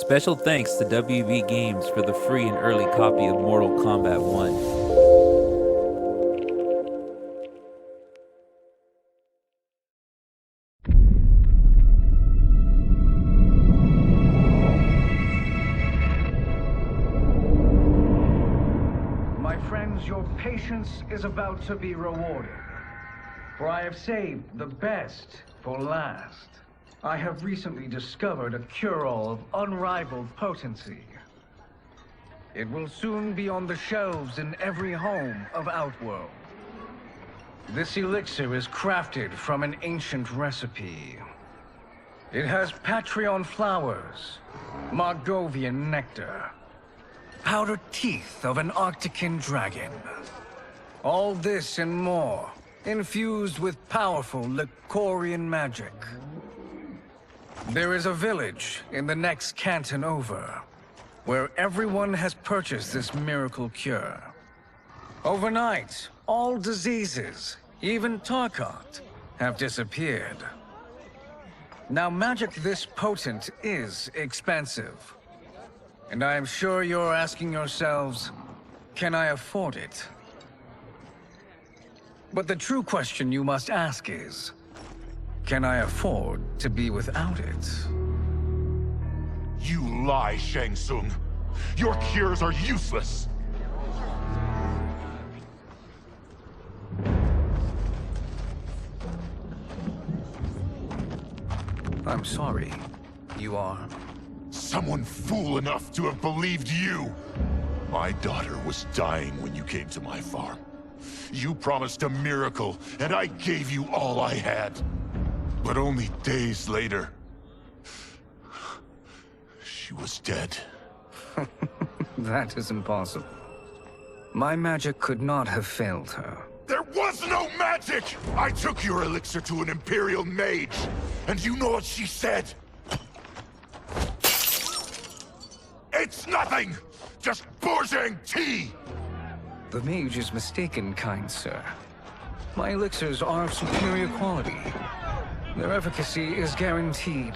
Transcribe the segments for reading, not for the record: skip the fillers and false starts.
Special thanks to WB Games for the free and early copy of Mortal Kombat 1. My friends, your patience is about to be rewarded. For I have saved the best for last. I have recently discovered a cure-all of unrivaled potency. It will soon be on the shelves in every home of Outworld. This elixir is crafted from an ancient recipe. It has Patreon flowers, Margovian nectar, powdered teeth of an Arctican dragon. All this and more, infused with powerful Lycorian magic. There is a village in the next canton over, where everyone has purchased this miracle cure. Overnight, all diseases, even Tarkat, have disappeared. Now, magic this potent is expensive. And I am sure you're asking yourselves, can I afford it? But the true question you must ask is, can I afford to be without it? You lie, Shang Tsung. Your cures are useless. I'm sorry. You are? Someone fool enough to have believed you. My daughter was dying when you came to my farm. You promised a miracle, and I gave you all I had. But only days later, she was dead. That is impossible. My magic could not have failed her. There was no magic! I took your elixir to an Imperial mage, and you know what she said? It's nothing! Just Bourgeois tea! The mage is mistaken, kind sir. My elixirs are of superior quality. Their efficacy is guaranteed.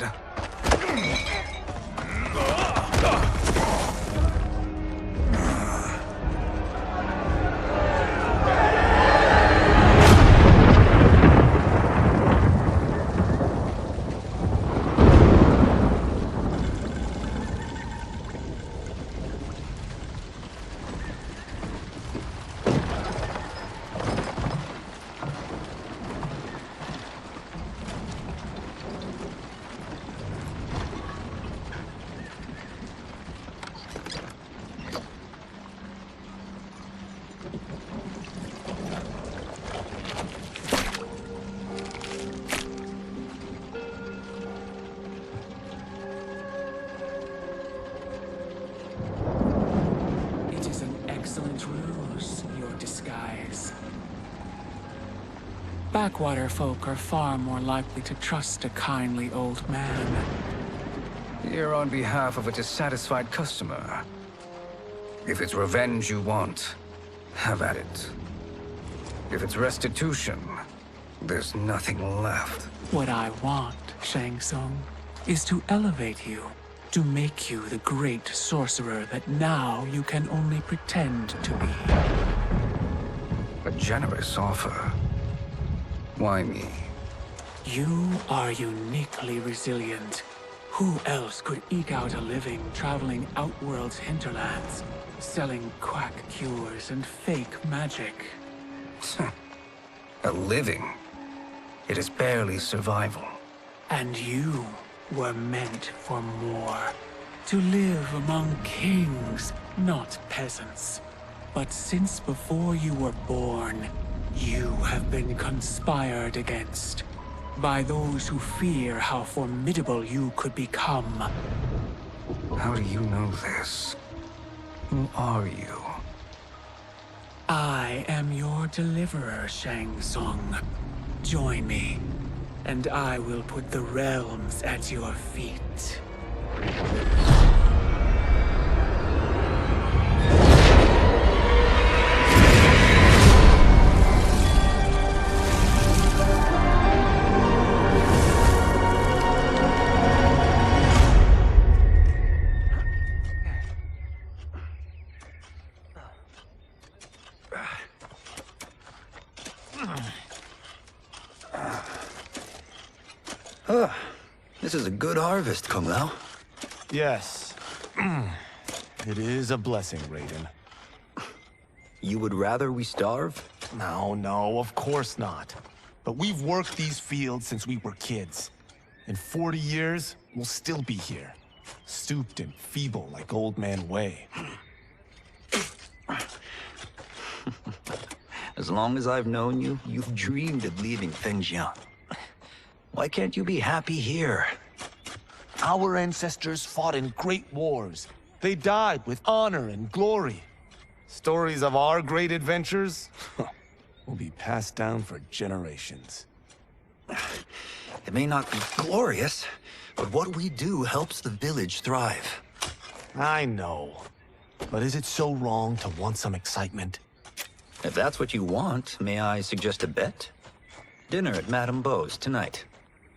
Backwater folk are far more likely to trust a kindly old man. Here on behalf of a dissatisfied customer. If it's revenge you want, have at it. If it's restitution, there's nothing left. What I want, Shang Tsung, is to elevate you, to make you the great sorcerer that now you can only pretend to be. A generous offer. Why me? You are uniquely resilient. Who else could eke out a living traveling Outworld's hinterlands, selling quack cures and fake magic? A living? It is barely survival. And you were meant for more. To live among kings, not peasants. But since before you were born, you have been conspired against by those who fear how formidable you could become. How do you know this? Who are you? I am your deliverer, Shang Tsung. Join me, and I will put the realms at your feet. This is a good harvest, Kung Lao. Yes. It is a blessing, Raiden. You would rather we starve? No, of course not. But we've worked these fields since we were kids. In 40 years, we'll still be here. Stooped and feeble like Old Man Wei. As long as I've known you, you've dreamed of leaving things young. Why can't you be happy here? Our ancestors fought in great wars. They died with honor and glory. Stories of our great adventures will be passed down for generations. It may not be glorious, but what we do helps the village thrive. I know. But is it so wrong to want some excitement? If that's what you want, may I suggest a bet? Dinner at Madame Beau's tonight.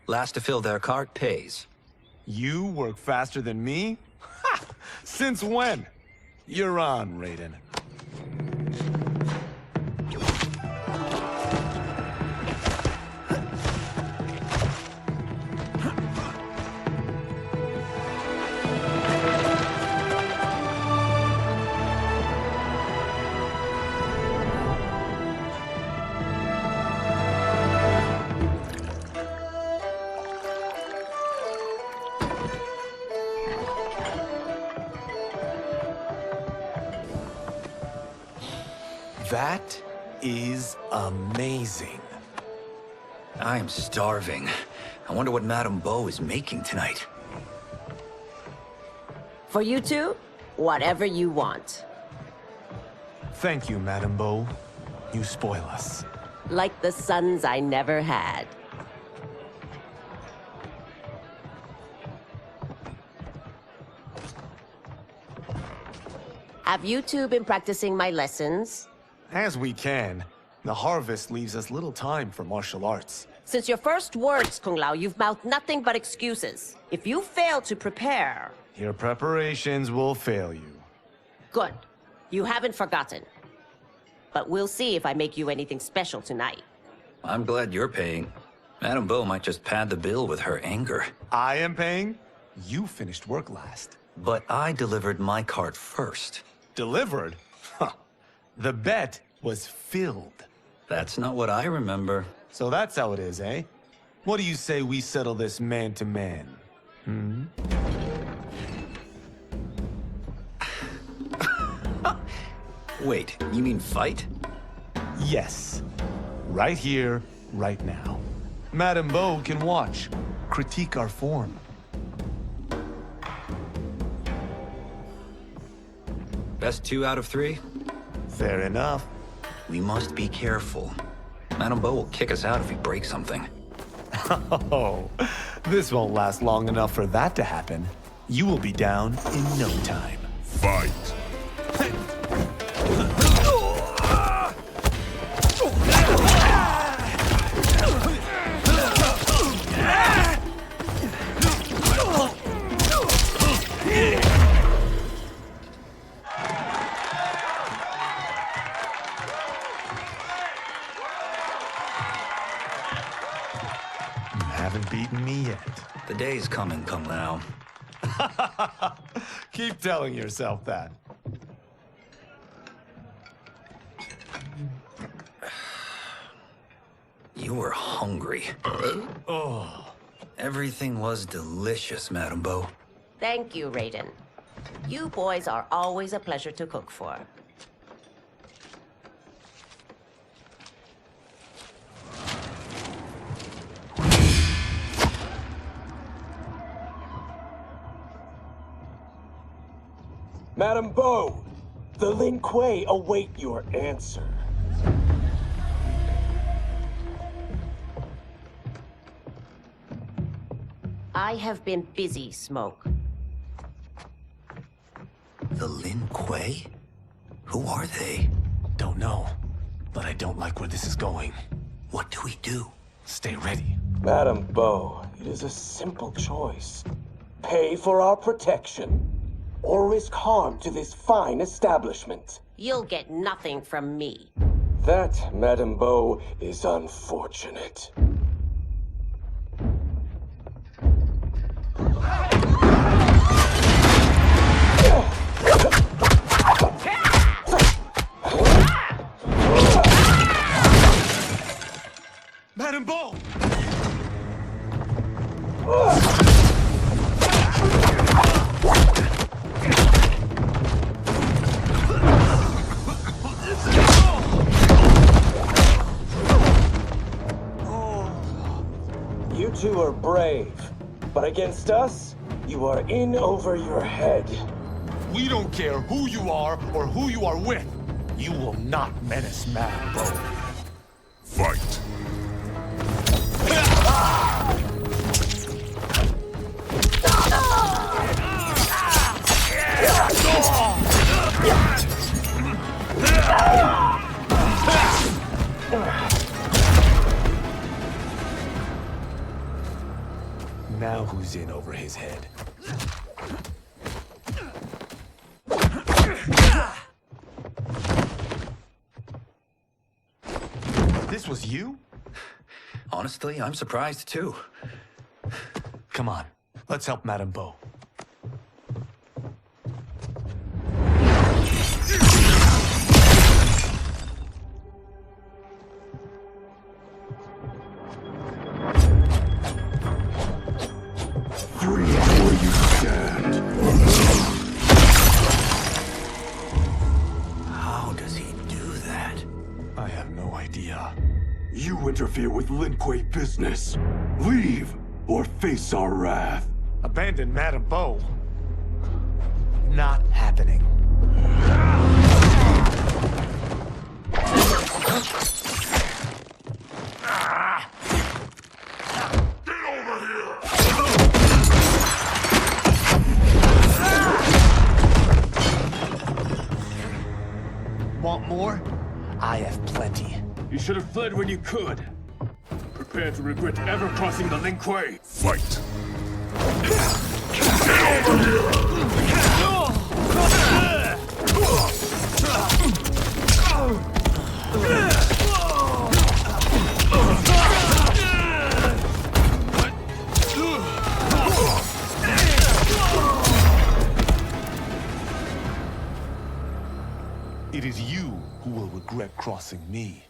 Last to fill their cart pays. You work faster than me? Ha! Since when? You're on, Raiden. That is amazing. I am starving. I wonder what Madame Beau is making tonight. For you two, whatever you want. Thank you, Madame Beau. You spoil us. Like the sons I never had. Have you two been practicing my lessons? As we can. The harvest leaves us little time for martial arts. Since your first words, Kung Lao, you've mouthed nothing but excuses. If you fail to prepare... Your preparations will fail you. Good. You haven't forgotten. But we'll see if I make you anything special tonight. I'm glad you're paying. Madame Beau might just pad the bill with her anger. I am paying? You finished work last. But I delivered my cart first. Delivered? Huh. The bet was filled. That's not what I remember. So that's how it is, eh? What do you say we settle this man to man? Wait, you mean fight? Yes. Right here, right now. Madame Beau can watch, critique our form. Best 2 out of 3? Fair enough. We must be careful. Madame Beau will kick us out if we break something. Oh, this won't last long enough for that to happen. You will be down in no time. Fight! Haven't beaten me yet. The day's coming, Kung Lao. Keep telling yourself that. You were hungry. Everything was delicious, Madame Beau. Thank you, Raiden. You boys are always a pleasure to cook for. Madame Beau, the Lin Kuei await your answer. I have been busy, Smoke. The Lin Kuei? Who are they? Don't know, but I don't like where this is going. What do we do? Stay ready. Madame Beau, it is a simple choice. Pay for our protection, or risk harm to this fine establishment. You'll get nothing from me. That, Madame Beau, is unfortunate. brave. But against us, you are in over your head. We don't care who you are or who you are with. You will not menace Madame Bo. Fight. Now who's in over his head? This was you? Honestly, I'm surprised too. Come on, let's help Madame Bo. How does he do that? I have no idea. You interfere with Lin Kuei business. Leave, or face our wrath. Abandon Madame Bo? Not happening. Want more? I have plenty. You should have fled when you could. Prepare to regret ever crossing the Lin Kuei. Fight. It is you who will regret crossing me.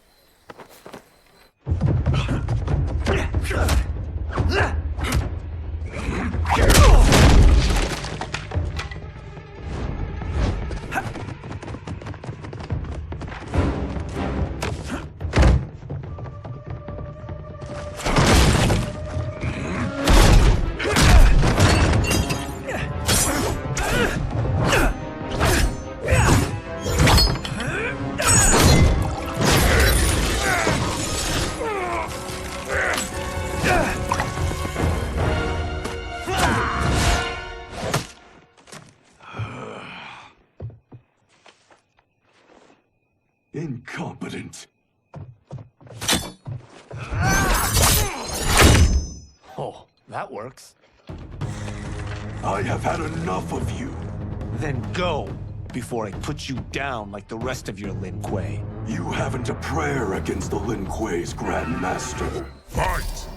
Incompetent. Oh, that works. I have had enough of you. Then go, before I put you down like the rest of your Lin Kuei. You haven't a prayer against the Lin Kuei's Grand Master. Fight.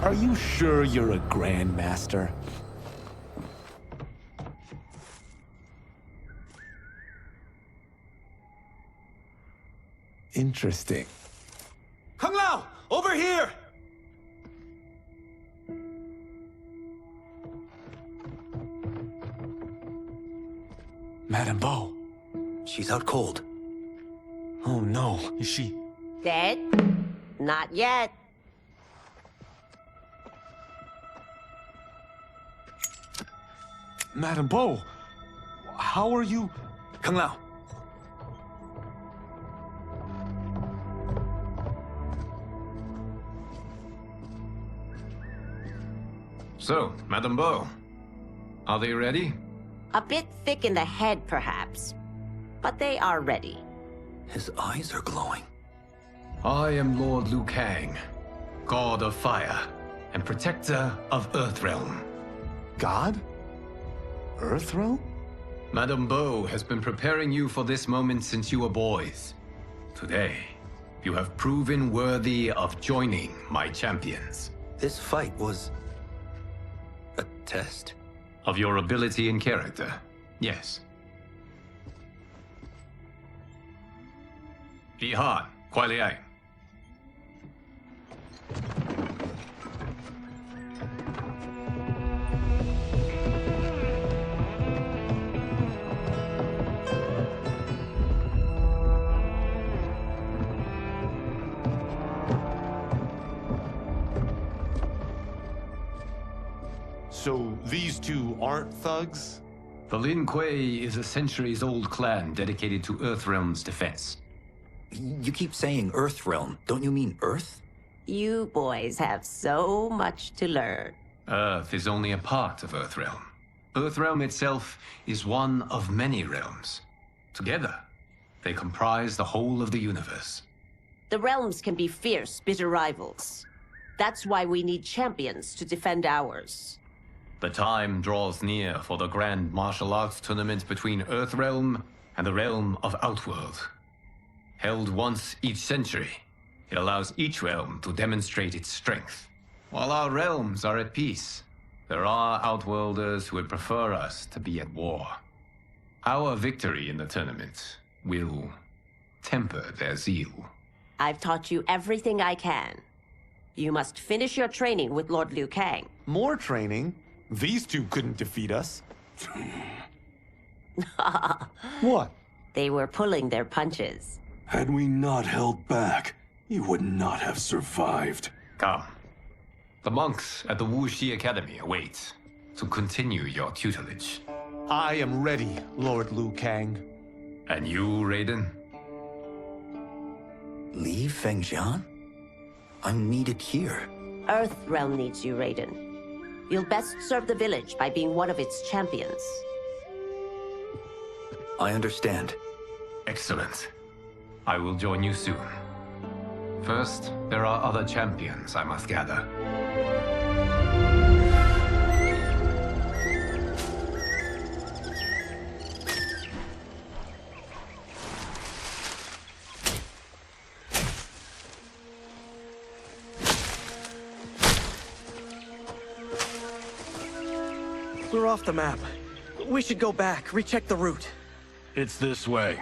Are you sure you're a Grand Master? Interesting. Kung Lao! Over here! Madame Bo. She's out cold. Oh no, is she... Dead? Not yet. Madame Bo, how are you... Kung Lao. So, Madame Bo, are they ready? A bit thick in the head, perhaps. But they are ready. His eyes are glowing. I am Lord Liu Kang, God of Fire and Protector of Earthrealm. God? Earthrealm? Madame Bo has been preparing you for this moment since you were boys. Today, you have proven worthy of joining my champions. This fight was... a test? Of your ability and character, yes. Lihan, Kuai Liang. So these two aren't thugs? The Lin Kuei is a centuries-old clan dedicated to Earthrealm's defense. You keep saying Earthrealm. Don't you mean Earth? You boys have so much to learn. Earth is only a part of Earthrealm. Earthrealm itself is one of many realms. Together, they comprise the whole of the universe. The realms can be fierce, bitter rivals. That's why we need champions to defend ours. The time draws near for the grand martial arts tournament between Earthrealm and the realm of Outworld. Held once each century, it allows each realm to demonstrate its strength. While our realms are at peace, there are Outworlders who would prefer us to be at war. Our victory in the tournament will temper their zeal. I've taught you everything I can. You must finish your training with Lord Liu Kang. More training? These two couldn't defeat us. What? They were pulling their punches. Had we not held back, you would not have survived. Come. The monks at the Wuxi Academy await to continue your tutelage. I am ready, Lord Liu Kang. And you, Raiden? Leave Fengjian? I'm needed here. Earthrealm needs you, Raiden. You'll best serve the village by being one of its champions. I understand. Excellent. I will join you soon. First, there are other champions I must gather. We're off the map. We should go back, recheck the route. It's this way.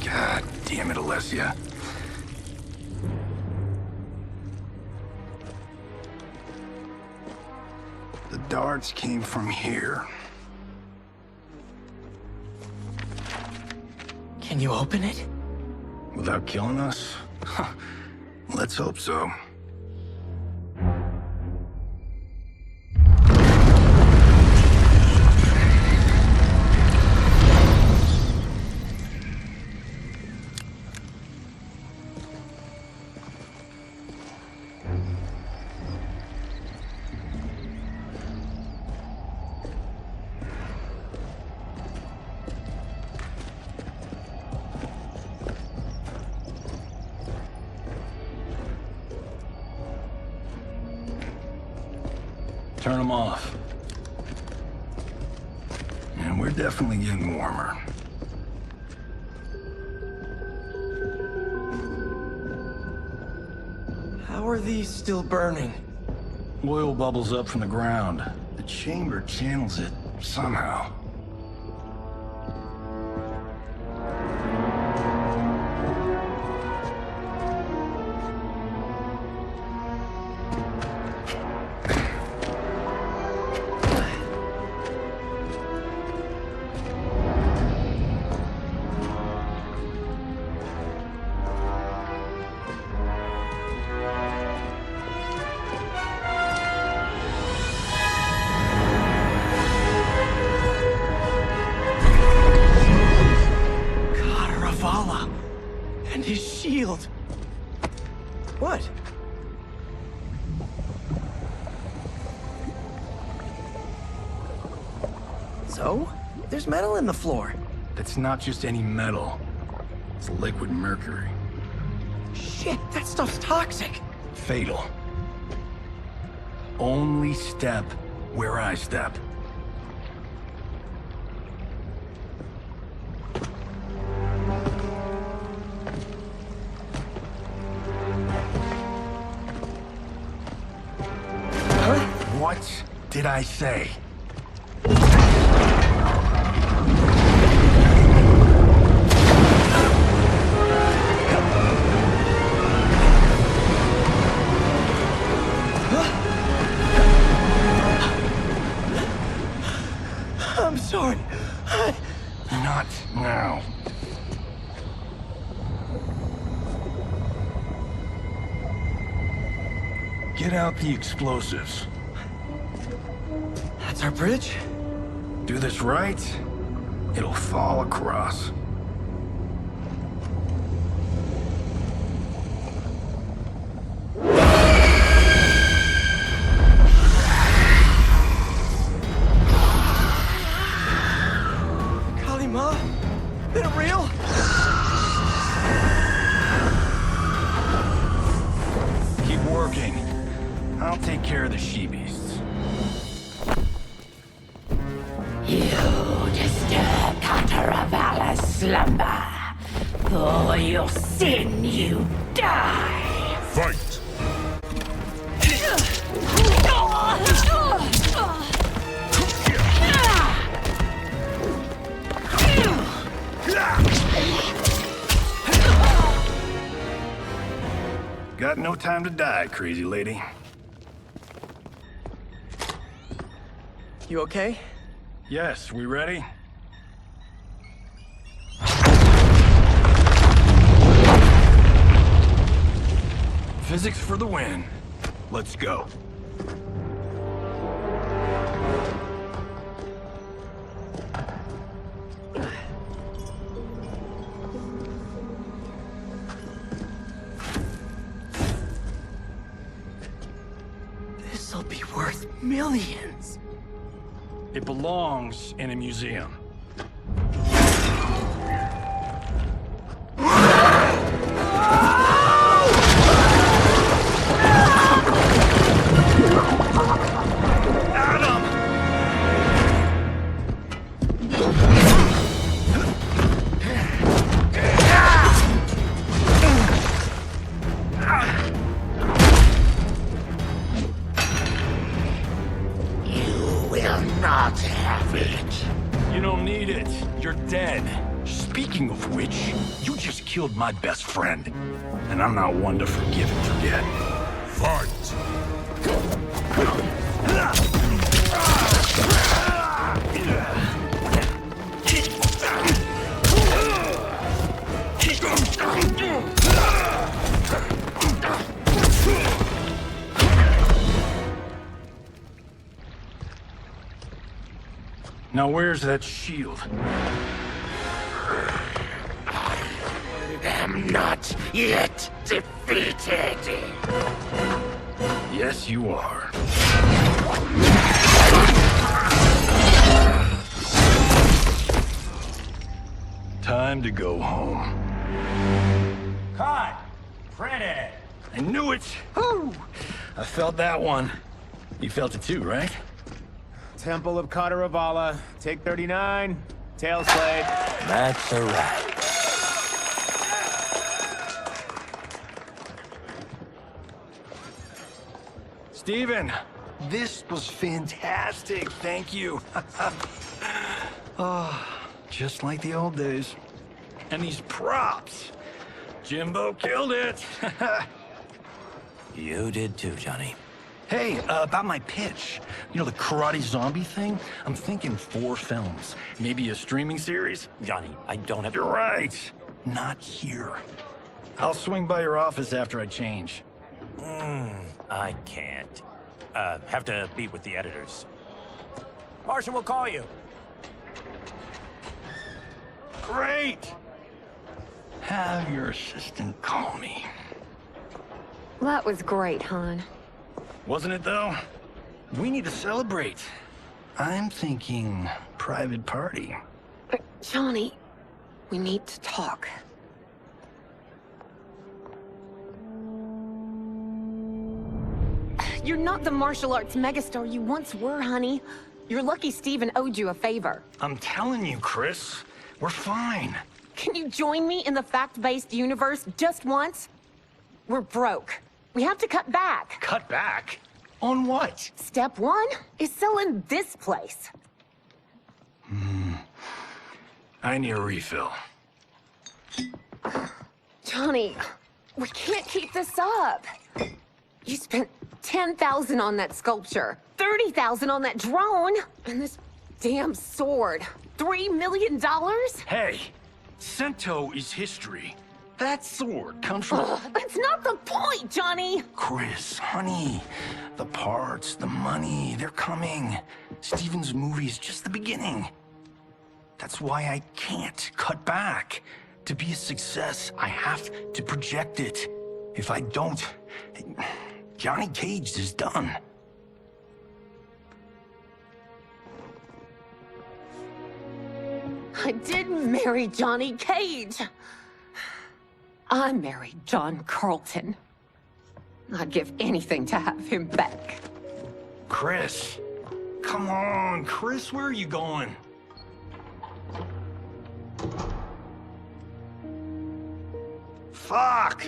God damn it, Alessia. The darts came from here. Can you open it? Without killing us? Huh. Let's hope so. Turn them off. And we're definitely getting warmer. How are these still burning? Oil bubbles up from the ground. The chamber channels it somehow. And his shield. What? So? There's metal in the floor. That's not just any metal. It's liquid mercury. Shit, that stuff's toxic. Fatal. Only step where I step. What did I say? I'm sorry. Not now. Get out the explosives. That's our bridge? Do this right, it'll fall across. Kalima? Is it real? Keep working. I'll take care of the she-beasts. You disturb Cataravalla's slumber. For your sin, you die. Fight! Got no time to die, crazy lady. You okay? Yes, we ready? Physics for the win. Let's go. This'll be worth millions. It belongs in a museum. Not have it. You don't need it. You're dead. Speaking of which, you just killed my best friend. And I'm not one to forgive and forget. Fight! Now where's that shield? I'm not yet defeated. Yes, you are. Time to go home. Cut! Credit! I knew it! Woo! I felt that one. You felt it too, right? Temple of Kataravala, take 39, tail slate. That's a wrap. Steven, this was fantastic. Thank you. Oh, just like the old days. And these props. Jimbo killed it. You did too, Johnny. Hey, about my pitch. You know, the karate zombie thing? I'm thinking 4 films. Maybe a streaming series? Johnny, I don't have... You're right. Not here. I'll swing by your office after I change. I can't. Have to meet with the editors. Marshall will call you. Great! Have your assistant call me. That was great, hon. Wasn't it, though? We need to celebrate. I'm thinking private party. Johnny, we need to talk. You're not the martial arts megastar you once were, honey. You're lucky Steven owed you a favor. I'm telling you, Chris. We're fine. Can you join me in the fact-based universe just once? We're broke. We have to cut back. Cut back? On what? Step one is selling this place. I need a refill. Johnny, we can't keep this up. You spent $10,000 on that sculpture, $30,000 on that drone, and this damn sword. $3 million? Hey, Sento is history. That sword comes from... That's not the point, Johnny! Chris, honey, the parts, the money, they're coming. Steven's movie is just the beginning. That's why I can't cut back. To be a success, I have to project it. If I don't, Johnny Cage is done. I didn't marry Johnny Cage. I married John Carlton. I'd give anything to have him back. Chris, come on, Chris, where are you going? Fuck!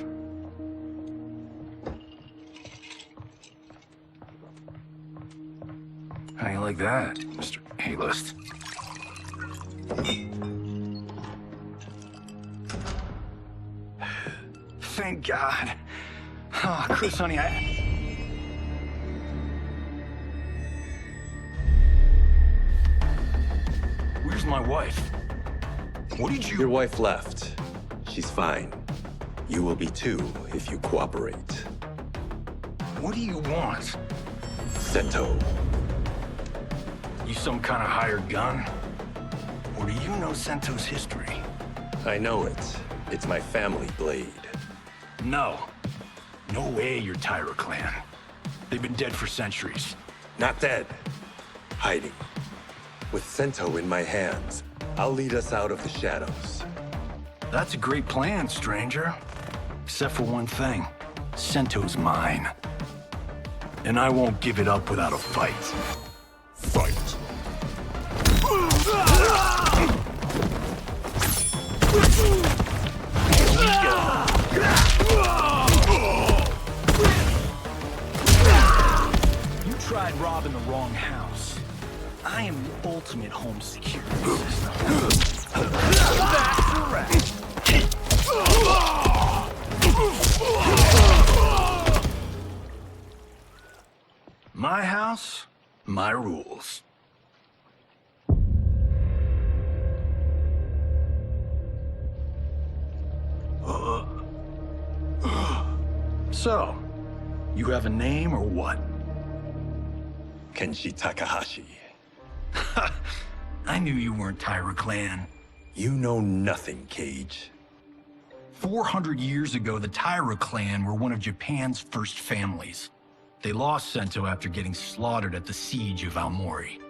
How you like that, Mr. A-list? Thank God. Oh, Chris, honey, Where's my wife? What did you... Your wife left. She's fine. You will be too, if you cooperate. What do you want? Sento. You some kind of hired gun? Or do you know Sento's history? I know it. It's my family blade. No. No way you're Tyra clan. They've been dead for centuries. Not dead. Hiding. With Sento in my hands, I'll lead us out of the shadows. That's a great plan, stranger. Except for one thing. Sento's mine. And I won't give it up without a fight. Fight. You tried robbing the wrong house. I am the ultimate home security system. That's correct. My house, my rules. So, you have a name or what? Kenshi Takahashi. I knew you weren't Tyra clan. You know nothing, Cage. 400 years ago, the Tyra clan were one of Japan's first families. They lost Sento after getting slaughtered at the siege of Aomori.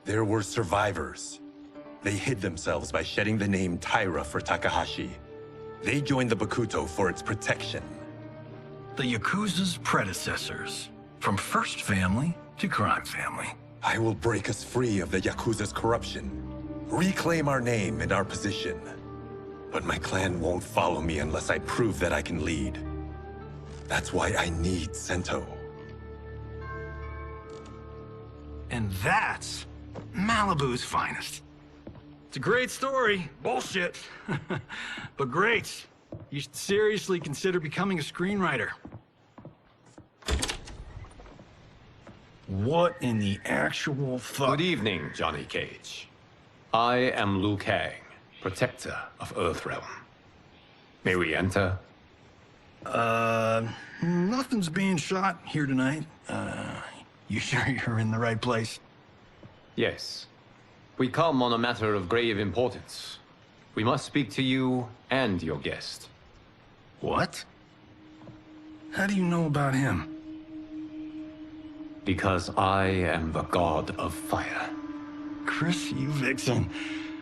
There were survivors. They hid themselves by shedding the name Tyra for Takahashi. They joined the Bakuto for its protection. The Yakuza's predecessors. From first family to crime family. I will break us free of the Yakuza's corruption. Reclaim our name and our position. But my clan won't follow me unless I prove that I can lead. That's why I need Sento. And that's Malibu's finest. It's a great story. Bullshit. But great. You should seriously consider becoming a screenwriter. What in the actual fuck? Good evening, Johnny Cage. I am Liu Kang, protector of Earthrealm. May we enter? Nothing's being shot here tonight. You sure you're in the right place? Yes. We come on a matter of grave importance. We must speak to you and your guest. What? How do you know about him? Because I am the god of fire. Chris, you vixen.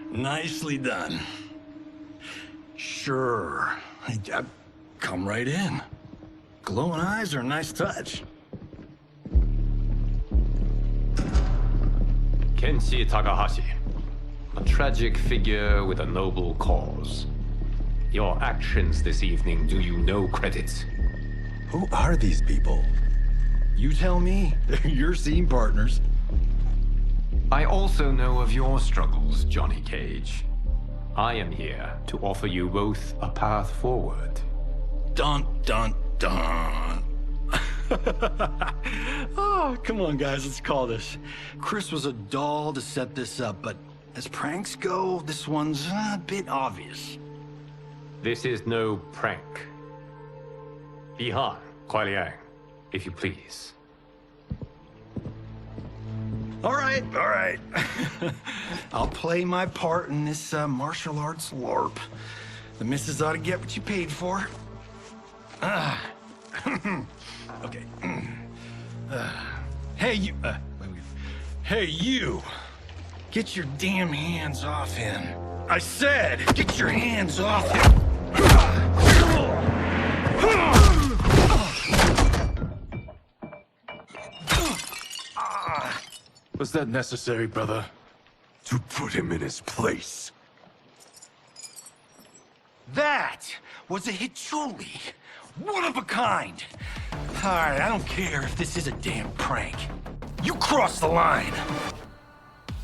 Nicely done. Sure. Come right in. Glowing eyes are a nice touch. Kenshi Takahashi. A tragic figure with a noble cause. Your actions this evening do you no credit. Who are these people? You tell me. They're your scene partners. I also know of your struggles, Johnny Cage. I am here to offer you both a path forward. Dun, dun, dun. Oh, come on, guys, let's call this. Chris was a doll to set this up, but as pranks go, this one's a bit obvious. This is no prank. Bihan, Kuai Liang, if you please. All right. I'll play my part in this martial arts LARP. The missus ought to get what you paid for. Okay. Hey, you. Hey, you. Get your damn hands off him. I said, get your hands off him. Was that necessary, brother? To put him in his place. That was a Hichuli. One of a kind. All right, I don't care if this is a damn prank. You crossed the line.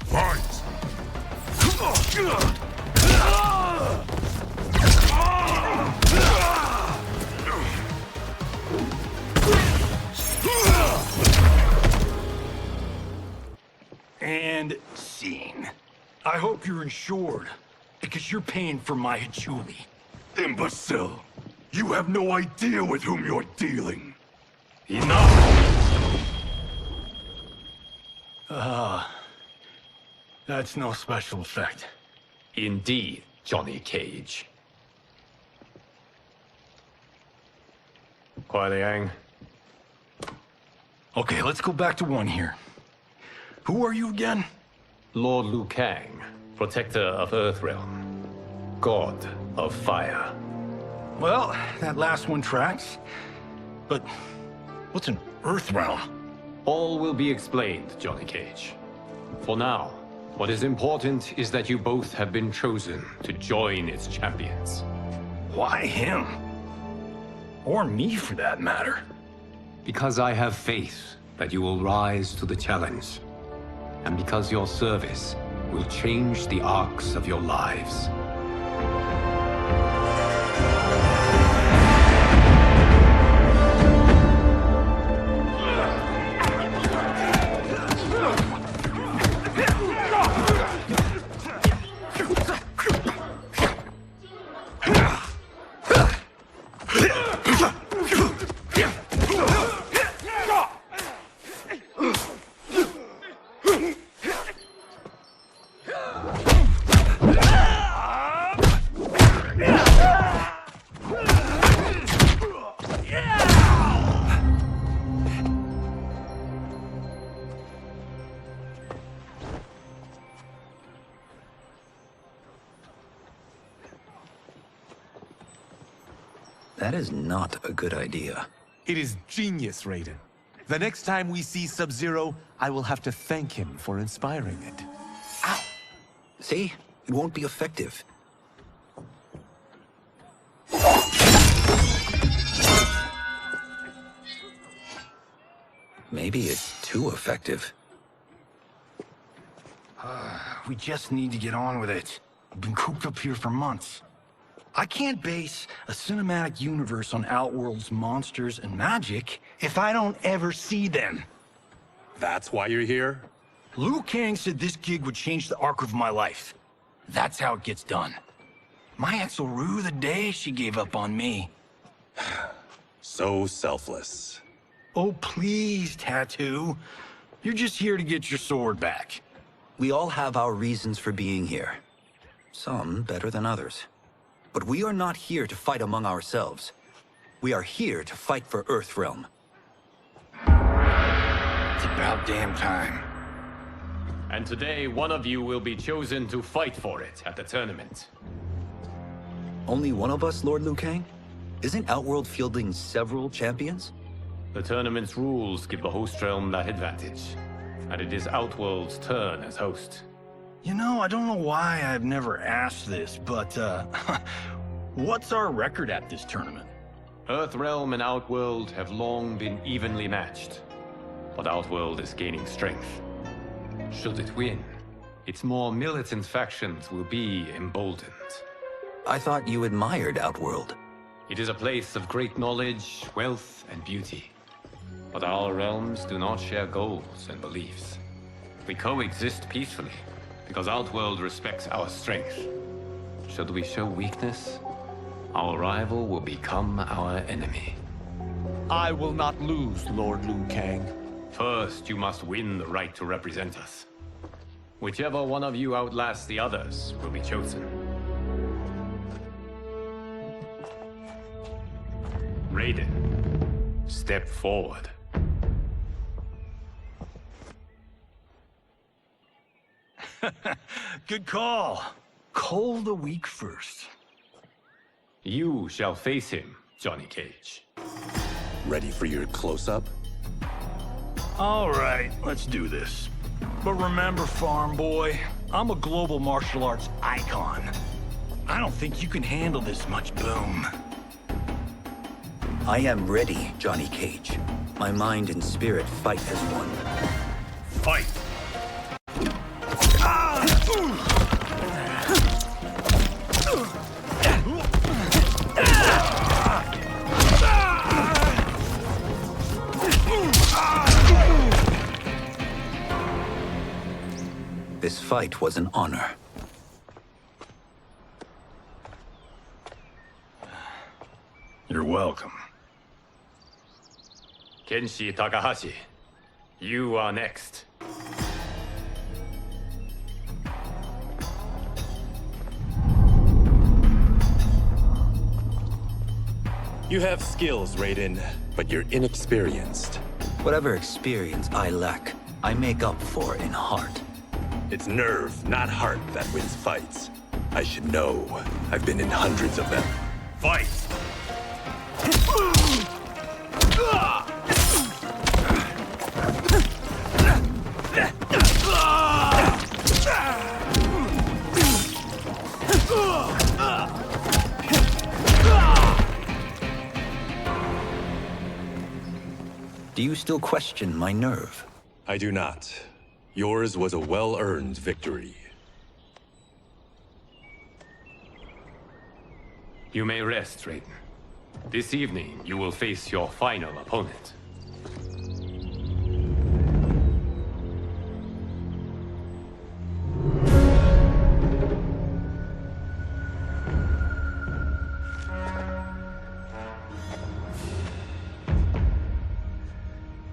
Fight! And scene. I hope you're insured, because you're paying for my Hichuli. Imbecile! You have no idea with whom you're dealing. Enough! That's no special effect. Indeed, Johnny Cage. Kuai Liang. Okay, let's go back to one here. Who are you again? Lord Liu Kang, protector of Earthrealm, god of fire. Well, that last one tracks. But what's an Earthrealm? All will be explained, Johnny Cage. For now, what is important is that you both have been chosen to join its champions. Why him? Or me, for that matter. Because I have faith that you will rise to the challenge. And because your service will change the arcs of your lives. That is not a good idea. It is genius, Raiden. The next time we see Sub-Zero, I will have to thank him for inspiring it. Ow! See? It won't be effective. Maybe it's too effective. We just need to get on with it. I've been cooped up here for months. I can't base a cinematic universe on Outworld's monsters and magic if I don't ever see them. That's why you're here? Liu Kang said this gig would change the arc of my life. That's how it gets done. My ex will rue the day she gave up on me. So selfless. Oh, please, Tattoo. You're just here to get your sword back. We all have our reasons for being here. Some better than others. But we are not here to fight among ourselves. We are here to fight for Earthrealm. It's about damn time. And today, one of you will be chosen to fight for it at the tournament. Only one of us, Lord Liu Kang? Isn't Outworld fielding several champions? The tournament's rules give the host realm that advantage. And it is Outworld's turn as host. You know, I don't know why I've never asked this, but, what's our record at this tournament? Earthrealm and Outworld have long been evenly matched. but Outworld is gaining strength. Should it win, its more militant factions will be emboldened. I thought you admired Outworld. It is a place of great knowledge, wealth, and beauty. But our realms do not share goals and beliefs. We coexist peacefully, because Outworld respects our strength. Should we show weakness, our rival will become our enemy. I will not lose, Lord Liu Kang. First, you must win the right to represent us. Whichever one of you outlasts the others will be chosen. Raiden, step forward. Good call. Cole the weak first. You shall face him, Johnny Cage. Ready for your close-up? All right, let's do this. But remember, farm boy, I'm a global martial arts icon. I don't think you can handle this much boom. I am ready, Johnny Cage. My mind and spirit fight as one. Fight! This fight was an honor. You're welcome. Kenshi Takahashi, you are next. You have skills, Raiden, but you're inexperienced. Whatever experience I lack, I make up for in heart. It's nerve, not heart, that wins fights. I should know. I've been in hundreds of them. Fight! Do you still question my nerve? I do not. Yours was a well-earned victory. You may rest, Raiden. This evening, you will face your final opponent.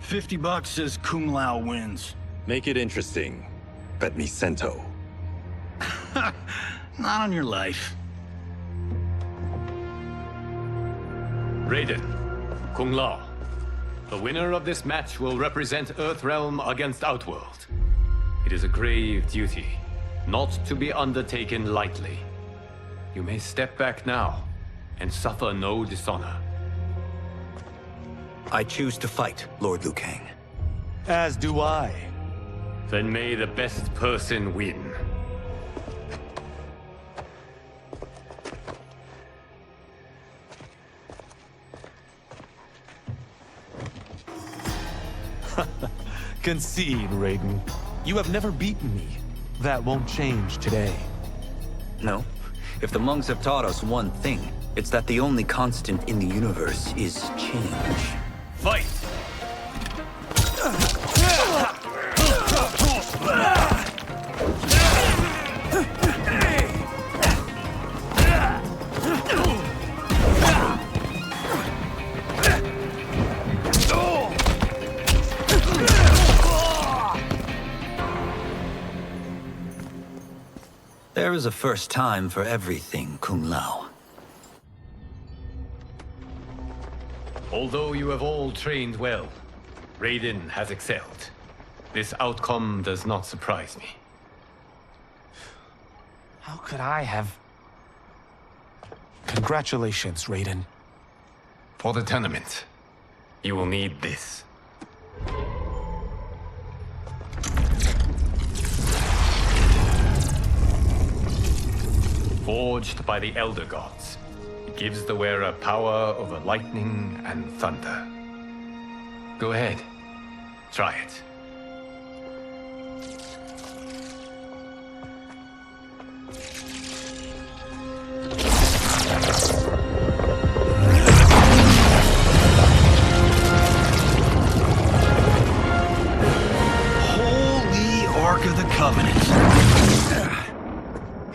$50 says Kung Lao wins. Make it interesting. Bet me Cento. Not on your life. Raiden, Kung Lao. The winner of this match will represent Earthrealm against Outworld. It is a grave duty, not to be undertaken lightly. You may step back now and suffer no dishonor. I choose to fight, Lord Liu Kang. As do I. Then may the best person win. Concede, Raiden. You have never beaten me. That won't change today. No. If the monks have taught us one thing, it's that the only constant in the universe is change. Fight! There is a first time for everything, Kung Lao. Although you have all trained well, Raiden has excelled. This outcome does not surprise me. How could I have... Congratulations, Raiden. For the tournament, you will need this. Forged by the Elder Gods, it gives the wearer power over lightning and thunder. Go ahead. Try it. Holy Ark of the Covenant.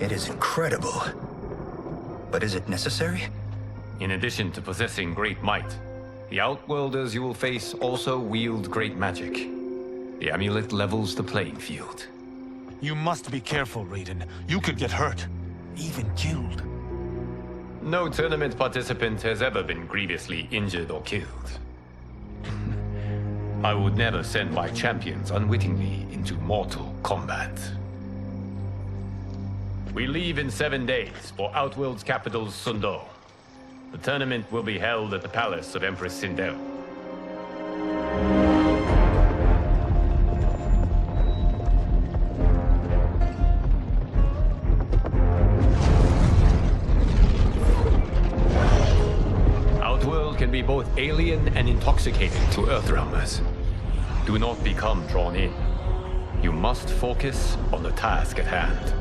It is incredible. But is it necessary? In addition to possessing great might, the Outworlders you will face also wield great magic. The amulet levels the playing field. You must be careful, Raiden. You could get hurt. Even killed. No tournament participant has ever been grievously injured or killed. I would never send my champions unwittingly into Mortal Kombat. We leave in 7 days for Outworld's capital, Sundo. The tournament will be held at the palace of Empress Sindel. Outworld can be both alien and intoxicating to Earthrealmers. Do not become drawn in. You must focus on the task at hand.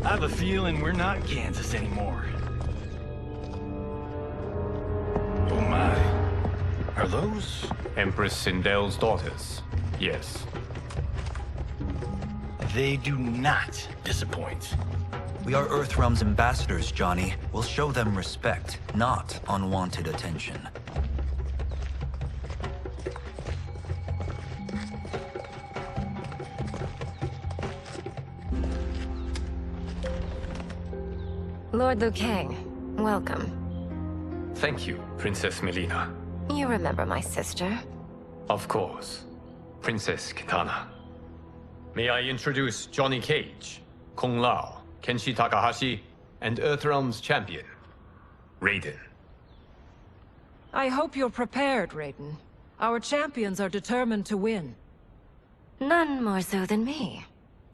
I have a feeling we're not Kansas anymore. Oh my. Are those? Empress Sindel's daughters, yes. They do not disappoint. We are Earthrealm's ambassadors, Johnny. We'll show them respect, not unwanted attention. Lord Liu Kang, welcome. Thank you, Princess Melina. You remember my sister? Of course. Princess Kitana. May I introduce Johnny Cage, Kung Lao, Kenshi Takahashi, and Earthrealm's champion, Raiden. I hope you're prepared, Raiden. Our champions are determined to win. None more so than me.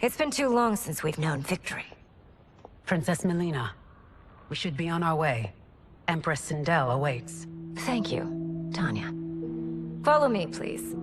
It's been too long since we've known victory. Princess Melina, we should be on our way. Empress Sindel awaits. Thank you, Tanya. Follow me, please.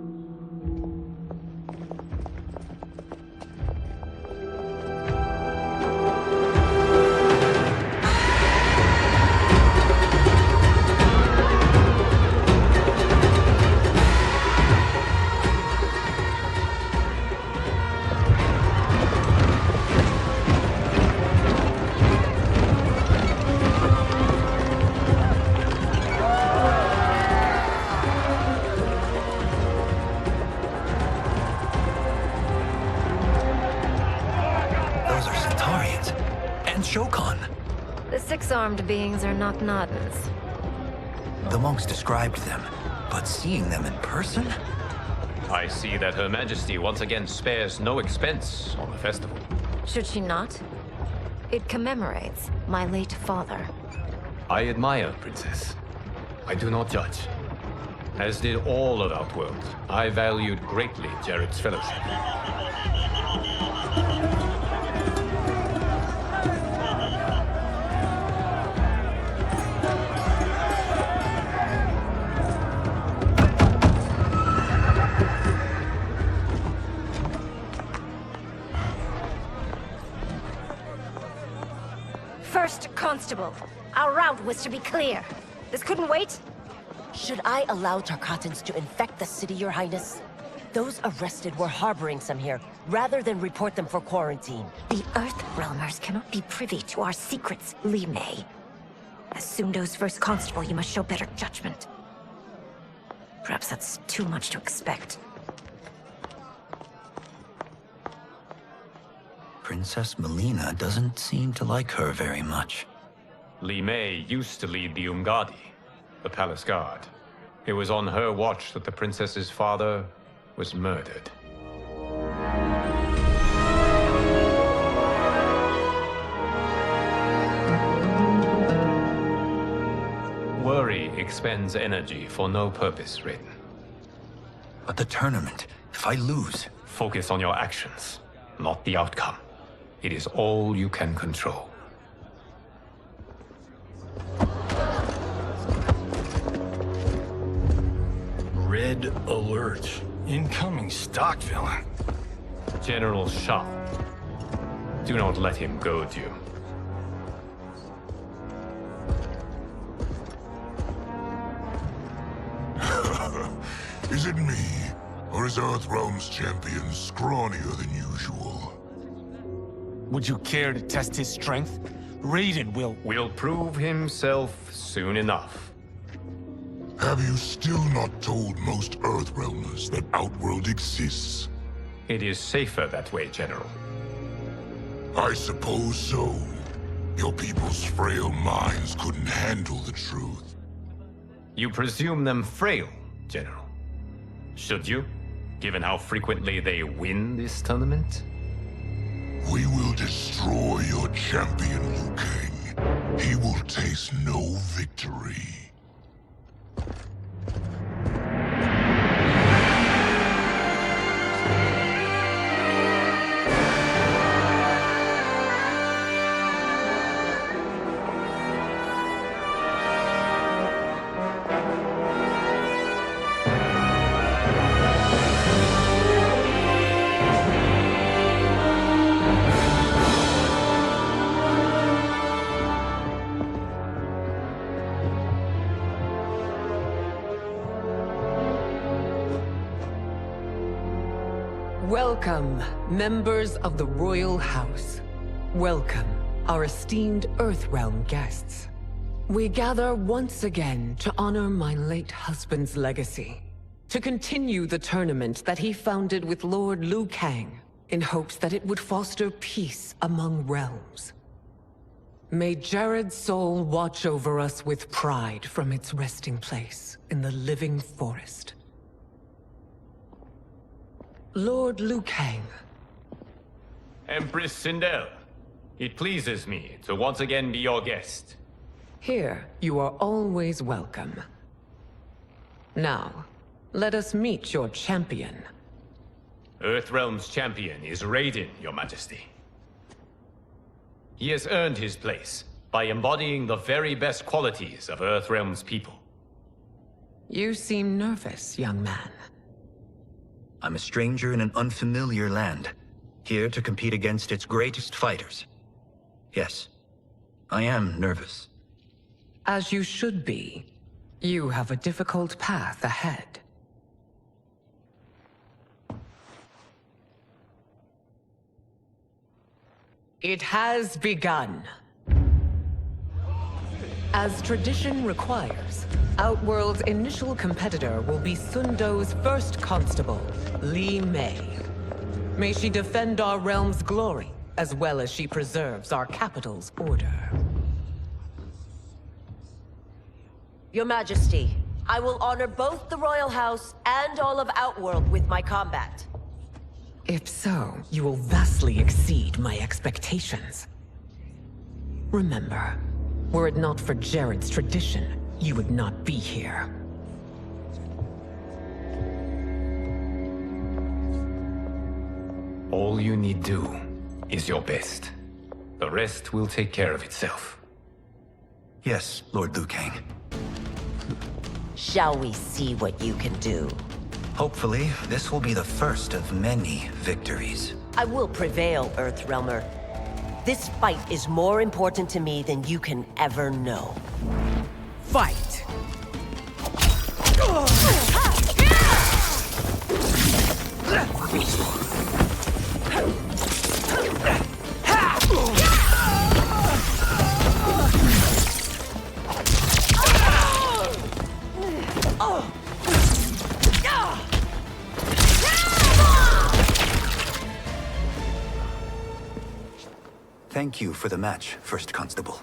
The six-armed beings are not Nodens. The monks described them, but seeing them in person? I see that Her Majesty once again spares no expense on the festival. Should she not? It commemorates my late father. I admire, Princess. I do not judge. As did all of Outworld, I valued greatly Jarrett's fellowship. First Constable, our route was to be clear. This couldn't wait? Should I allow Tarkatans to infect the city, Your Highness? Those arrested were harboring some here, rather than report them for quarantine. The Earthrealmers cannot be privy to our secrets, Li Mei. As Sundo's first constable, you must show better judgment. Perhaps that's too much to expect. Princess Melina doesn't seem to like her very much. Li Mei used to lead the Umgadi. the palace guard. It was on her watch that the princess's father was murdered. Worry expends energy for no purpose, Raiden. But the tournament, if I lose... Focus on your actions, not the outcome. It is all you can control. Red alert. Incoming stock villain. General Shao. Do not let him goad you. Is it me? Or is Earthrealm's champion scrawnier than usual? Would you care to test his strength? Raiden will prove himself soon enough. Have you still not told most Earthrealmers that Outworld exists? It is safer that way, General. I suppose so. Your people's frail minds couldn't handle the truth. You presume them frail, General. Should you, given how frequently they win this tournament? We will destroy your champion, Liu Kang. He will taste no victory. Welcome, members of the Royal House. Welcome, our esteemed Earthrealm guests. We gather once again to honor my late husband's legacy, to continue the tournament that he founded with Lord Liu Kang, in hopes that it would foster peace among realms. May Jared's soul watch over us with pride from its resting place in the living forest. Lord Liu Kang. Empress Sindel, it pleases me to once again be your guest. Here, you are always welcome. Now, let us meet your champion. Earthrealm's champion is Raiden, Your Majesty. He has earned his place by embodying the very best qualities of Earthrealm's people. You seem nervous, young man. I'm a stranger in an unfamiliar land, here to compete against its greatest fighters. Yes, I am nervous. As you should be. You have a difficult path ahead. It has begun. As tradition requires, Outworld's initial competitor will be Sundo's first constable, Li Mei. May she defend our realm's glory, as well as she preserves our capital's order. Your Majesty, I will honor both the Royal House and all of Outworld with my combat. If so, you will vastly exceed my expectations. Remember, were it not for Jared's tradition, you would not be here. All you need do is your best. The rest will take care of itself. Yes, Lord Liu Kang. Shall we see what you can do? Hopefully, this will be the first of many victories. I will prevail, Earthrealmer. This fight is more important to me than you can ever know. Fight! Thank you for the match, First Constable.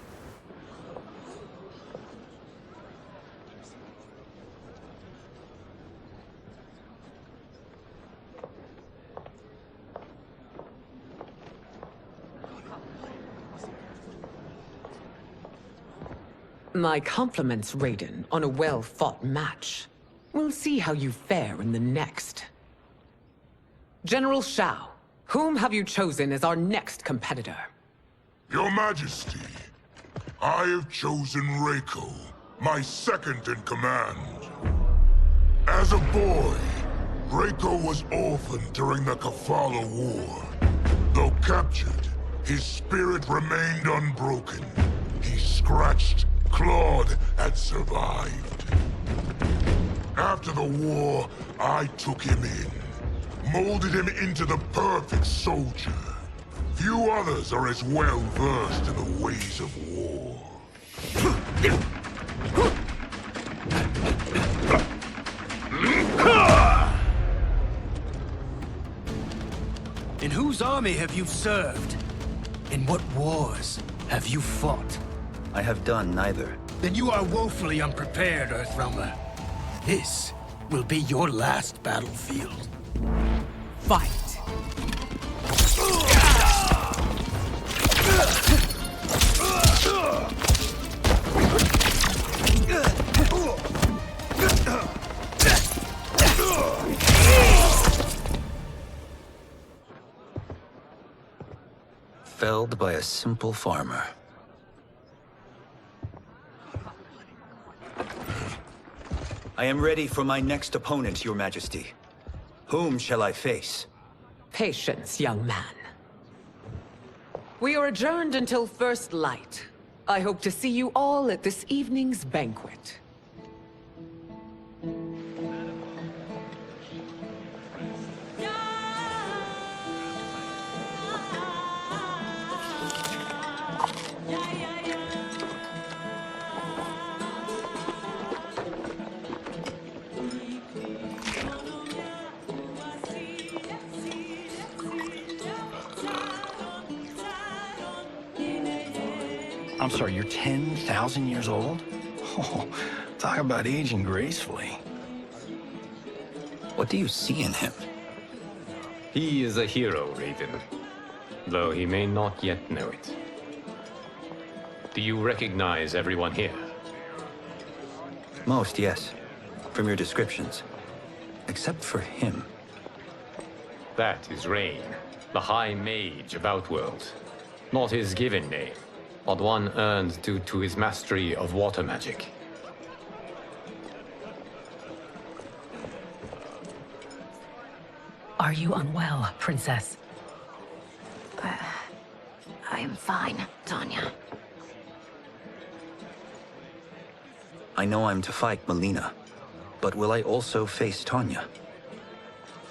My compliments, Raiden, on a well-fought match. We'll see how you fare in the next. General Shao, whom have you chosen as our next competitor? Your Majesty, I have chosen Reiko, my second in command. As a boy, Reiko was orphaned during the Kafala War. Though captured, his spirit remained unbroken. He scratched, clawed, and survived. After the war, I took him in, molded him into the perfect soldier. Few others are as well versed in the ways of war. In whose army have you served? In what wars have you fought? I have done neither. Then you are woefully unprepared, Earthrealmer. This will be your last battlefield. Fight! Felled by a simple farmer. I am ready for my next opponent, Your Majesty. Whom shall I face? Patience, young man. We are adjourned until first light. I hope to see you all at this evening's banquet. I'm sorry, you're 10,000 years old? Oh, talk about aging gracefully. What do you see in him? He is a hero, Raiden, though he may not yet know it. Do you recognize everyone here? Most, yes. From your descriptions. Except for him. That is Rain, the High Mage of Outworld. Not his given name, but one earned due to his mastery of water magic. Are you unwell, Princess? I am fine, Tanya. I know I'm to fight Melina, but will I also face Tanya?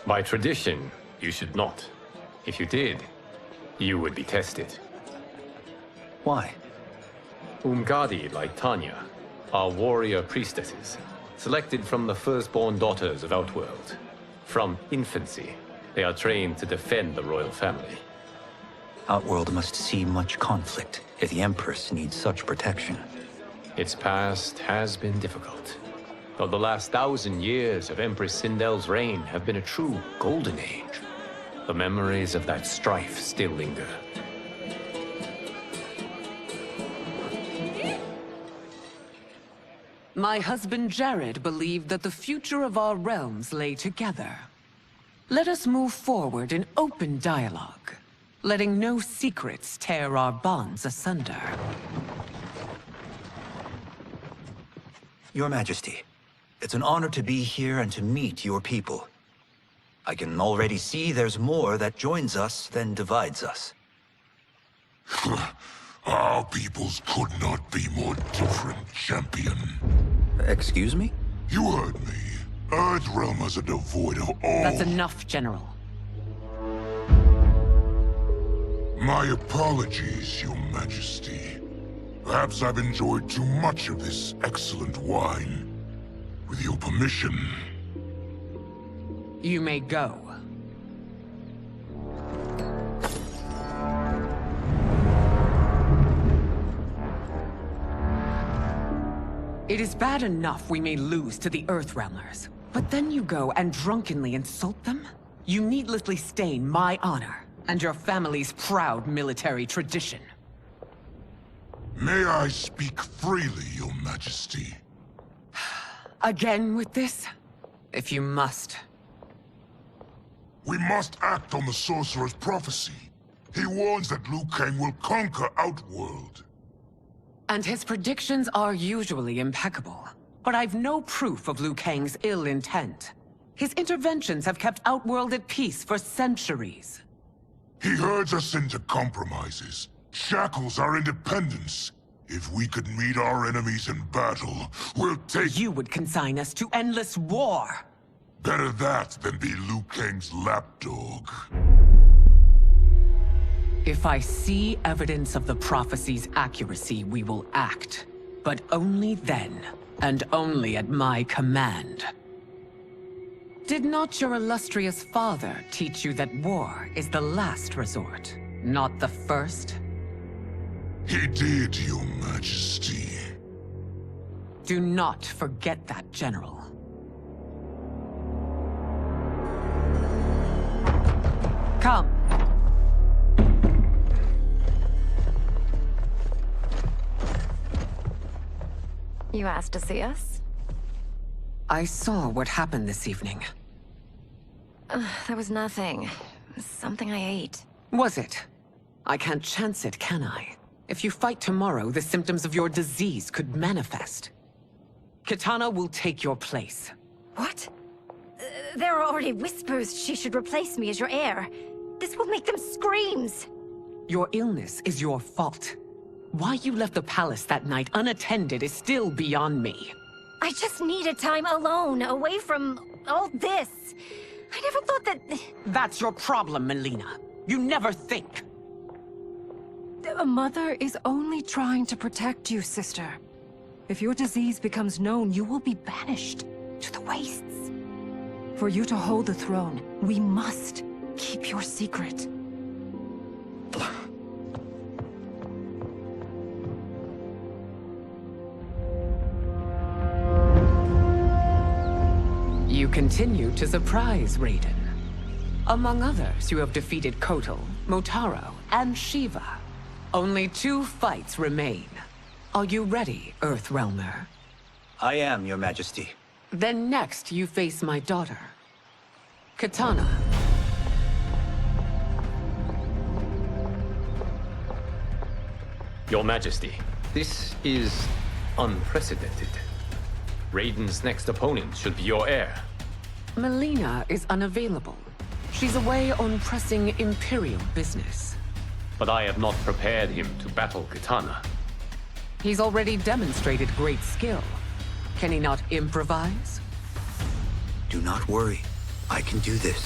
By tradition, you should not. If you did, you would be tested. Why? Umgadi, like Tanya, are warrior priestesses, selected from the firstborn daughters of Outworld. From infancy, they are trained to defend the royal family. Outworld must see much conflict if the Empress needs such protection. Its past has been difficult, though the last 1,000 years of Empress Sindel's reign have been a true golden age. The memories of that strife still linger. My husband Jared believed that the future of our realms lay together. Let us move forward in open dialogue, letting no secrets tear our bonds asunder. Your Majesty, it's an honor to be here and to meet your people. I can already see there's more that joins us than divides us. Our peoples could not be more different, champion. Excuse me? You heard me. Earthrealmers are devoid of all... That's enough, General. My apologies, Your Majesty. Perhaps I've enjoyed too much of this excellent wine. With your permission... You may go. It is bad enough we may lose to the Earthrealmers, but then you go and drunkenly insult them? You needlessly stain my honor and your family's proud military tradition. May I speak freely, Your Majesty? Again with this? If you must. We must act on the Sorcerer's prophecy. He warns that Liu Kang will conquer Outworld. And his predictions are usually impeccable. But I've no proof of Liu Kang's ill intent. His interventions have kept Outworld at peace for centuries. He herds us into compromises, shackles our independence. If we could meet our enemies in battle, we'll take— You would consign us to endless war! Better that than be Liu Kang's lapdog. If I see evidence of the prophecy's accuracy, we will act. But only then, and only at my command. Did not your illustrious father teach you that war is the last resort, not the first? He did, Your Majesty. Do not forget that, General. Come. You asked to see us? I saw what happened this evening. That was nothing. Something I ate. Was it? I can't chance it, can I? If you fight tomorrow, the symptoms of your disease could manifest. Kitana will take your place. What? There are already whispers she should replace me as your heir. This will make them screams! Your illness is your fault. Why you left the palace that night unattended is still beyond me. I just needed time alone, away from all this. I never thought that... That's your problem, Melina. You never think. A mother is only trying to protect you, sister. If your disease becomes known, you will be banished to the wastes. For you to hold the throne, we must keep your secret. You continue to surprise Raiden. Among others, you have defeated Kotal, Motaro, and Shiva. Only 2 fights remain. Are you ready, Earthrealmer? I am, Your Majesty. Then next, you face my daughter, Kitana. Your Majesty, this is unprecedented. Raiden's next opponent should be your heir. Melina is unavailable. She's away on pressing Imperial business. But I have not prepared him to battle Kitana. He's already demonstrated great skill. Can he not improvise? Do not worry. I can do this.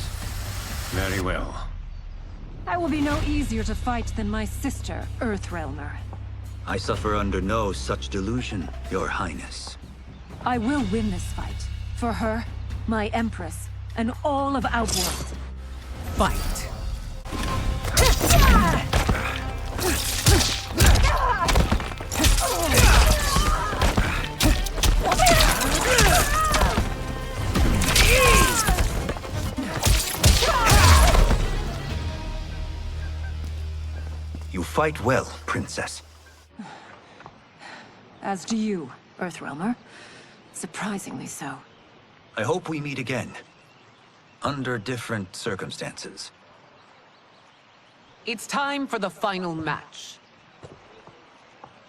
Very well. I will be no easier to fight than my sister, Earthrealmer. I suffer under no such delusion, Your Highness. I will win this fight. For her, my Empress, and all of Outworld. Fight! You fight well, Princess. As do you, Earthrealmer. Surprisingly so. I hope we meet again. Under different circumstances. It's time for the final match.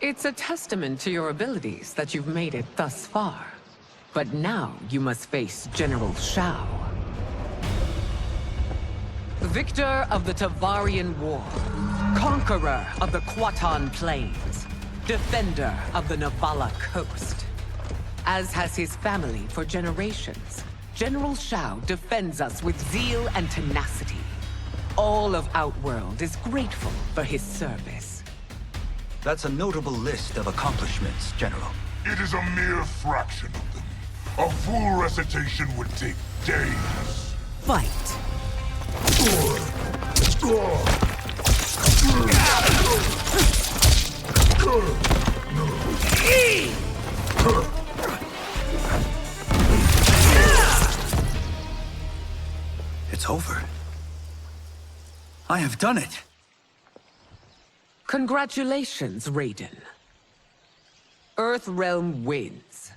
It's a testament to your abilities that you've made it thus far. But now you must face General Shao. Victor of the Tavarian War. Conqueror of the Kwatan Plains. Defender of the Navala Coast. As has his family for generations, General Shao defends us with zeal and tenacity. All of Outworld is grateful for his service. That's a notable list of accomplishments, General. It is a mere fraction of them. A full recitation would take days. Fight! It's over. I have done it. Congratulations, Raiden. Earthrealm wins.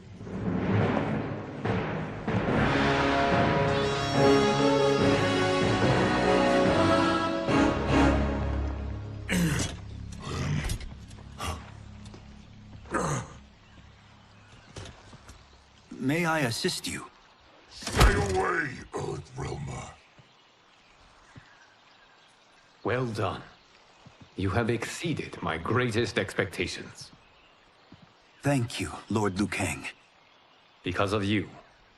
May I assist you? Stay away, Earthrealmer. Well done. You have exceeded my greatest expectations. Thank you, Lord Liu Kang. Because of you,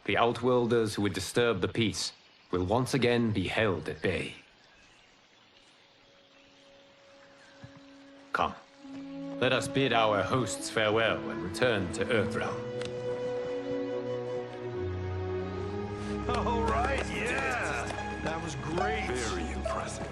the Outworlders who would disturb the peace will once again be held at bay. Come, let us bid our hosts farewell and return to Earthrealm. All right, yeah! That was great! Very impressive.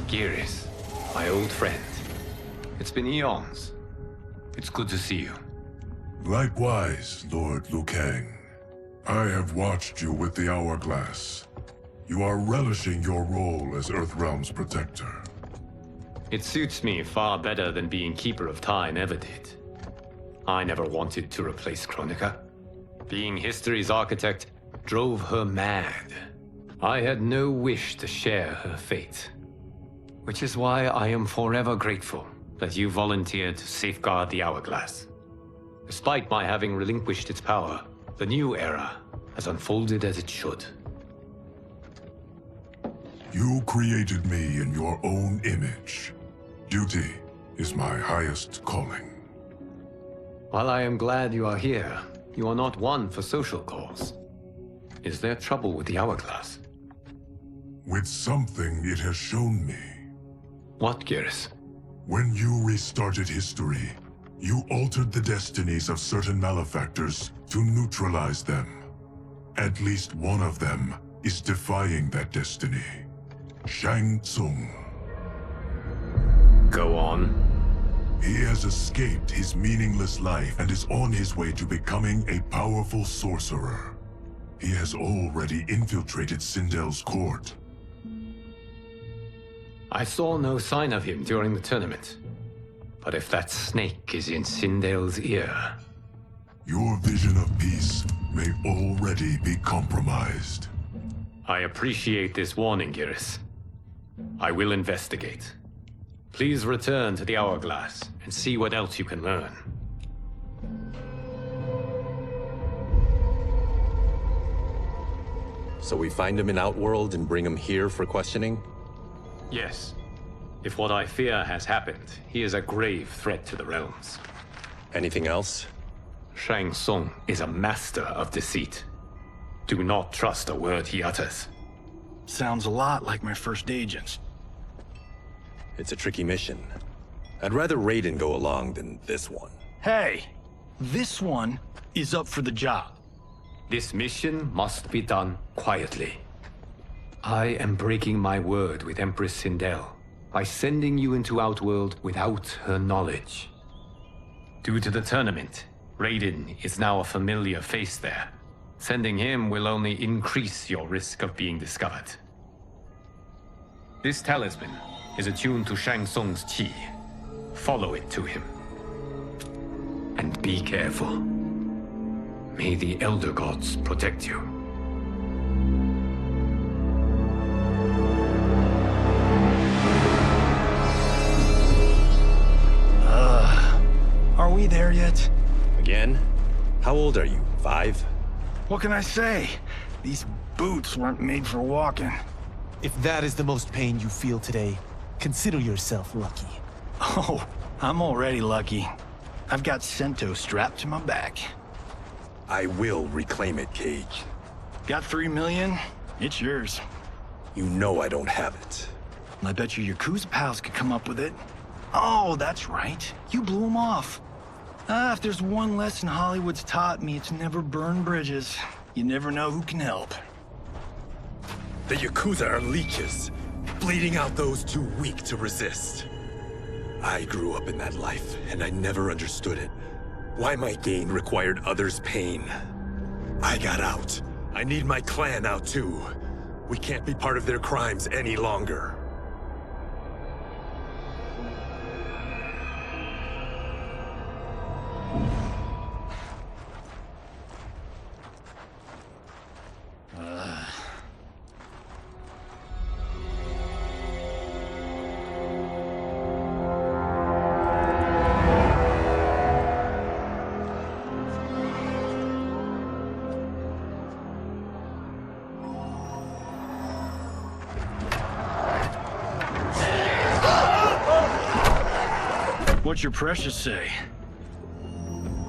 Geras, my old friend. It's been eons. It's good to see you. Likewise, Lord Liu Kang. I have watched you with the Hourglass. You are relishing your role as Earthrealm's protector. It suits me far better than being Keeper of Time ever did. I never wanted to replace Chronica. Being history's architect drove her mad. I had no wish to share her fate. Which is why I am forever grateful that you volunteered to safeguard the Hourglass. Despite my having relinquished its power, the new era has unfolded as it should. You created me in your own image. Duty is my highest calling. While I am glad you are here, you are not one for social cause. Is there trouble with the Hourglass? With something it has shown me. What, Geras? When you restarted history, you altered the destinies of certain malefactors to neutralize them. At least one of them is defying that destiny. Shang Tsung. Go on. He has escaped his meaningless life and is on his way to becoming a powerful sorcerer. He has already infiltrated Sindel's court. I saw no sign of him during the tournament. But if that snake is in Sindel's ear... Your vision of peace may already be compromised. I appreciate this warning, Geras. I will investigate. Please return to the Hourglass and see what else you can learn. So we find him in Outworld and bring him here for questioning? Yes. If what I fear has happened, he is a grave threat to the realms. Anything else? Shang Tsung is a master of deceit. Do not trust a word he utters. Sounds a lot like my first agents. It's a tricky mission. I'd rather Raiden go along than this one. Hey, this one is up for the job. This mission must be done quietly. I am breaking my word with Empress Sindel by sending you into Outworld without her knowledge. Due to the tournament, Raiden is now a familiar face there. Sending him will only increase your risk of being discovered. This talisman is attuned to Shang Tsung's chi. Follow it to him. And be careful. May the Elder Gods protect you. Are we there yet? Again? How old are you? 5? What can I say? These boots weren't made for walking. If that is the most pain you feel today, consider yourself lucky. Oh, I'm already lucky. I've got Sento strapped to my back. I will reclaim it, Cage. Got 3 million? It's yours. You know I don't have it. I bet your Yakuza pals could come up with it. Oh, that's right. You blew them off. If there's one lesson Hollywood's taught me, it's never burn bridges. You never know who can help. The Yakuza are leeches, bleeding out those too weak to resist. I grew up in that life, and I never understood it. Why my gain required others' pain. I got out. I need my clan out too. We can't be part of their crimes any longer. What's your precious say?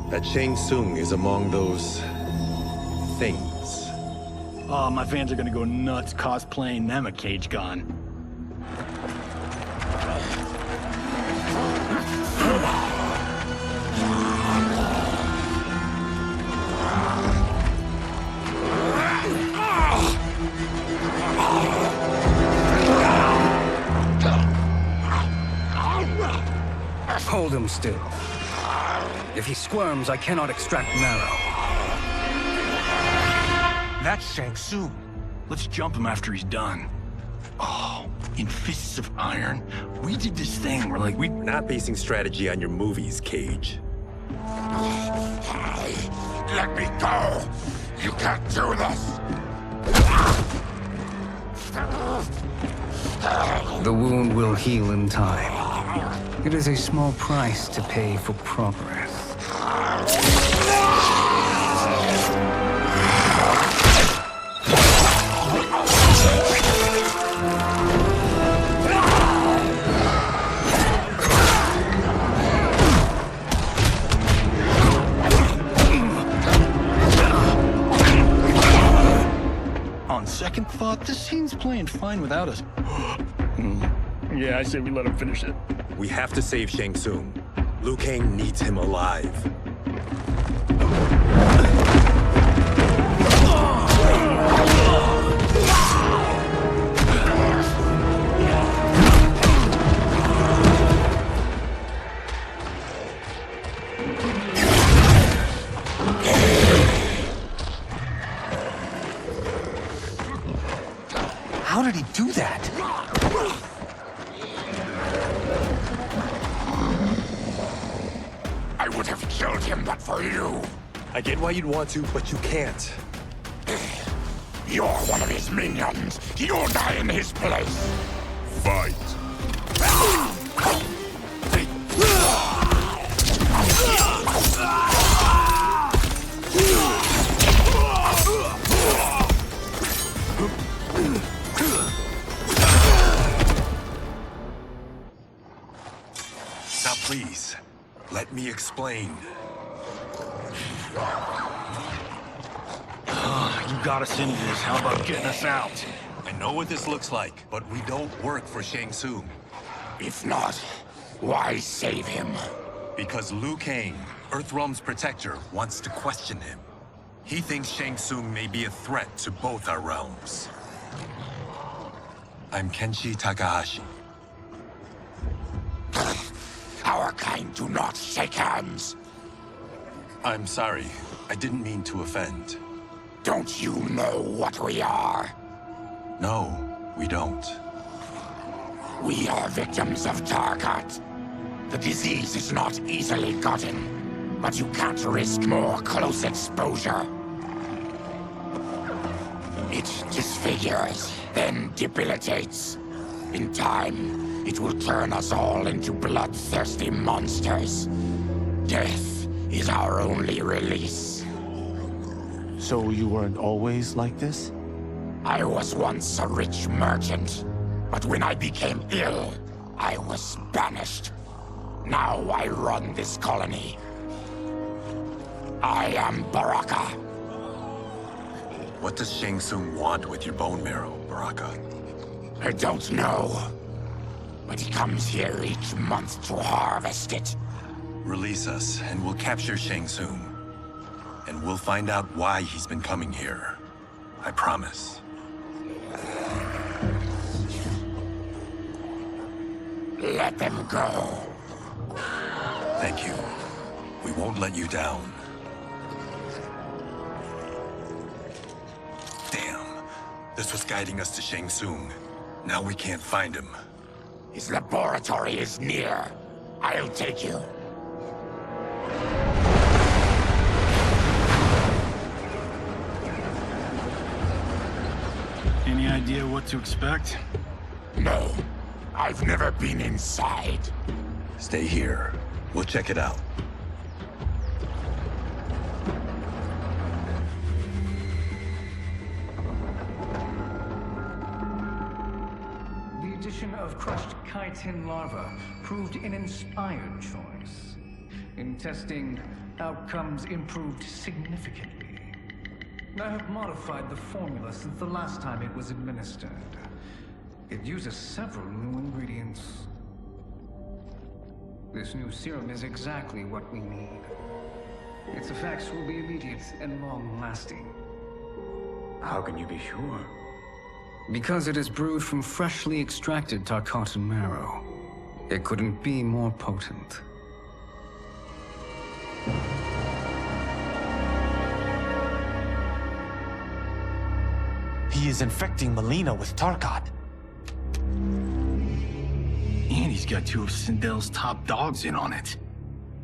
That Shang Tsung is among those... things. Oh, my fans are gonna go nuts cosplaying them a cage gun. Hold him still. If he squirms, I cannot extract marrow. That's Shang Tsung. Let's jump him after he's done. Oh, in fists of iron, we did this thing where we're not basing strategy on your movies, Cage. Let me go! You can't do this! The wound will heal in time. It is a small price to pay for progress. On second thought, this scene's playing fine without us. Yeah, I say we let him finish it. We have to save Shang Tsung. Liu Kang needs him alive. How did he do that? I would have killed him but for you. I get why you'd want to, but you can't. You're one of his minions. You'll die in his place. Fight. Now please, let me explain. You got us into this. How about getting us out? I know what this looks like, but we don't work for Shang Tsung. If not, why save him? Because Liu Kang, Earthrealm's protector, wants to question him. He thinks Shang Tsung may be a threat to both our realms. I'm Kenshi Takahashi. Our kind do not shake hands. I'm sorry. I didn't mean to offend. Don't you know what we are? No, we don't. We are victims of Tarkat. The disease is not easily gotten, but you can't risk more close exposure. It disfigures, then debilitates. In time, it will turn us all into bloodthirsty monsters. Death is our only release. So you weren't always like this? I was once a rich merchant, but when I became ill, I was banished. Now I run this colony. I am Baraka. What does Shang Tsung want with your bone marrow, Baraka? I don't know. But he comes here each month to harvest it. Release us, and we'll capture Shang Tsung. And we'll find out why he's been coming here. I promise. Let them go. Thank you. We won't let you down. Damn. This was guiding us to Shang Tsung. Now we can't find him. His laboratory is near. I'll take you. Any idea what to expect? No. I've never been inside. Stay here. We'll check it out. The addition of crushed chitin larva proved an inspired choice. In testing, outcomes improved significantly. I have modified the formula since the last time it was administered. It uses several new ingredients. This new serum is exactly what we need. Its effects will be immediate and long-lasting. How can you be sure? Because it is brewed from freshly extracted Tarkatan marrow. It couldn't be more potent. He is infecting Melina with Tarkat. And he's got two of Sindel's top dogs in on it.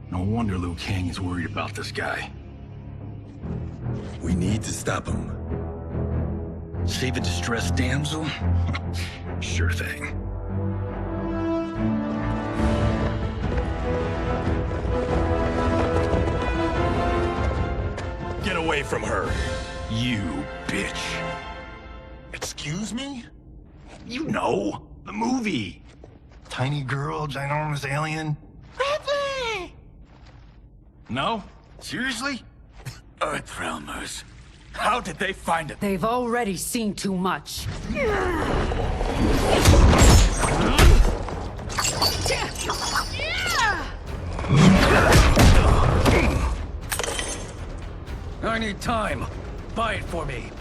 No wonder Liu Kang is worried about this guy. We need to stop him. Save a distressed damsel? Sure thing. Get away from her! You bitch. Excuse me? You know, the movie. Tiny girl, ginormous alien. Bradley! No? Seriously? Earthrealmers. How did they find it? They've already seen too much. I need time. Buy it for me.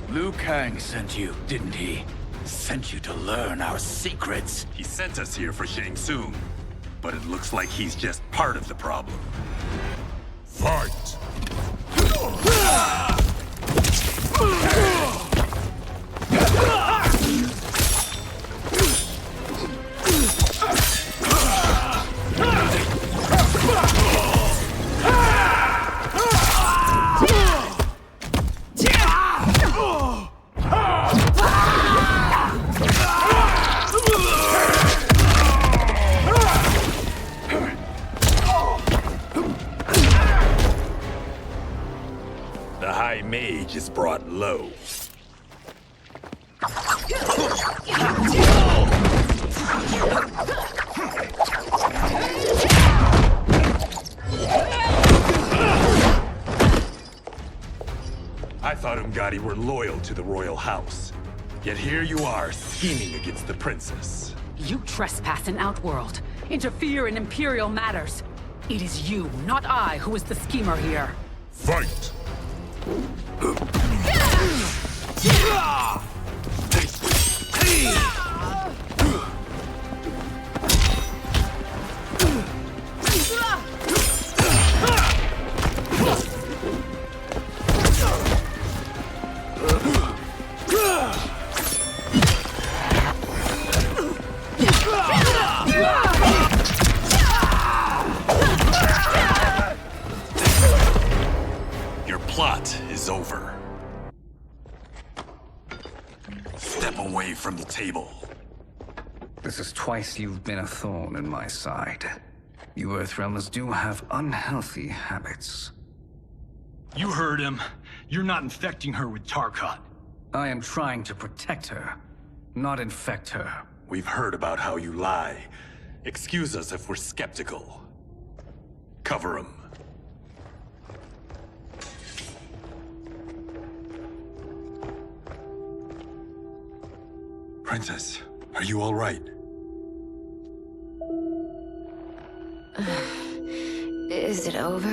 Liu Kang sent you, didn't he? Sent you to learn our secrets. He sent us here for Shang Tsung, but it looks like he's just part of the problem. Fight! The High Mage is brought low. I thought Umgadi were loyal to the royal house. Yet here you are, scheming against the princess. You trespass in Outworld, interfere in Imperial matters. It is you, not I, who is the schemer here. Fight! Your plot is over. Step away from the table. This is twice you've been a thorn in my side. You Earthrealmers do have unhealthy habits. You heard him. You're not infecting her with Tarkat. I am trying to protect her, not infect her. We've heard about how you lie. Excuse us if we're skeptical. Cover him. Princess, are you all right? Is it over?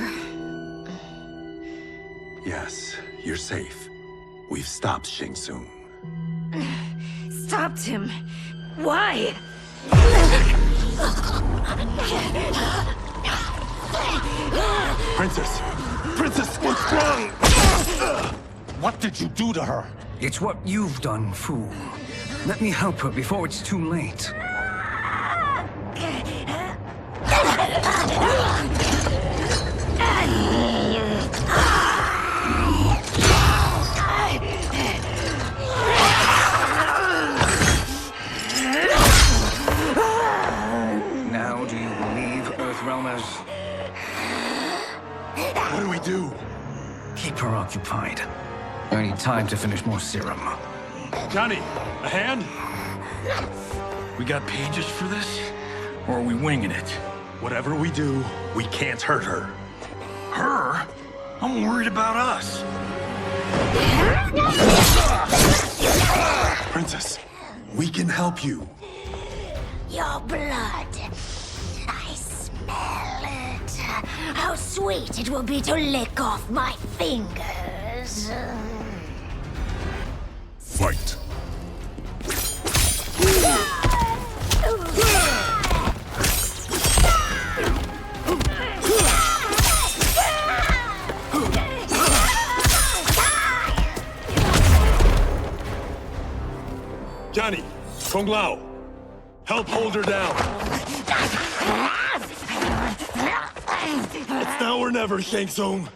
Yes, you're safe. We've stopped Shang Tsung. Stopped him? Why? Princess! Princess, what's wrong? What did you do to her? It's what you've done, fool. Let me help her before it's too late. Now do you believe, Earthrealmers? What do we do? Keep her occupied. I need time to finish more serum. Johnny, a hand? We got pages for this? Or are we winging it? Whatever we do, we can't hurt her. Her? I'm worried about us. Princess, we can help you. Your blood. I smell it. How sweet it will be to lick off my fingers. Fight. Johnny, Kung Lao, help hold her down. It's now or never, Shang Tsung.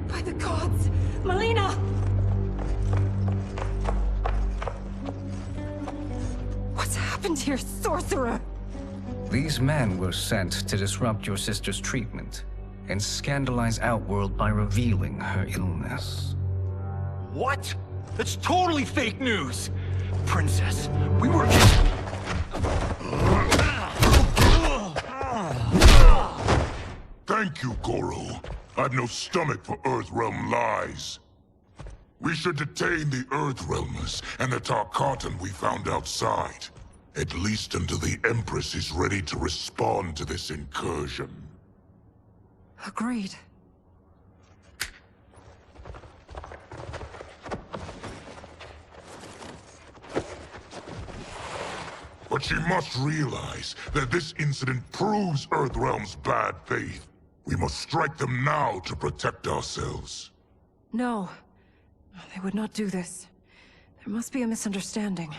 By the gods! Melina! What's happened here, sorcerer? These men were sent to disrupt your sister's treatment and scandalize Outworld by revealing her illness. What? That's totally fake news! Princess, we were just... Thank you, Goro. I've no stomach for Earthrealm lies. We should detain the Earthrealmers and the Tarkatan we found outside. At least until the Empress is ready to respond to this incursion. Agreed. But she must realize that this incident proves Earthrealm's bad faith. We must strike them now to protect ourselves. No. They would not do this. There must be a misunderstanding.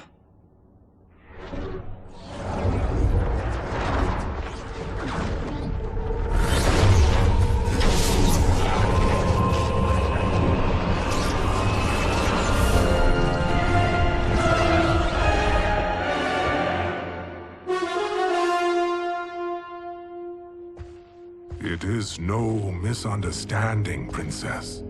It is no misunderstanding, Princess.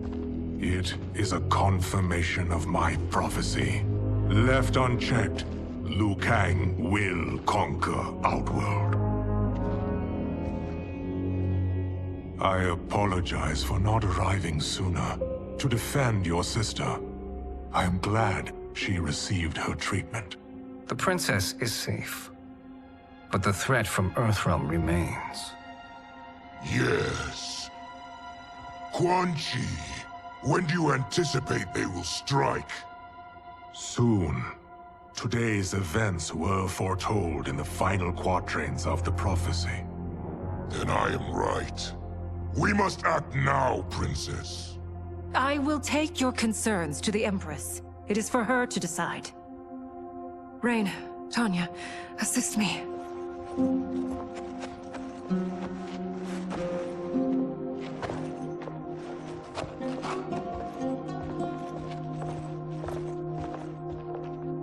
It is a confirmation of my prophecy. Left unchecked, Liu Kang will conquer Outworld. I apologize for not arriving sooner to defend your sister. I am glad she received her treatment. The princess is safe, but the threat from Earthrealm remains. Yes. Quan Chi, when do you anticipate they will strike? Soon. Today's events were foretold in the final quatrains of the prophecy. Then I am right. We must act now, Princess. I will take your concerns to the Empress. It is for her to decide. Rain, Tanya, assist me.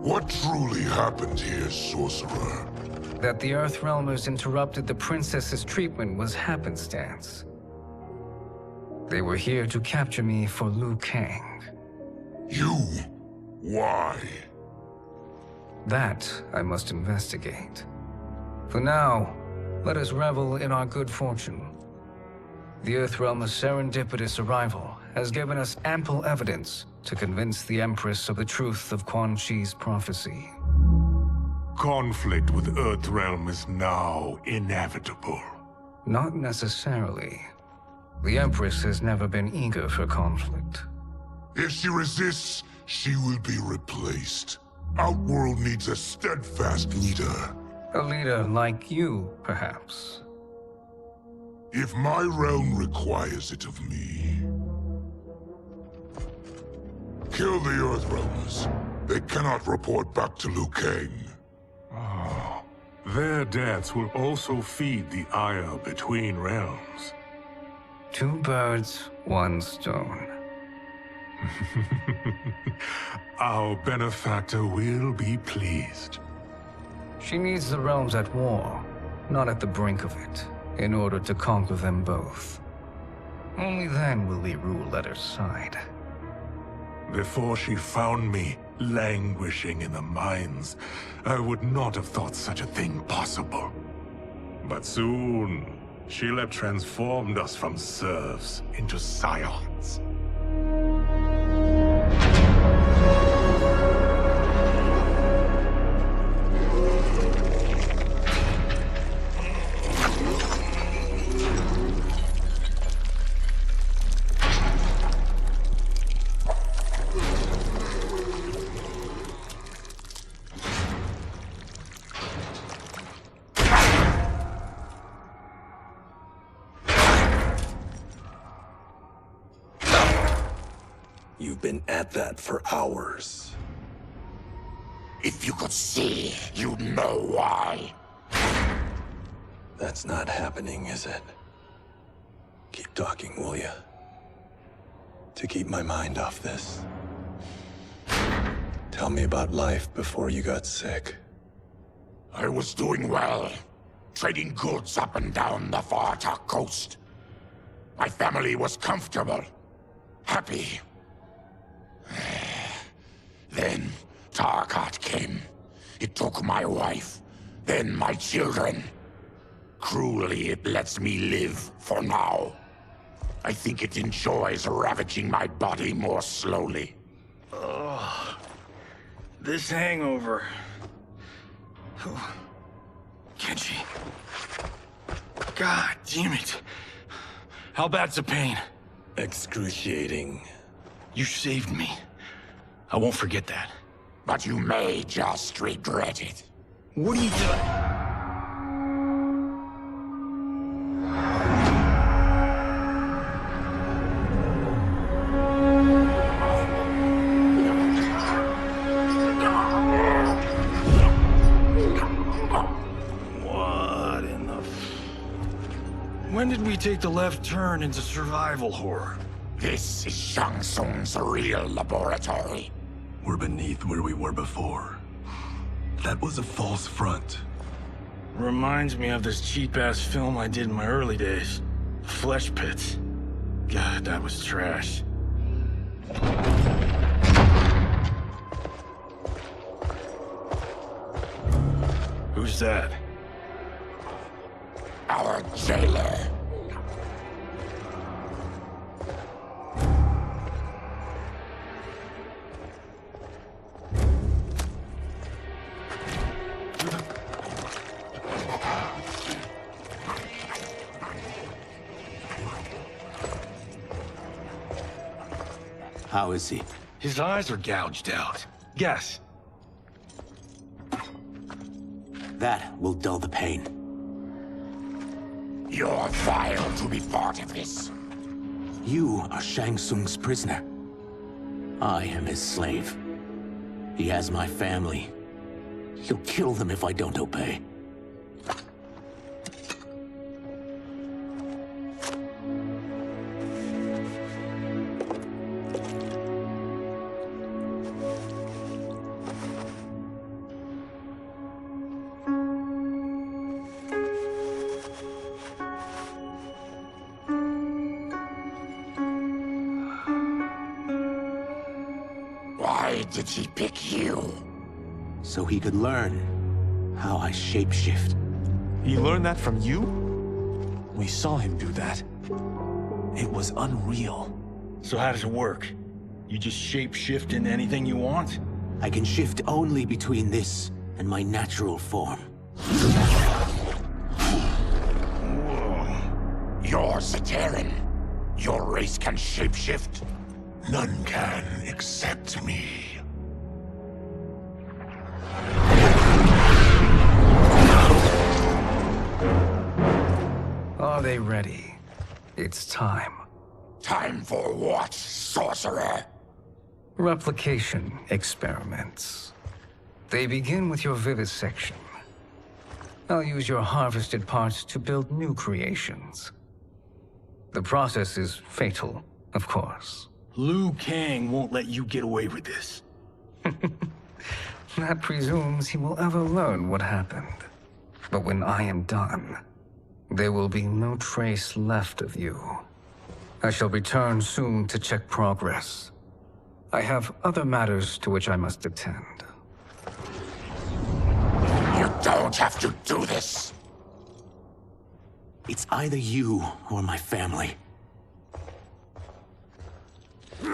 What truly happened here, sorcerer? That the Earthrealmers interrupted the princess's treatment was happenstance. They were here to capture me for Liu Kang. You? Why? That I must investigate. For now, let us revel in our good fortune. The Earthrealm's serendipitous arrival has given us ample evidence to convince the Empress of the truth of Quan Chi's prophecy. Conflict with Earthrealm is now inevitable. Not necessarily. The Empress has never been eager for conflict. If she resists, she will be replaced. Outworld needs a steadfast leader. A leader like you, perhaps. If my realm requires it of me. Kill the Earthrealmers. They cannot report back to Liu Kang. Oh, their deaths will also feed the ire between realms. 2 birds, 1 stone. Our benefactor will be pleased. She needs the realms at war, not at the brink of it, in order to conquer them both. Only then will we rule at her side. Before she found me languishing in the mines, I would not have thought such a thing possible. But soon, she'll have transformed us from serfs into scions. You've been at that for hours. If you could see, you'd know why. That's not happening, is it? Keep talking, will ya? To keep my mind off this. Tell me about life before you got sick. I was doing well, trading goods up and down the Varta coast. My family was comfortable, happy. Then Tarkat came. It took my wife, then my children. Cruelly, it lets me live for now. I think it enjoys ravaging my body more slowly. Ugh. This hangover. Kenji. God damn it. How bad's the pain? Excruciating. You saved me. I won't forget that. But you may just regret it. What are you doing? What in the... When did we take the left turn into survival horror? This is Shang Tsung's real laboratory. We're beneath where we were before. That was a false front. Reminds me of this cheap-ass film I did in my early days. Flesh Pits. God, that was trash. Who's that? Our jailer. How is he? His eyes are gouged out. Guess. That will dull the pain. You're vile to be part of this. You are Shang Tsung's prisoner. I am his slave. He has my family. He'll kill them if I don't obey. Why did he pick you? So he could learn how I shapeshift. He learned that from you? We saw him do that. It was unreal. So how does it work? You just shape-shift into anything you want? I can shift only between this and my natural form. You're Zateran. Your race can shapeshift. None can except me. Are they ready? It's time. Time for what, sorcerer? Replication experiments. They begin with your vivisection. I'll use your harvested parts to build new creations. The process is fatal, of course. Liu Kang won't let you get away with this. That presumes he will ever learn what happened. But when I am done, there will be no trace left of you. I shall return soon to check progress. I have other matters to which I must attend. You don't have to do this. It's either you or my family. Put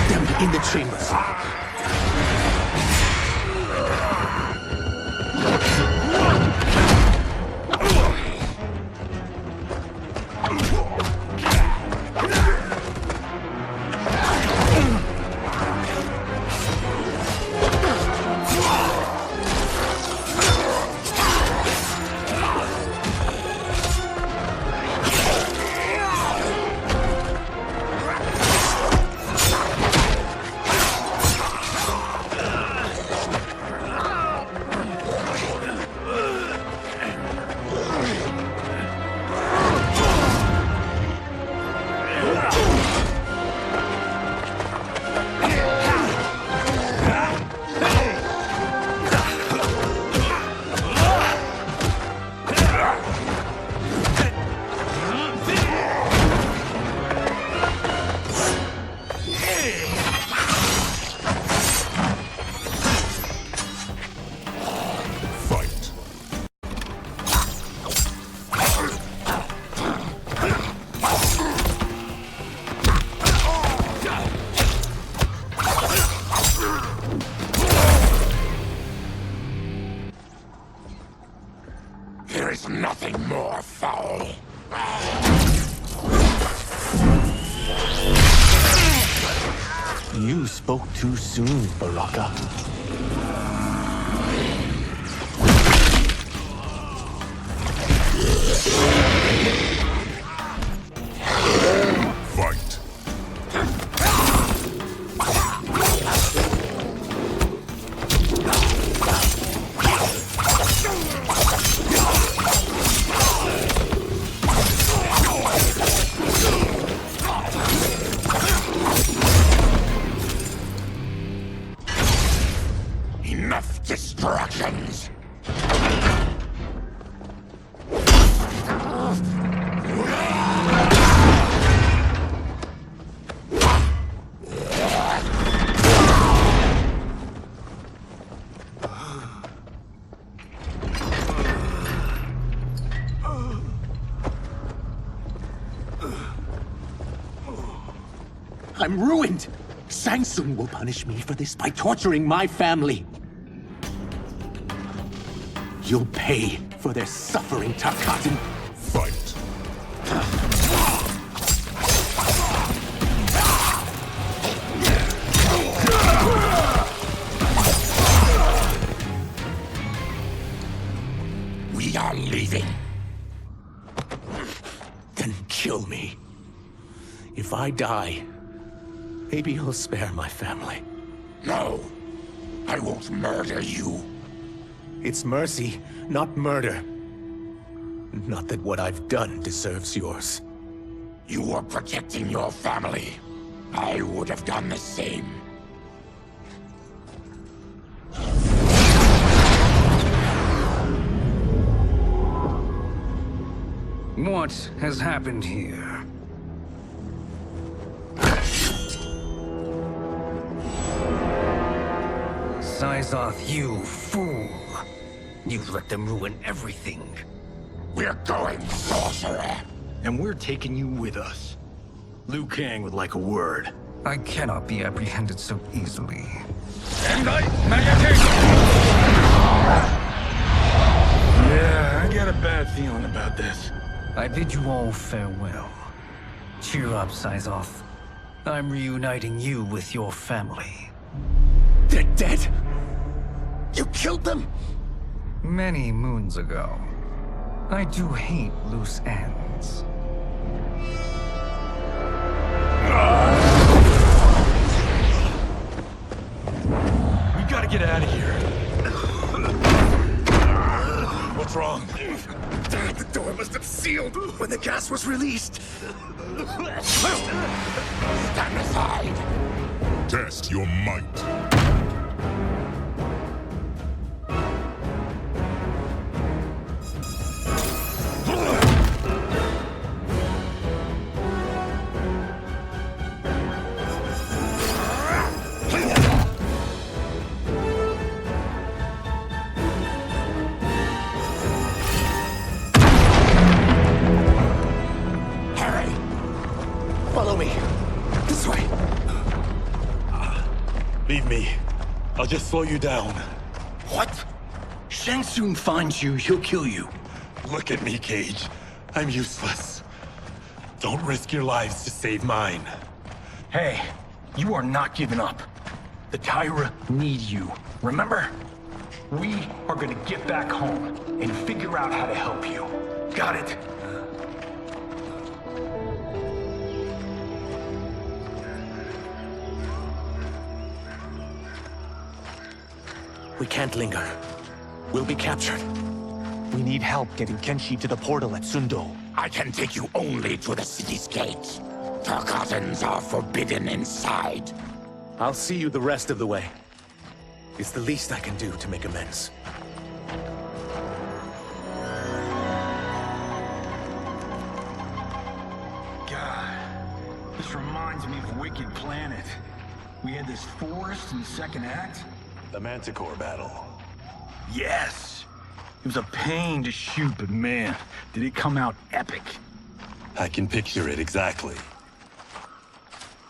them in the chambers. There is nothing more foul. You spoke too soon, Baraka. Fight. Enough distractions. I'm ruined! Shang Tsung will punish me for this by torturing my family. You'll pay for their suffering, Tarkatan. Fight. We are leaving. Then kill me. If I die, maybe you'll spare my family. No, I won't murder you. It's mercy, not murder. Not that what I've done deserves yours. You were protecting your family. I would have done the same. What has happened here? Sizoth, you fool! You let them ruin everything. We're going, sorcerer. And we're taking you with us. Liu Kang would like a word. I cannot be apprehended so easily. Yeah, I got a bad feeling about this. I bid you all farewell. Cheer up, Sizoth. I'm reuniting you with your family. They're dead? You killed them? Many moons ago. I do hate loose ends. We gotta get out of here. What's wrong? The door must have sealed when the gas was released. Stand aside. Test your might. Follow me. This way. Leave me. I'll just slow you down. What? Shang Tsung finds you, he'll kill you. Look at me, Cage. I'm useless. Don't risk your lives to save mine. Hey, you are not giving up. The Tyra need you, remember? We are gonna get back home and figure out how to help you. Got it? We can't linger. We'll be captured. We need help getting Kenshi to the portal at Sundo. I can take you only to the city's gate. Tarkatans are forbidden inside. I'll see you the rest of the way. It's the least I can do to make amends. God, this reminds me of Wicked Planet. We had this forest in the second act. The Manticore battle. Yes! It was a pain to shoot, but man, did it come out epic. I can picture it exactly.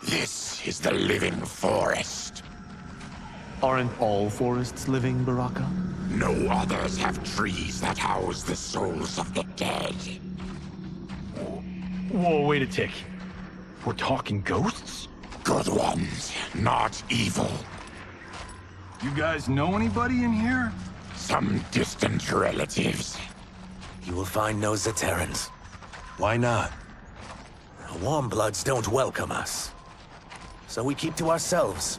This is the living forest. Aren't all forests living, Baraka? No others have trees that house the souls of the dead. Whoa, wait a tick. We're talking ghosts? Good ones, not evil. You guys know anybody in here? Some distant relatives. You will find no Zaterrans. Why not? The Warmbloods don't welcome us. So we keep to ourselves,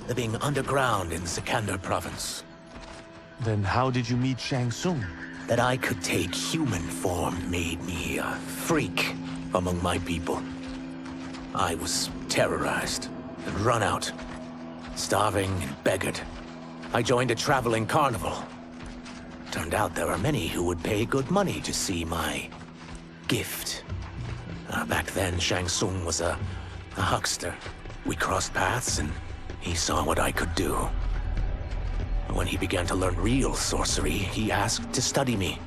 living underground in Sikander province. Then how did you meet Shang Tsung? That I could take human form made me a freak among my people. I was terrorized and run out, starving and beggared. I joined a traveling carnival. Turned out there are many who would pay good money to see my gift. Back then, Shang Tsung was a huckster. We crossed paths and he saw what I could do. When he began to learn real sorcery, he asked to study me.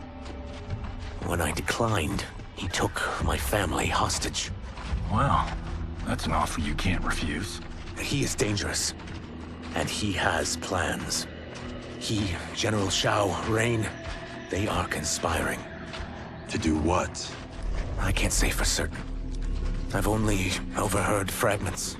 When I declined, he took my family hostage. Well, that's an offer you can't refuse. He is dangerous, and he has plans. He, General Shao, Rain, they are conspiring. To do what? I can't say for certain. I've only overheard fragments.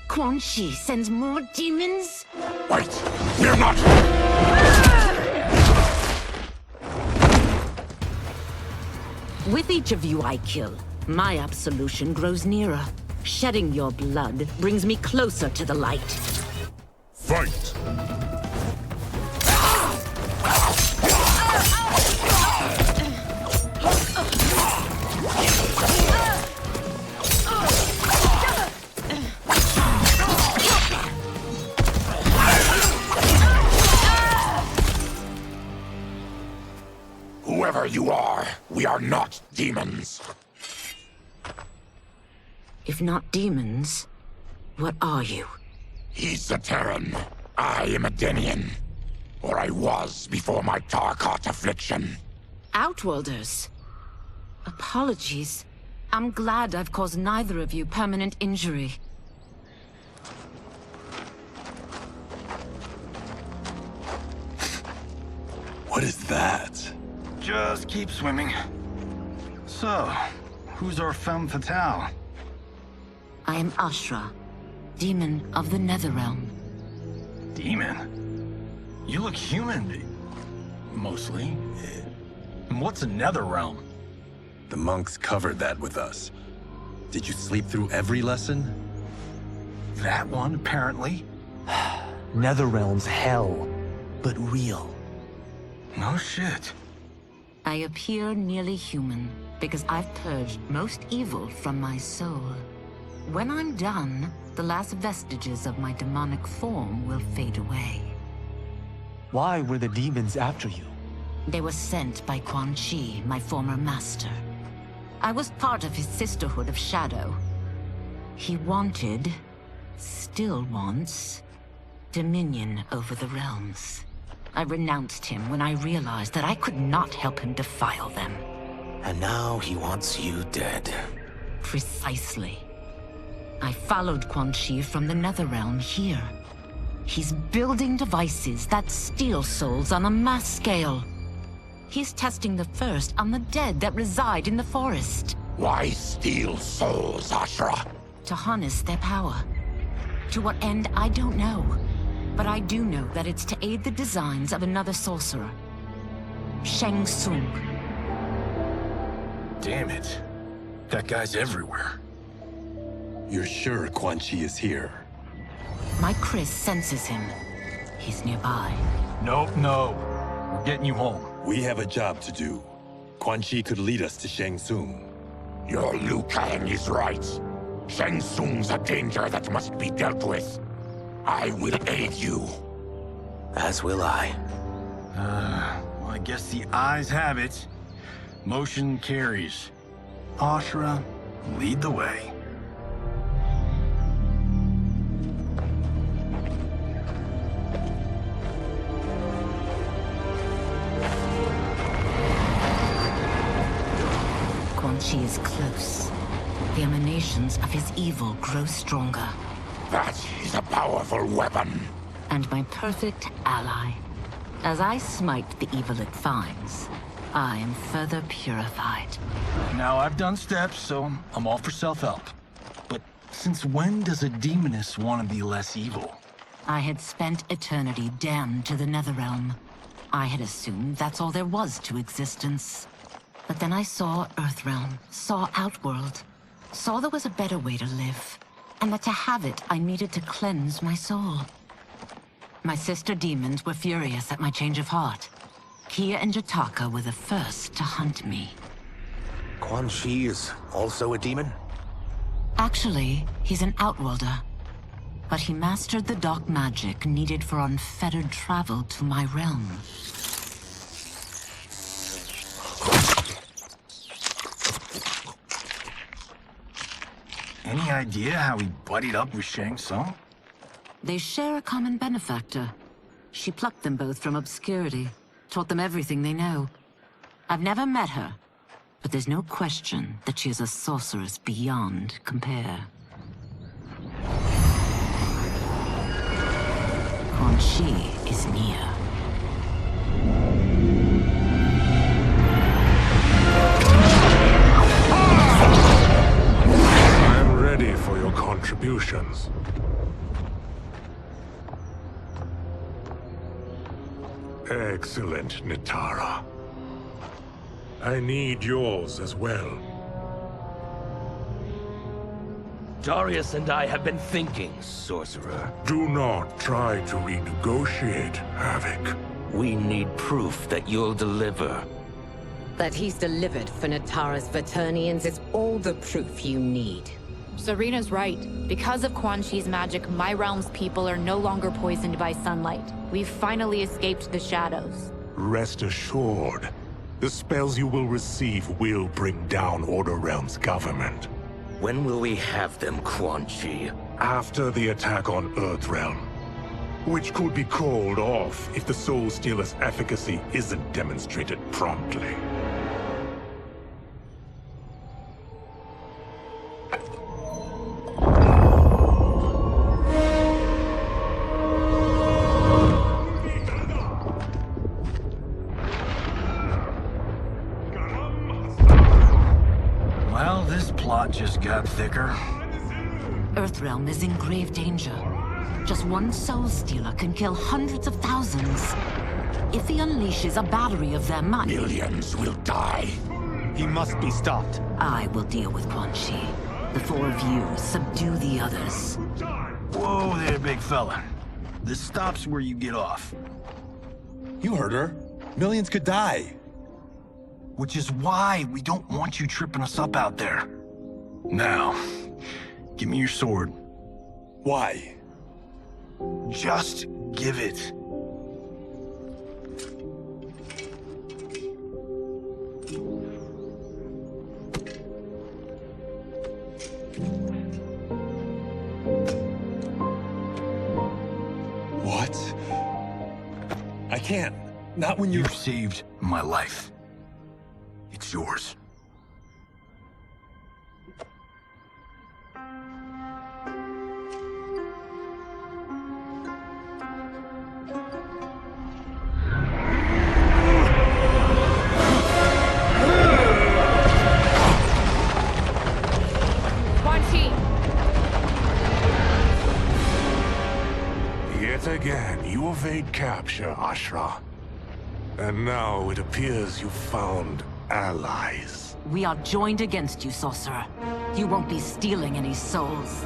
Quan Chi sends more demons? Wait, we're not... With each of you I kill, my absolution grows nearer. Shedding your blood brings me closer to the light. Fight! Whoever you are, we are not demons. If not demons, what are you? He's a Terran. I am a Denian. Or I was before my Tarkat affliction. Outworlders. Apologies. I'm glad I've caused neither of you permanent injury. What is that? Just keep swimming. So, who's our femme fatale? I am Ashra, demon of the Netherrealm. Demon? You look human. Mostly. And what's a Netherrealm? The monks covered that with us. Did you sleep through every lesson? That one, apparently. Netherrealm's hell, but real. No shit. I appear nearly human because I've purged most evil from my soul. When I'm done, the last vestiges of my demonic form will fade away. Why were the demons after you? They were sent by Quan Chi, my former master. I was part of his Sisterhood of Shadow. He wanted, still wants, dominion over the realms. I renounced him when I realized that I could not help him defile them. And now he wants you dead. Precisely. I followed Quan Chi from the Netherrealm here. He's building devices that steal souls on a mass scale. He's testing the first on the dead that reside in the forest. Why steal souls, Ashra? To harness their power. To what end, I don't know. But I do know that it's to aid the designs of another sorcerer. Shang Tsung. Damn it. That guy's everywhere. You're sure Quan Chi is here? My Chris senses him. He's nearby. Nope, no. We're getting you home. We have a job to do. Quan Chi could lead us to Shang Tsung. Your Liu Kang is right. Shang Tsung's a danger that must be dealt with. I will aid you. As will I. Well, I guess the eyes have it. Motion carries. Ashra, lead the way. Quan Chi is close. The emanations of his evil grow stronger. That is a powerful weapon. And my perfect ally. As I smite the evil it finds, I am further purified. Now, I've done steps, so I'm all for self-help. But since when does a demoness want to be less evil? I had spent eternity damned to the Netherrealm. I had assumed that's all there was to existence. But then I saw Earthrealm, saw Outworld, saw there was a better way to live, and that to have it, I needed to cleanse my soul. My sister demons were furious at my change of heart. Kia and Jataka were the first to hunt me. Quan Chi is also a demon? Actually, he's an Outworlder. But he mastered the dark magic needed for unfettered travel to my realm. Any idea how he buddied up with Shang Tsung? They share a common benefactor. She plucked them both from obscurity, taught them everything they know. I've never met her, but there's no question that she is a sorceress beyond compare. Quan Chi is near. I'm ready for your contributions. Excellent, Nitara. I need yours as well. Darius and I have been thinking, Sorcerer. Do not try to renegotiate, Havoc. We need proof that you'll deliver. That he's delivered for Natara's Vaternians is all the proof you need. Serena's right. Because of Quan Chi's magic, my realm's people are no longer poisoned by sunlight. We've finally escaped the shadows. Rest assured, The spells you will receive will bring down Order Realm's government. When will we have them, Quan Chi? After the attack on Earthrealm, which could be called off if the Soul Stealer's efficacy isn't demonstrated promptly. Well, this plot just got thicker. Earthrealm is in grave danger. Just one Soul Stealer can kill hundreds of thousands. If he unleashes a battery of them, Millions will die. He must be stopped. I will deal with Quan Chi. The four of you subdue the others. Whoa there, big fella. This stops where you get off. You heard her. Millions could die. Which is why we don't want you tripping us up out there. Now, give me your sword. Why? Just give it. What? I can't. Not when You've saved my life. It's yours. Quan Chi! Yet again, you evade capture, Ashra. And now it appears you've found allies. We are joined against you, Sorcerer. You won't be stealing any souls.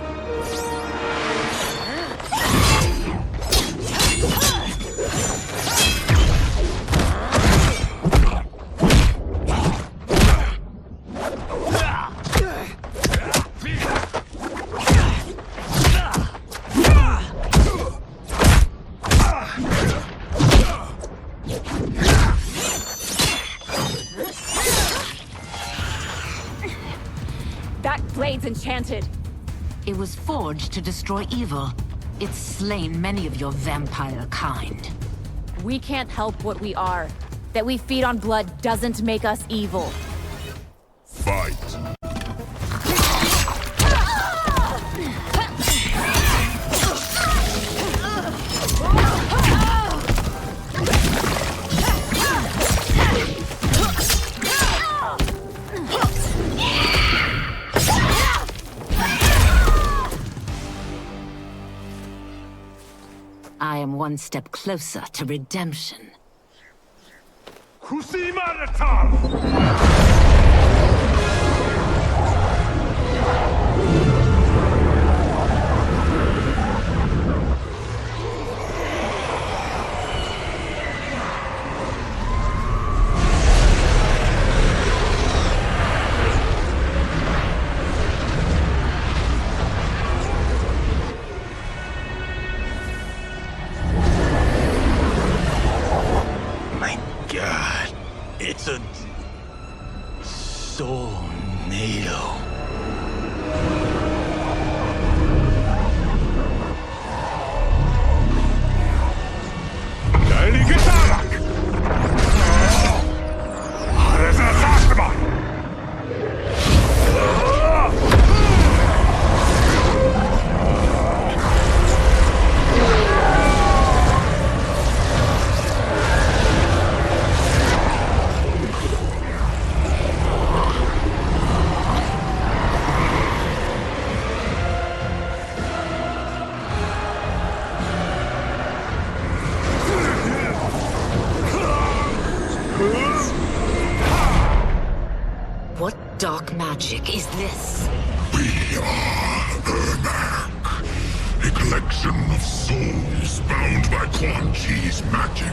That blade's enchanted. It was forged to destroy evil. It's slain many of your vampire kind. We can't help what we are. That we feed on blood doesn't make us evil. Fight. I am one step closer to redemption. God, it's a soul-nado. What dark magic is this? We are Ermac, a collection of souls bound by Quan Chi's magic.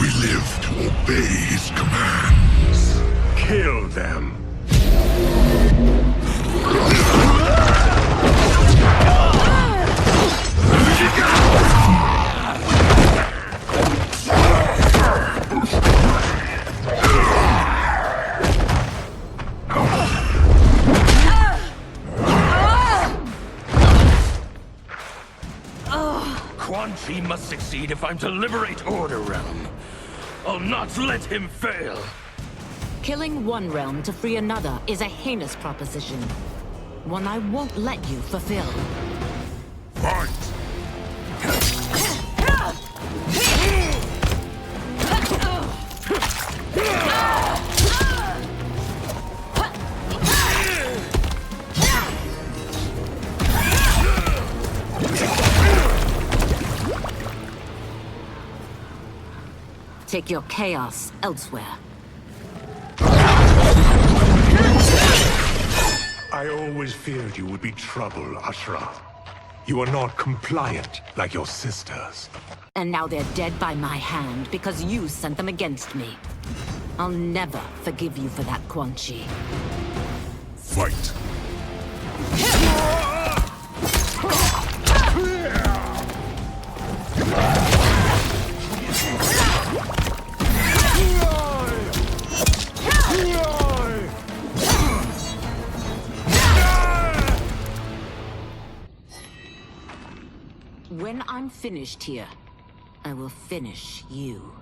We live to obey his commands. Kill them. He must succeed if I'm to liberate Order Realm. I'll not let him fail. Killing one realm to free another is a heinous proposition. One I won't let you fulfill. Fight! Take your chaos elsewhere. I always feared you would be trouble, Ashra. You are not compliant like your sisters. And now they're dead by my hand because you sent them against me. I'll never forgive you for that, Quan Chi. Fight! When I'm finished here, I will finish you.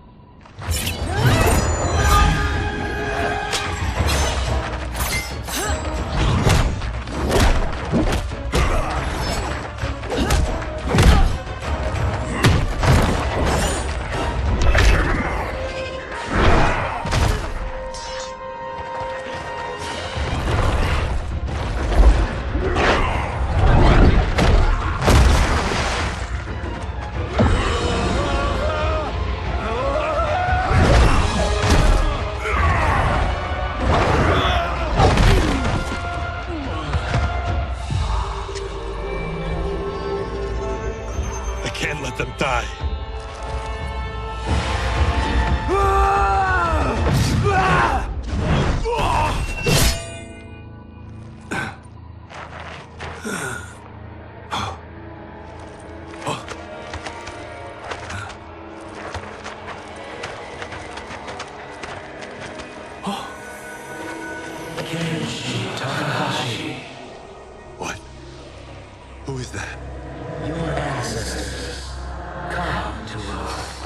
Can't let them die. What? Who is that? Your ancestors. Come to us.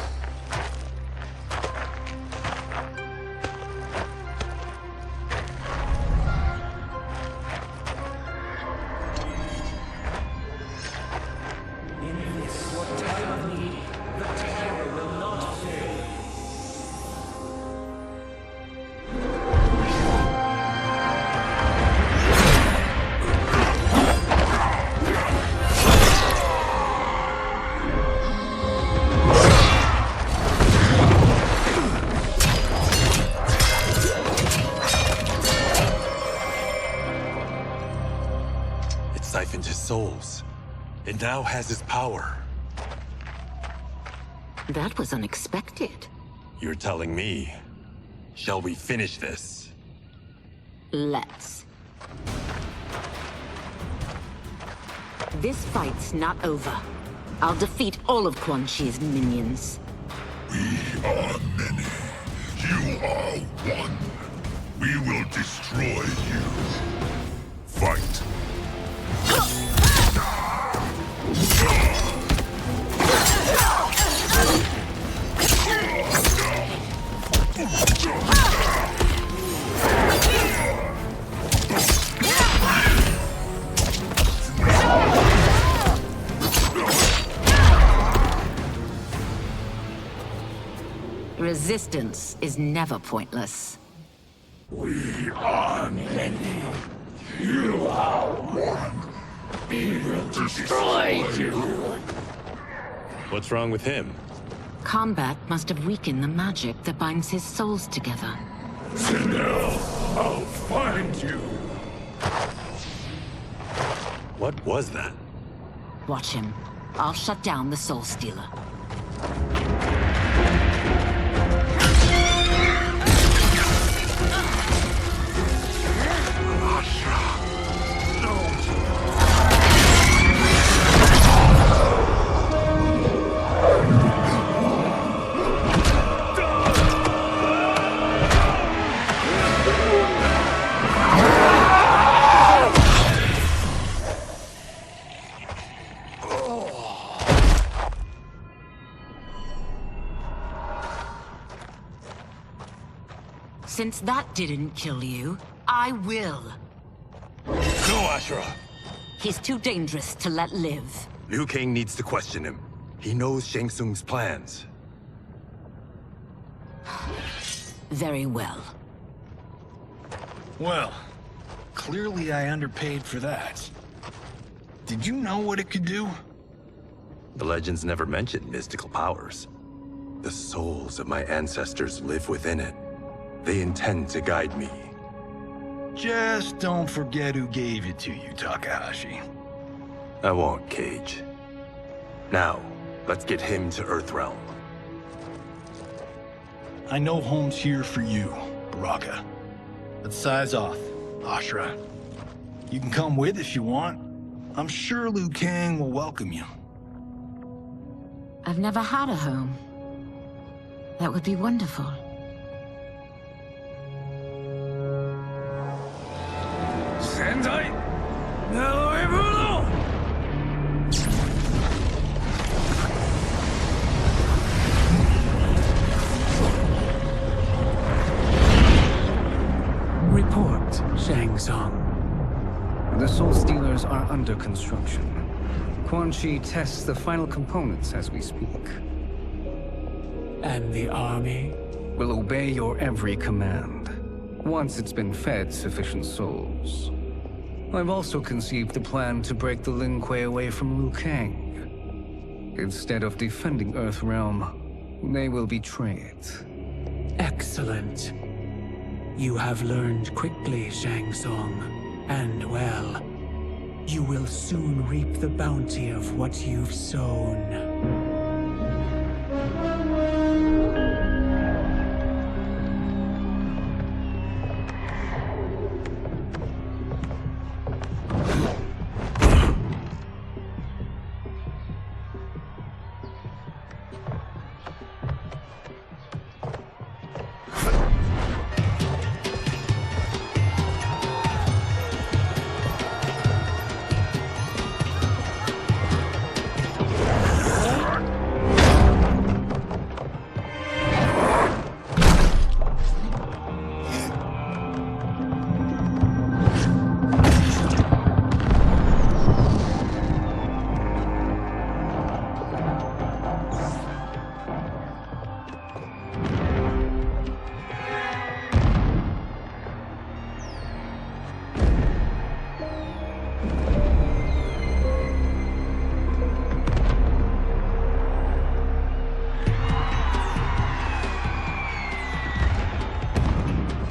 In this your time of need, the terror will not fail. Siphoned his souls. It now has his power. That was unexpected. You're telling me. Shall we finish this? Let's. This fight's not over. I'll defeat all of Quan Chi's minions. We are many. You are one. We will destroy you. Fight. Resistance is never pointless. We are many. You are one. We will destroy you. What's wrong with him? Combat must have weakened the magic that binds his souls together. Sinel, I'll find you. What was that? Watch him. I'll shut down the Soul Stealer. Since that didn't kill you, I will. Go, Ashura! He's too dangerous to let live. Liu Kang needs to question him. He knows Shang Tsung's plans. Very well. Well, clearly I underpaid for that. Did you know what it could do? The legends never mentioned mystical powers. The souls of my ancestors live within it. They intend to guide me. Just don't forget who gave it to you, Takahashi. I won't, Cage. Now, let's get him to Earthrealm. I know home's here for you, Baraka. But size off, Ashura. You can come with if you want. I'm sure Liu Kang will welcome you. I've never had a home. That would be wonderful. Sendai! Naoibuno! Report, Shang Tsung. The Soul Stealers are under construction. Quan Chi tests the final components as we speak. And the army? Will obey your every command, once it's been fed sufficient souls. I've also conceived a plan to break the Lin Kuei away from Liu Kang. Instead of defending Earthrealm, they will betray it. Excellent. You have learned quickly, Shang Tsung. And well, you will soon reap the bounty of what you've sown.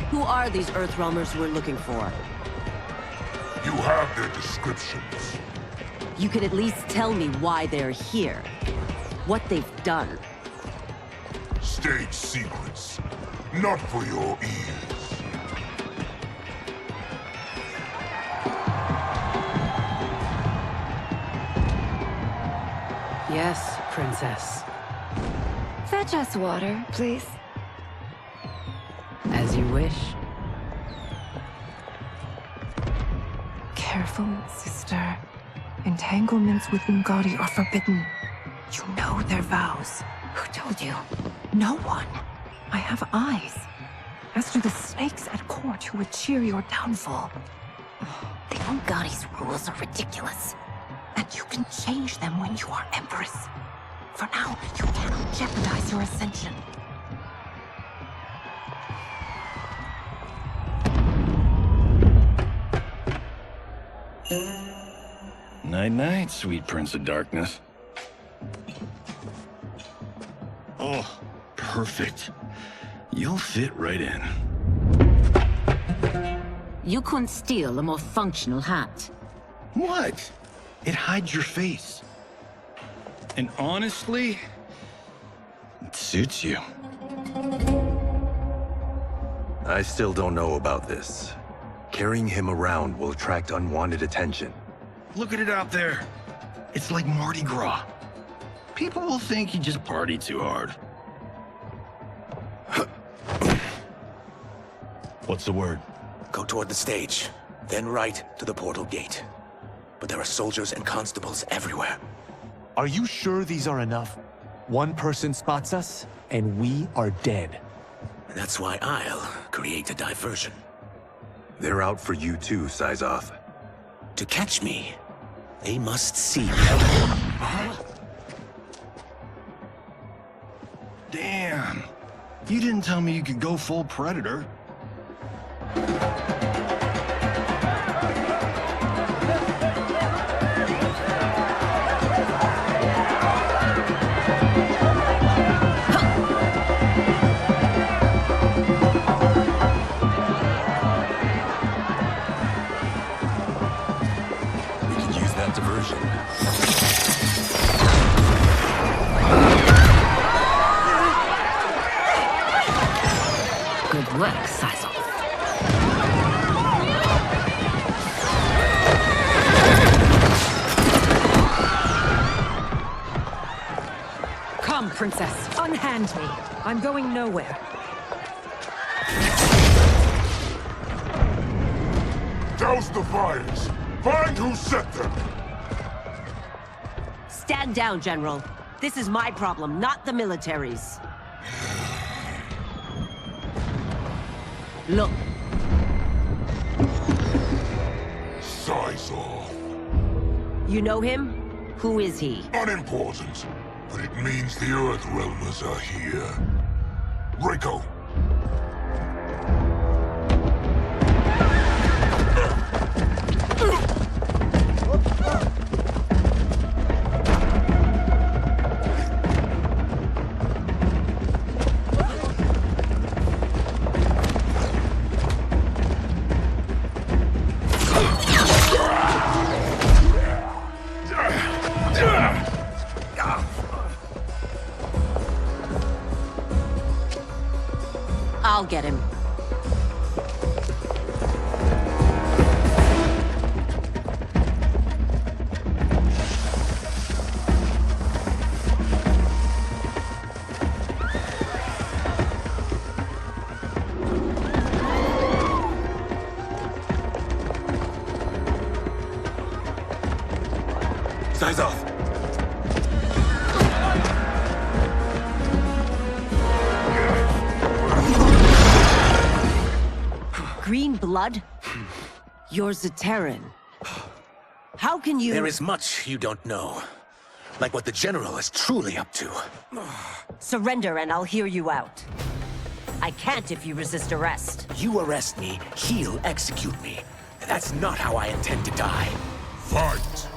Who are these Earthrealmers we're looking for? You have their descriptions. You can at least tell me why they're here. What they've done. State secrets. Not for your ears. Yes, Princess. Fetch us water, please. As you wish. Careful, sister. Entanglements with Ungadi are forbidden. You know their vows. Who told you? No one. I have eyes. As to the snakes at court who would cheer your downfall. The Ungadi's rules are ridiculous. And you can change them when you are Empress. For now, you cannot jeopardize your ascension. Night-night, sweet Prince of Darkness. Oh, perfect. You'll fit right in. You couldn't steal a more functional hat. What? It hides your face. And honestly, it suits you. I still don't know about this. Carrying him around will attract unwanted attention. Look at it out there. It's like Mardi Gras. People will think you just party too hard. What's the word? Go toward the stage, then right to the portal gate. But there are soldiers and constables everywhere. Are you sure these are enough? One person spots us, and we are dead. That's why I'll create a diversion. They're out for you too, Syzoth. To catch me, they must see me. Damn. You didn't tell me you could go full Predator. We can use that diversion. Good work, Syzoth. Come, Princess. Unhand me. I'm going nowhere. Douse the fires! Find who set them! Stand down, General. This is my problem, not the military's. Look. Syzoth. You know him? Who is he? Unimportant, but it means the Earthrealmers are here. Reiko! I'll get him. Syzoth! Green blood? You're Zaterran. How can you— There is much you don't know. Like what the General is truly up to. Surrender and I'll hear you out. I can't if you resist arrest. You arrest me, he'll execute me. That's not how I intend to die. Fight!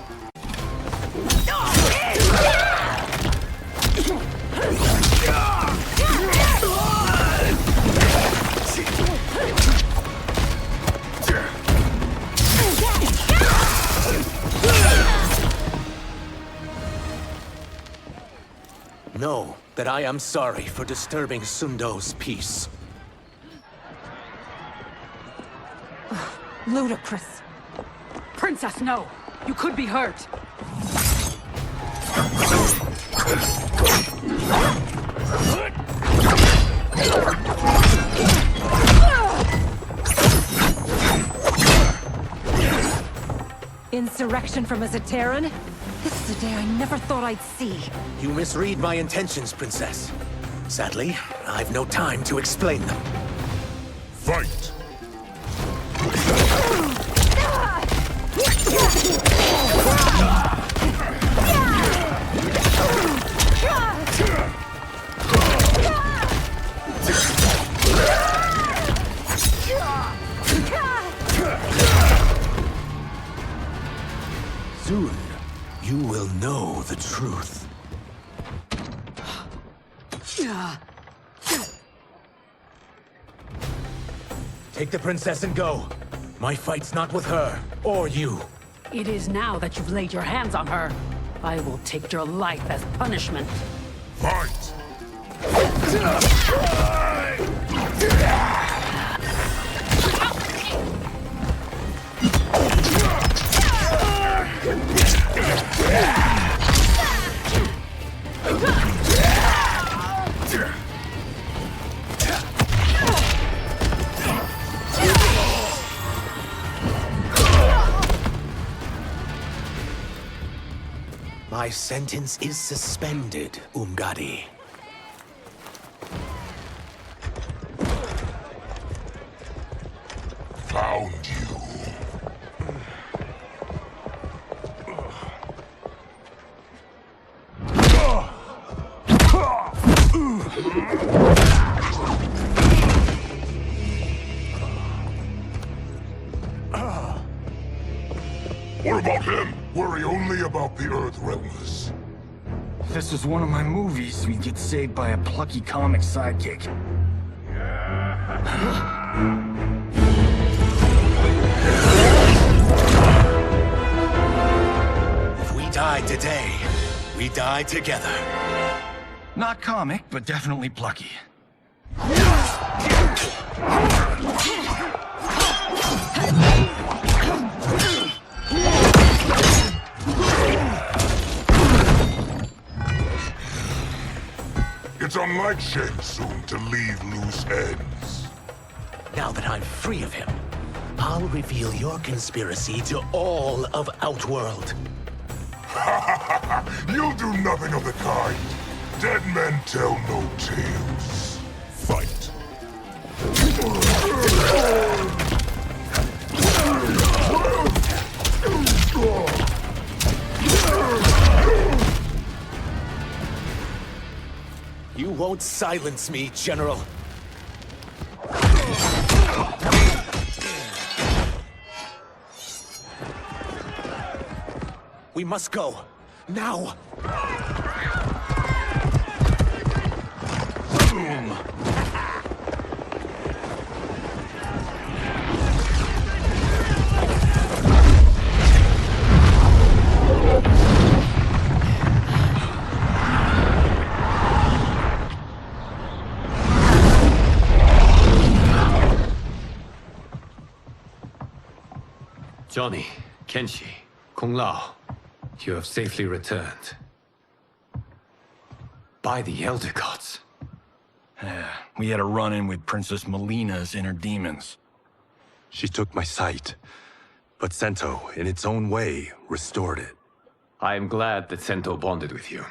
Know that I am sorry for disturbing Sundo's peace. Ludicrous. Princess, no! You could be hurt! Insurrection from a Zaterran? This is a day I never thought I'd see. You misread my intentions, Princess. Sadly, I've no time to explain them. Fight! Soon, you will know the truth. Take the princess and go. My fight's not with her, or you. It is now that you've laid your hands on her. I will take your life as punishment. Fight! My sentence is suspended, Umgadi. What about him? Worry only about the Earthrealmers. If this was one of my movies, we'd get saved by a plucky comic sidekick. If we die today, we die together. Not comic, but definitely plucky. It's unlike Shang Tsung to leave loose ends. Now that I'm free of him, I'll reveal your conspiracy to all of Outworld. You'll do nothing of the kind. Dead men tell no tales. Fight. You won't silence me, General. We must go. Now! Boom! Johnny, Kenshi, Kung Lao, you have safely returned. By the Elder Gods. We had a run-in with Princess Melina's inner demons. She took my sight, but Sento, in its own way, restored it. I am glad that Sento bonded with you.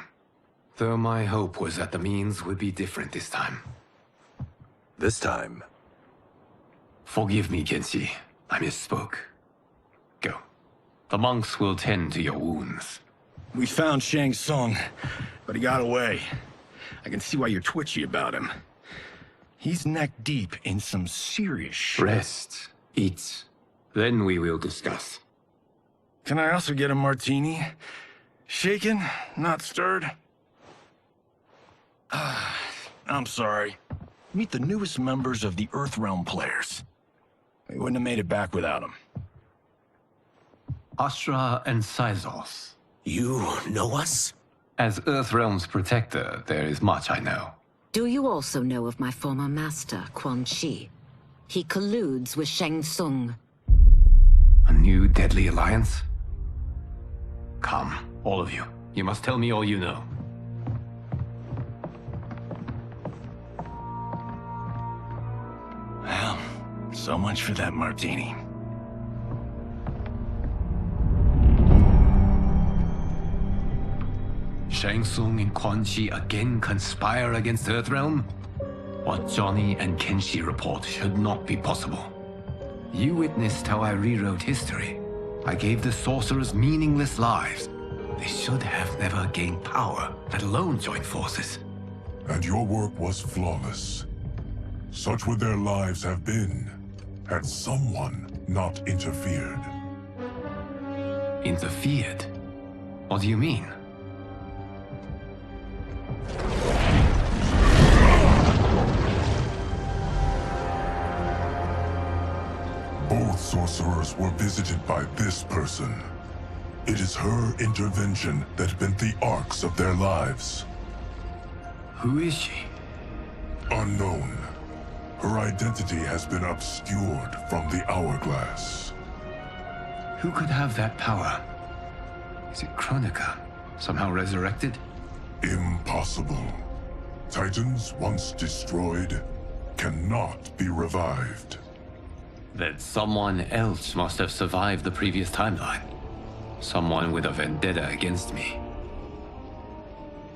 Though my hope was that the means would be different this time. This time? Forgive me, Kenshi. I misspoke. Go. The monks will tend to your wounds. We found Shang Tsung, but he got away. I can see why you're twitchy about him. He's neck-deep in some serious shit. Rest. Eat. Then we will discuss. Can I also get a martini? Shaken, not stirred? I'm sorry. Meet the newest members of the Earthrealm players. We wouldn't have made it back without them. Astra and Syzos. You know us? As Earthrealm's protector, there is much I know. Do you also know of my former master, Quan Chi? He colludes with Shang Tsung. A new deadly alliance? Come, all of you. You must tell me all you know. Well, so much for that martini. Shang Tsung and Quan Chi again conspire against Earthrealm? What Johnny and Kenshi report should not be possible. You witnessed how I rewrote history. I gave the sorcerers meaningless lives. They should have never gained power, let alone joined forces. And your work was flawless. Such would their lives have been, had someone not interfered. Interfered? What do you mean? Both sorcerers were visited by this person. It is her intervention that bent the arcs of their lives. Who is she? Unknown. Her identity has been obscured from the hourglass. Who could have that power? Is it Kronika? Somehow resurrected? Impossible. Titans once destroyed cannot be revived. That someone else must have survived the previous timeline. Someone with a vendetta against me.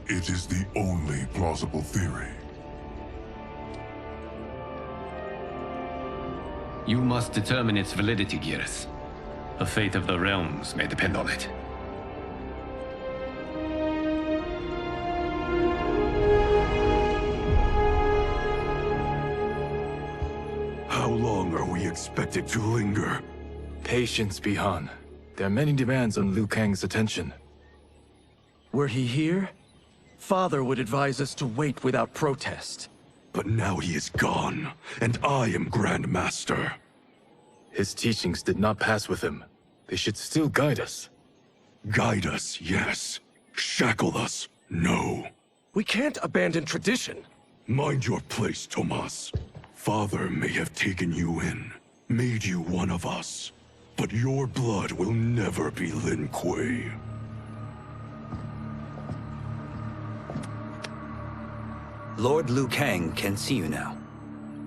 It is the only plausible theory. You must determine its validity, Geras. The fate of the realms may depend on it. we expect it to linger? Patience, Bihan. There are many demands on Liu Kang's attention. Were he here, Father would advise us to wait without protest. But now he is gone, and I am Grand Master. His teachings did not pass with him. They should still guide us. Guide us, yes. Shackle us, no. We can't abandon tradition. Mind your place, Tomas. Father may have taken you in, made you one of us. But your blood will never be Lin Kuei. Lord Liu Kang can see you now.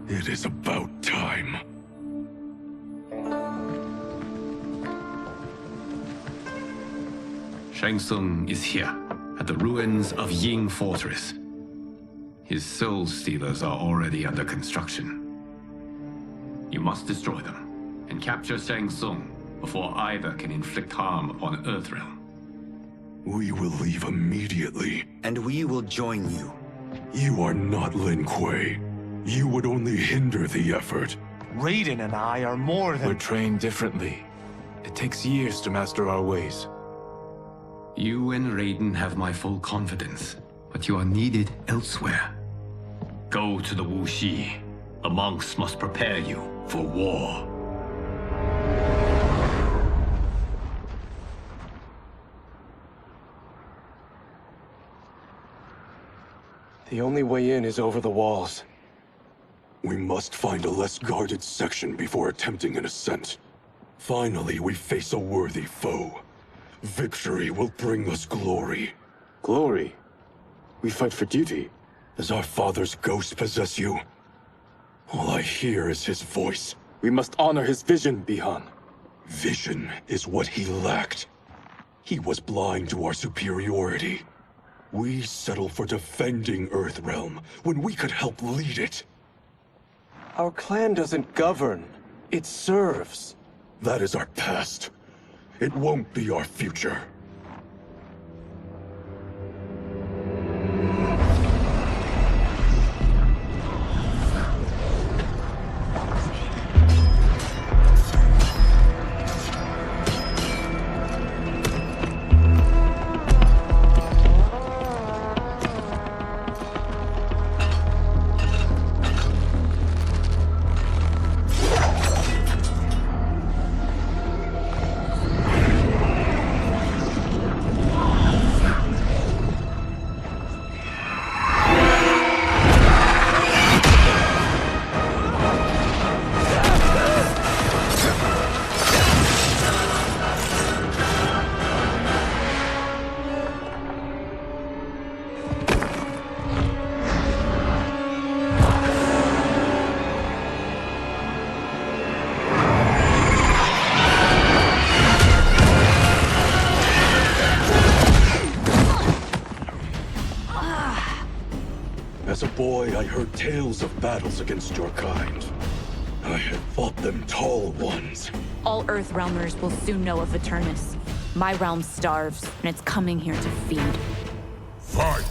It is about time. Shang Tsung is here, at the ruins of Ying Fortress. His Soul Stealers are already under construction. You must destroy them, and capture Shang Tsung before either can inflict harm upon Earthrealm. We will leave immediately. And we will join you. You are not Lin Kuei. You would only hinder the effort. Raiden and I are more than... We're trained differently. It takes years to master our ways. You and Raiden have my full confidence, but you are needed elsewhere. Go to the Wuxi. The monks must prepare you for war. The only way in is over the walls. We must find a less guarded section before attempting an ascent. Finally, we face a worthy foe. Victory will bring us glory. Glory? We fight for duty. Does our father's ghost possess you? All I hear is his voice. We must honor his vision, Bihan. Vision is what he lacked. He was blind to our superiority. We settle for defending Earthrealm when we could help lead it. Our clan doesn't govern. It serves. That is our past. It won't be our future. As a boy, I heard tales of battles against your kind. I had fought them tall ones. All Earthrealmers will soon know of Eternus. My realm starves, and it's coming here to feed. Fight!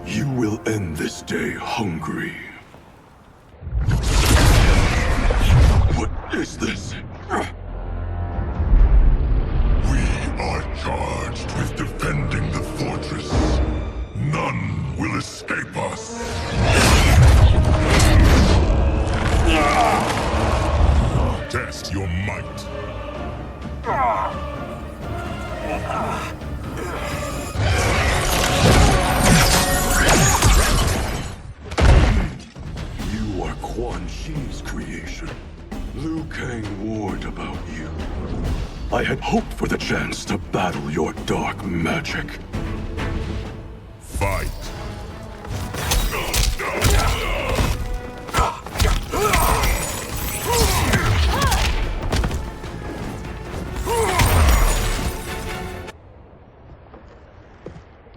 You will end this day hungry. What is this? We are charged with defending the fortress. None will escape us. Test your might. You are Quan Chi's creation. Liu Kang warned about you. I had hoped for the chance to battle your dark magic. Fight.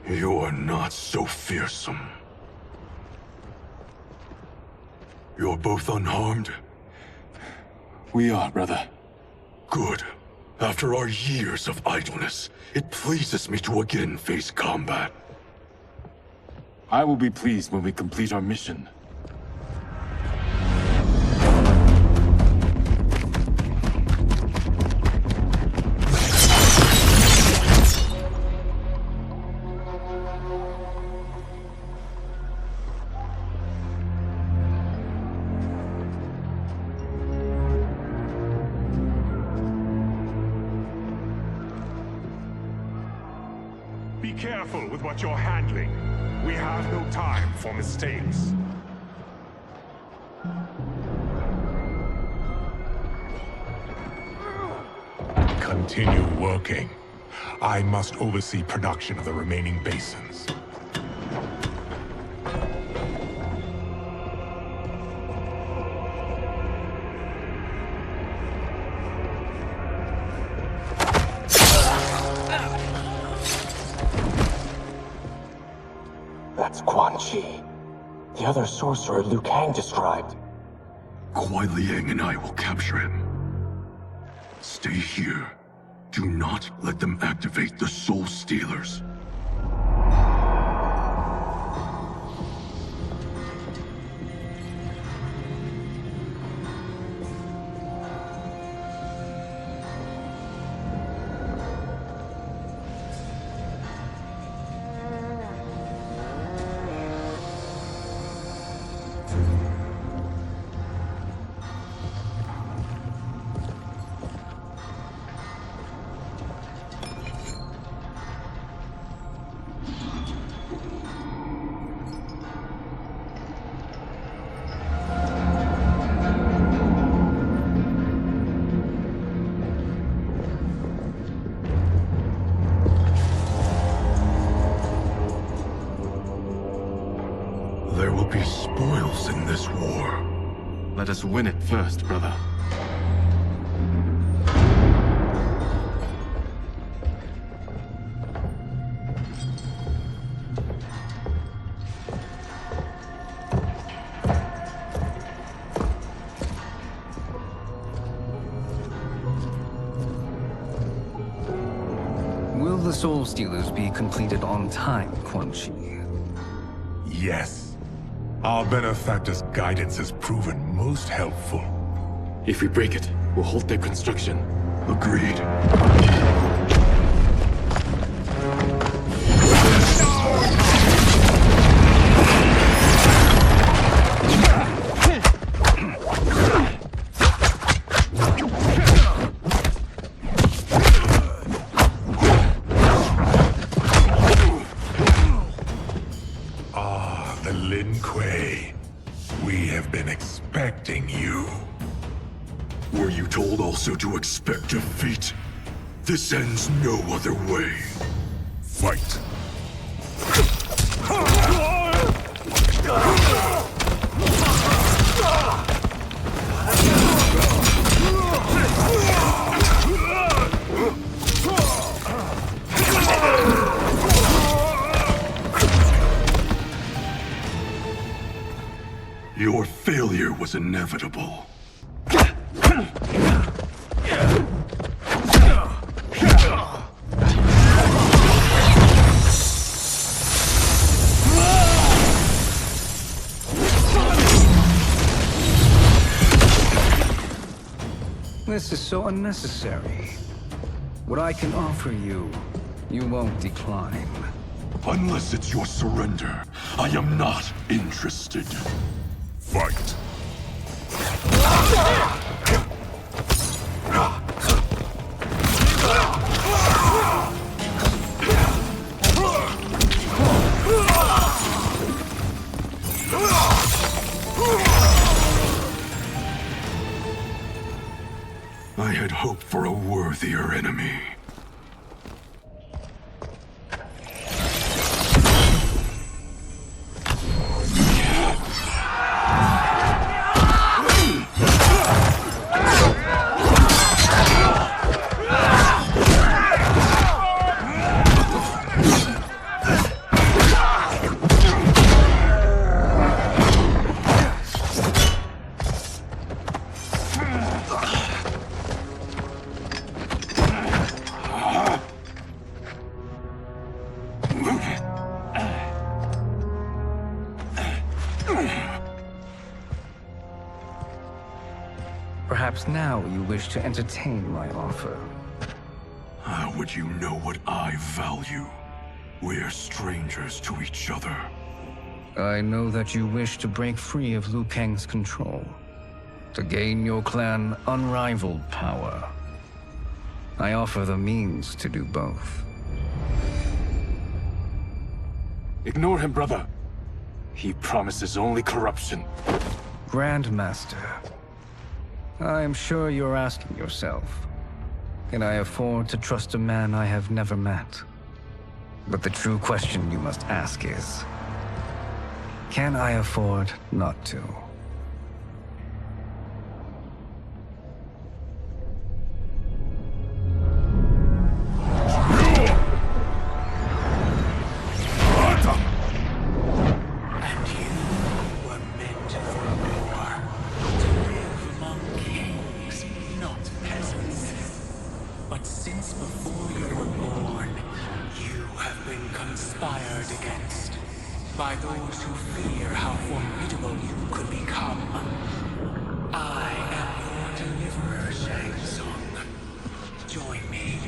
You are not so fearsome. You're both unharmed? We are, brother. Good. After our years of idleness, it pleases me to again face combat. I will be pleased when we complete our mission. Be careful with what you're handling. We have no time for mistakes. Continue working. I must oversee production of the remaining basins. That's Quan Chi. The other sorcerer Liu Kang described. Kuai Liang and I will capture him. Stay here. Do not let them activate the Soul Stealers. There will be spoils in this war. Let us win it first, brother. Will the Soul Stealers be completed on time, Quan Chi? Yes. Our benefactor's guidance has proven most helpful. If we break it, we'll halt their construction. Agreed. We have been expecting you. Were you told also to expect defeat? This ends no other way. Fight. Your failure was inevitable. This is so unnecessary. What I can offer you, you won't decline. Unless it's your surrender, I am not interested. Fight. I had hoped for a worthier enemy. Perhaps now you wish to entertain my offer. How would you know what I value? We're strangers to each other. I know that you wish to break free of Liu Kang's control, to gain your clan unrivaled power. I offer the means to do both. Ignore him, brother. He promises only corruption. Grandmaster, I am sure you're asking yourself, can I afford to trust a man I have never met? But the true question you must ask is, can I afford not to? By those who fear how formidable you could become. I am your deliverer, Shang Tsung. Join me,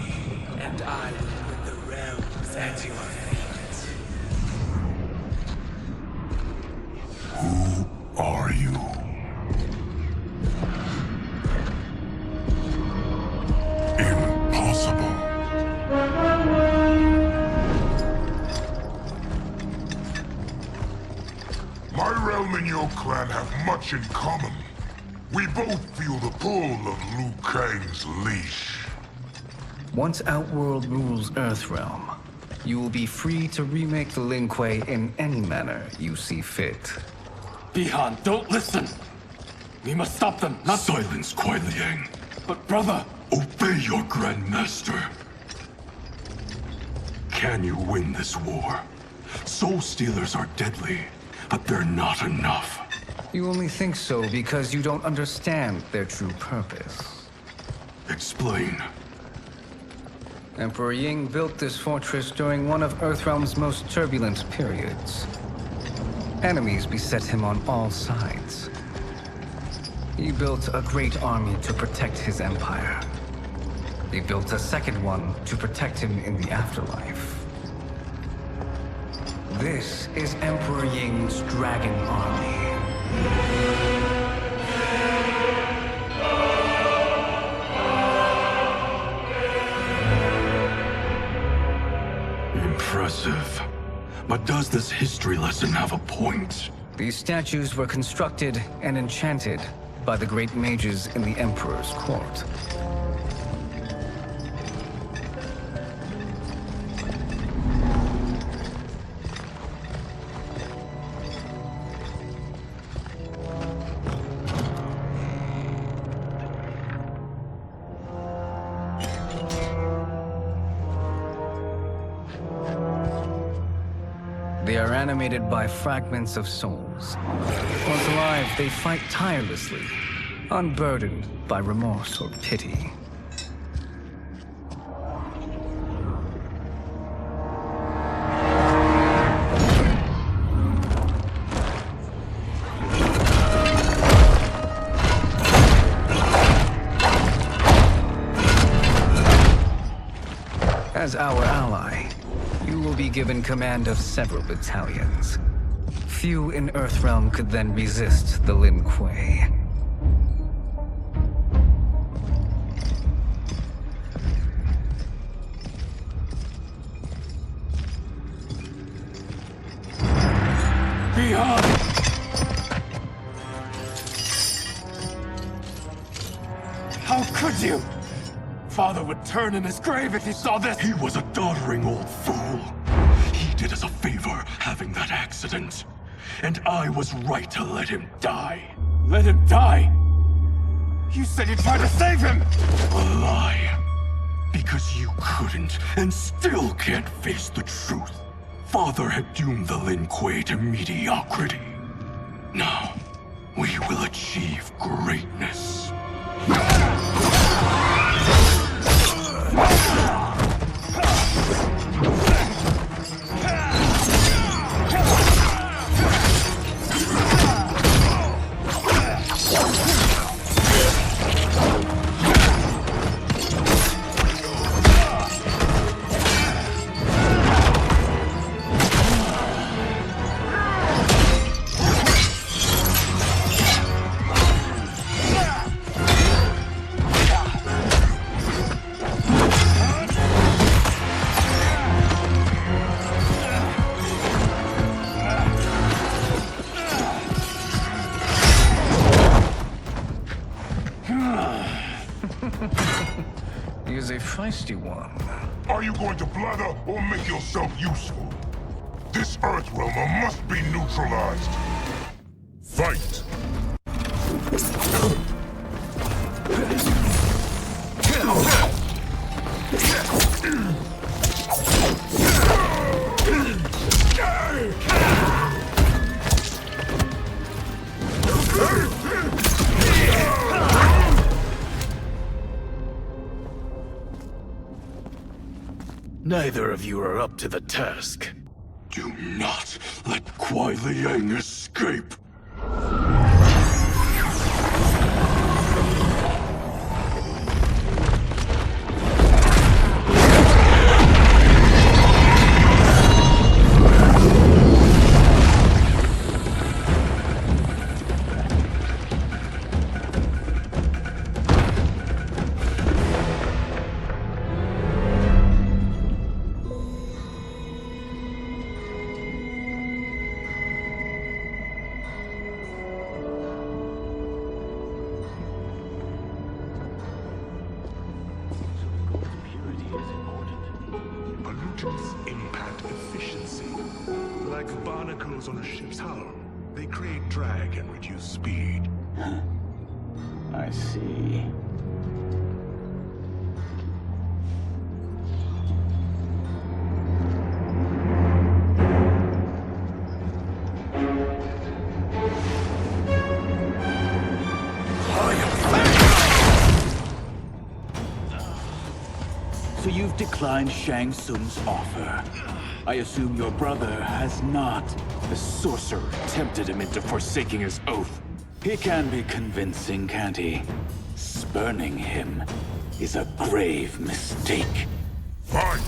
and I will put the realms at your feet. Who are you? Impossible. My realm and your clan have much in common. We both feel the pull of Liu Kang's leash. Once Outworld rules Earthrealm, you will be free to remake the Lin Kuei in any manner you see fit. Bihan, don't listen! We must stop them, not— Silence, Kuai Liang. But brother— Obey your Grandmaster. Can you win this war? Soul Stealers are deadly, but they're not enough. You only think so because you don't understand their true purpose. Explain. Emperor Ying built this fortress during one of Earthrealm's most turbulent periods. Enemies beset him on all sides. He built a great army to protect his empire. He built a second one to protect him in the afterlife. This is Emperor Ying's Dragon Army. Impressive. But does this history lesson have a point? These statues were constructed and enchanted by the great mages in the Emperor's court. They are animated by fragments of souls. Once alive, they fight tirelessly, unburdened by remorse or pity. As our ally, you will be given command of several battalions. Few in Earthrealm could then resist the Lin Kuei. Beyond! How could you? Father would turn in his grave if he saw this! He was a doddering old fool. He did us a favor having that accident. And I was right to let him die. Let him die? You said you tried to save him! A lie. Because you couldn't and still can't face the truth. Father had doomed the Lin Kuei to mediocrity. Now, we will achieve greatness. feisty one. Are you going to blather or make yourself useful? This Earthrealmer must be neutralized. Fight! Neither of you are up to the task. Do not let Kuai Liang escape. Pollutants impact efficiency. Like barnacles on a ship's hull. They create drag and reduce speed. I see. So you've declined Shang Tsung's offer. I assume your brother has not. The sorcerer tempted him into forsaking his oath. He can be convincing, can't he? Spurning him is a grave mistake. Fight!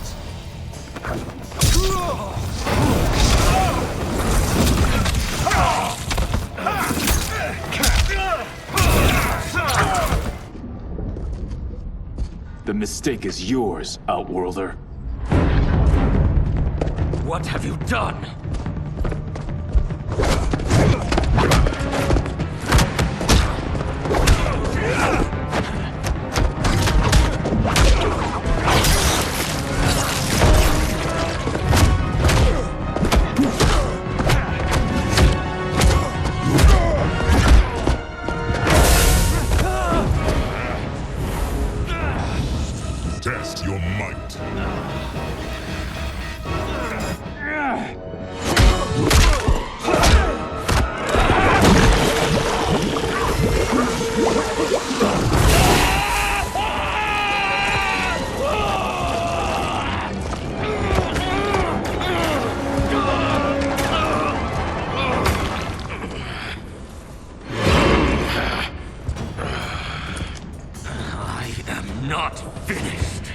The mistake is yours, Outworlder. What have you done? Test your might. I am not finished.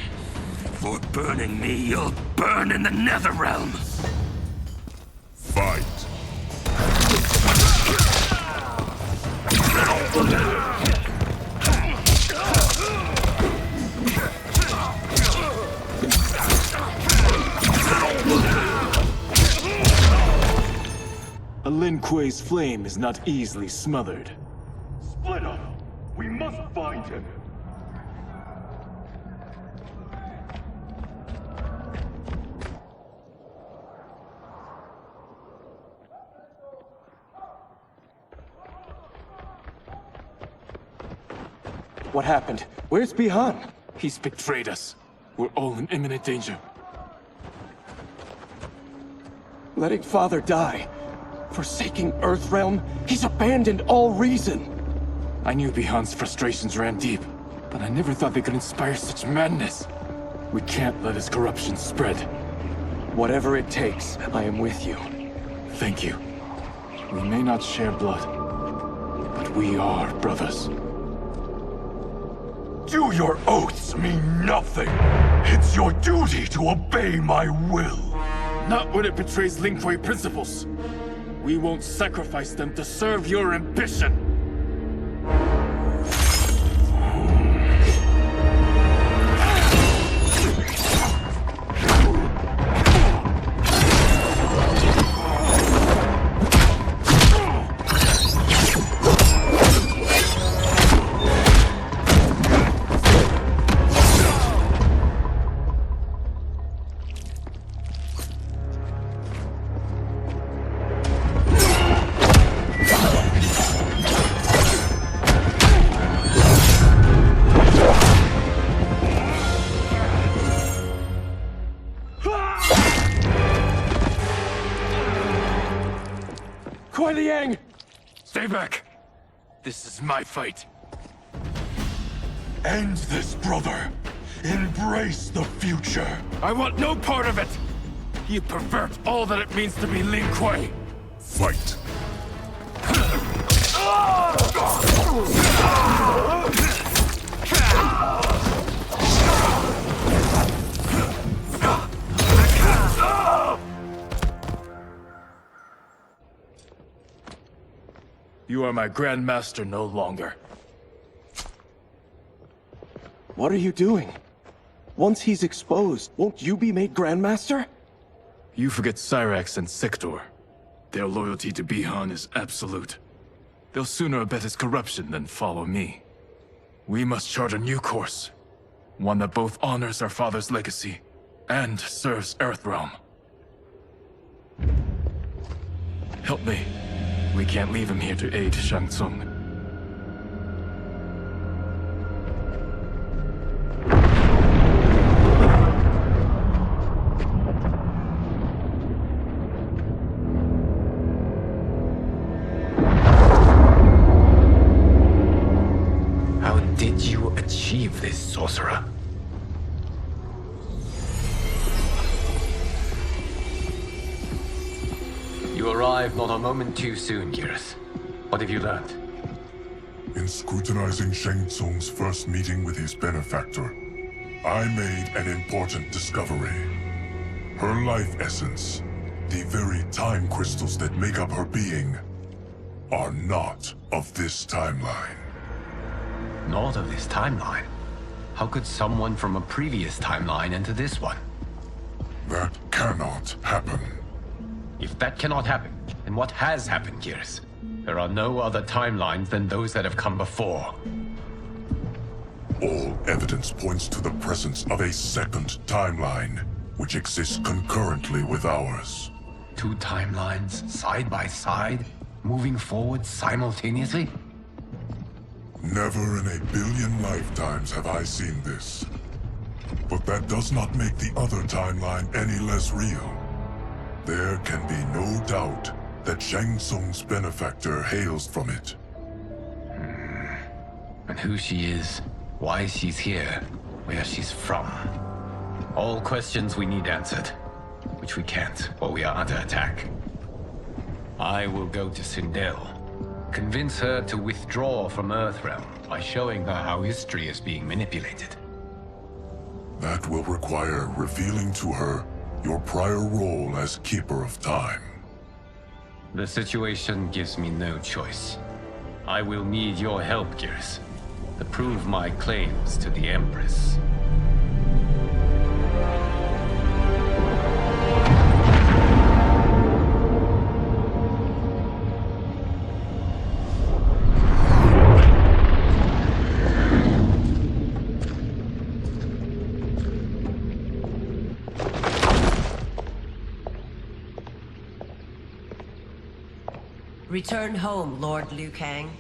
For burning me, you'll burn in the Netherrealm. Fight! A Lin Kuei's flame is not easily smothered. Split up! We must find him! What happened? Where's Bihan? He's betrayed us. We're all in imminent danger. Letting Father die. Forsaking Earthrealm. He's abandoned all reason. I knew Bihan's frustrations ran deep, but I never thought they could inspire such madness. We can't let his corruption spread. Whatever it takes, I am with you. Thank you. We may not share blood, but we are brothers. Do your oaths mean nothing? It's your duty to obey my will. Not when it betrays Lin Kuei principles. We won't sacrifice them to serve your ambition. Kuai Liang! Stay back. This is my fight. End this, brother. Embrace the future. I want no part of it! You pervert all that it means to be Lin Kuei! Fight! You are my Grandmaster no longer. What are you doing? Once he's exposed, won't you be made Grandmaster? You forget Cyrax and Sector. Their loyalty to Bihan is absolute. They'll sooner abet his corruption than follow me. We must chart a new course. One that both honors our father's legacy and serves Earthrealm. Help me. We can't leave him here to aid Shang Tsung. How did you achieve this, sorcerer? You arrived not a moment too soon, Geras. What have you learned? In scrutinizing Shang Tsung's first meeting with his benefactor, I made an important discovery. Her life essence, the very time crystals that make up her being, are not of this timeline. Not of this timeline? How could someone from a previous timeline enter this one? That cannot happen. If that cannot happen, then what has happened, Geras? There are no other timelines than those that have come before. All evidence points to the presence of a second timeline, which exists concurrently with ours. Two timelines, side by side, moving forward simultaneously? Never in a billion lifetimes have I seen this. But that does not make the other timeline any less real. There can be no doubt that Shang Tsung's benefactor hails from it. And who she is, why she's here, where she's from. All questions we need answered, which we can't while we are under attack. I will go to Sindel, convince her to withdraw from Earthrealm by showing her how history is being manipulated. That will require revealing to her your prior role as Keeper of Time. The situation gives me no choice. I will need your help, Geras, to prove my claims to the Empress. Return home, Lord Liu Kang.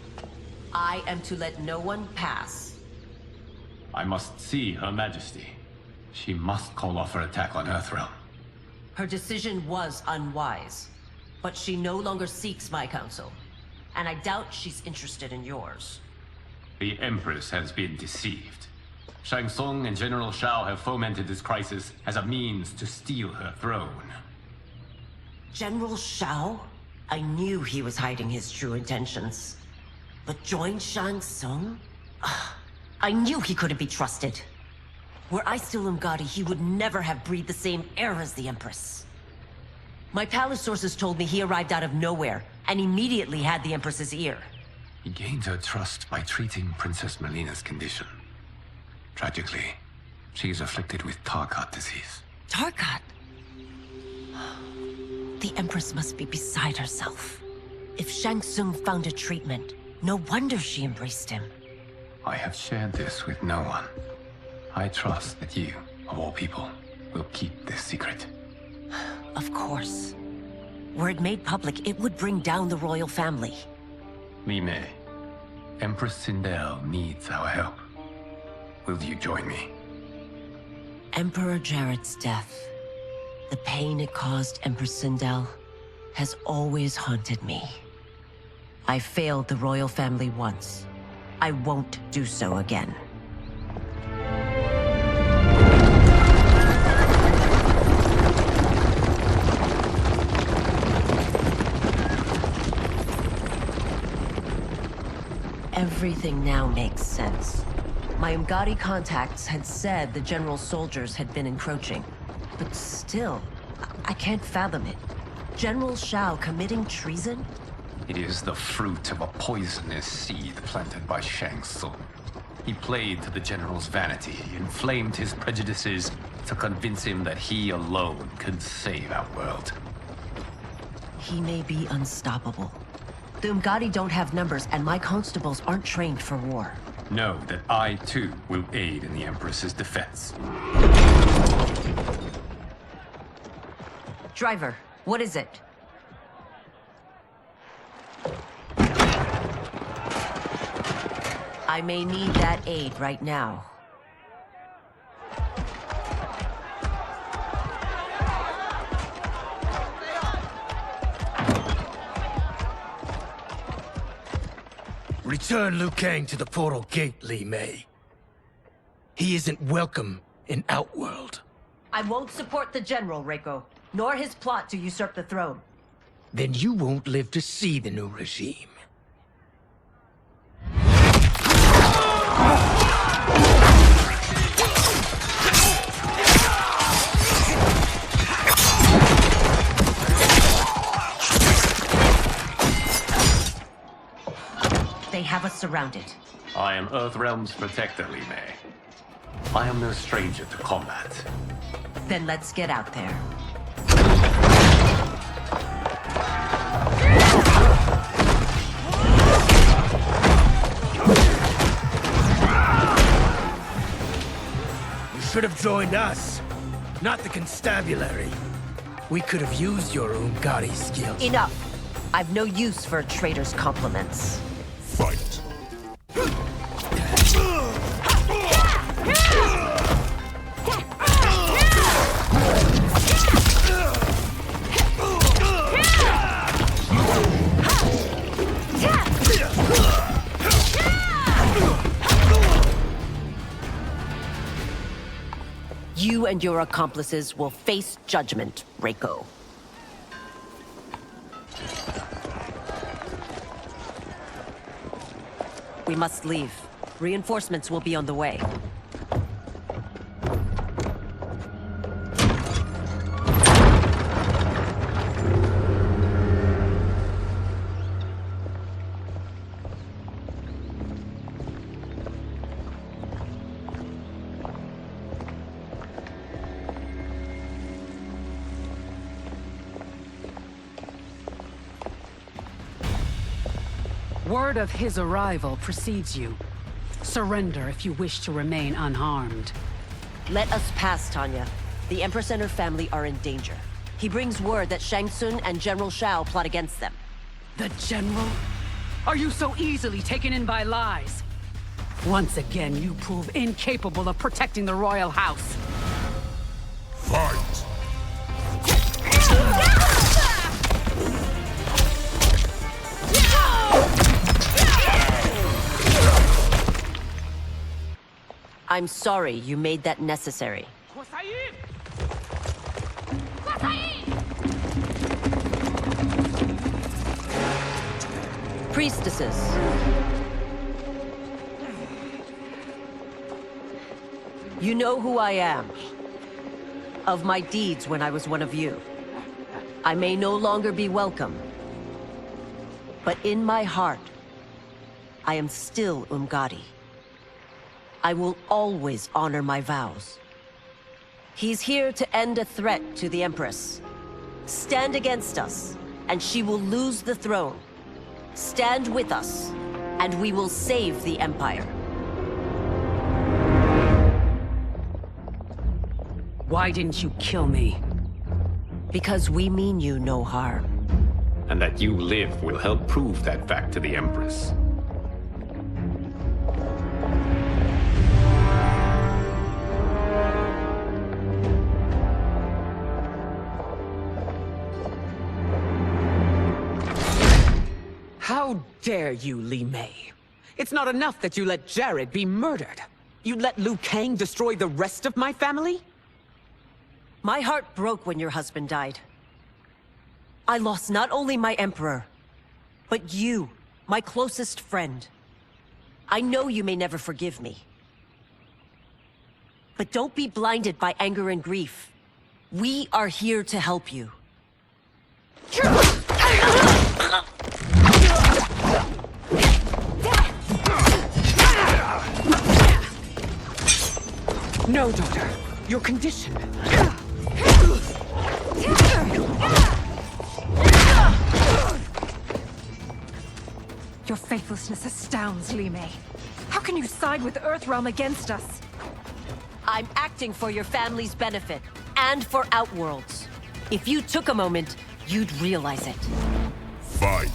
I am to let no one pass. I must see Her Majesty. She must call off her attack on Earthrealm. Her decision was unwise, but she no longer seeks my counsel, and I doubt she's interested in yours. The Empress has been deceived. Shang Tsung and General Shao have fomented this crisis as a means to steal her throne. General Shao? I knew he was hiding his true intentions. But join Shang Tsung? I knew he couldn't be trusted. Were I still Umgadi, he would never have breathed the same air as the Empress. My palace sources told me he arrived out of nowhere, and immediately had the Empress's ear. He gained her trust by treating Princess Melina's condition. Tragically, she is afflicted with Tarkat disease. Tarkat? The Empress must be beside herself. If Shang Tsung found a treatment, no wonder she embraced him. I have shared this with no one. I trust that you, of all people, will keep this secret. Of course. Were it made public, it would bring down the royal family. Li Mei, Empress Sindel needs our help. Will you join me? Emperor Jarrett's death, the pain it caused Empress Sindel, has always haunted me. I failed the royal family once. I won't do so again. Everything now makes sense. My Umgadi contacts had said the general's soldiers had been encroaching. But still, I can't fathom it. General Shao committing treason? It is the fruit of a poisonous seed planted by Shang Tsung. He played to the general's vanity, inflamed his prejudices to convince him that he alone could save our world. He may be unstoppable. The Umgadi don't have numbers, and my constables aren't trained for war. Know that I, too, will aid in the Empress's defense. Driver, what is it? I may need that aid right now. Return Liu Kang to the portal gate, Li Mei. He isn't welcome in Outworld. I won't support the general, Reiko, nor his plot to usurp the throne. Then you won't live to see the new regime. They have us surrounded. I am Earthrealm's protector, Li Mei. I am no stranger to combat. Then let's get out there. You should have joined us, not the constabulary. We could have used your Umgadi skills. Enough! I've no use for a traitor's compliments. Fight. You and your accomplices will face judgment, Reiko. We must leave. Reinforcements will be on the way. Word of his arrival precedes you. Surrender if you wish to remain unharmed. Let us pass, Tanya. The Empress and her family are in danger. He brings word that Shang Tsung and General Shao plot against them. The General? Are you so easily taken in by lies? Once again, you prove incapable of protecting the royal house. Fight! I'm sorry you made that necessary. Priestesses. You know who I am. Of my deeds when I was one of you. I may no longer be welcome. But in my heart, I am still Umgadi. I will always honor my vows. He's here to end a threat to the Empress. Stand against us, and she will lose the throne. Stand with us, and we will save the Empire. Why didn't you kill me? Because we mean you no harm. And that you live will help prove that fact to the Empress. How How dare you, Li Mei? It's not enough that you let Jared be murdered. You'd let Liu Kang destroy the rest of my family? My heart broke when your husband died. I lost not only my emperor, but you, my closest friend. I know you may never forgive me. But don't be blinded by anger and grief. We are here to help you. No, daughter. Your condition. Your faithlessness astounds, Li Mei. How can you side with Earthrealm against us? I'm acting for your family's benefit, and for Outworld's. If you took a moment, you'd realize it. Fight!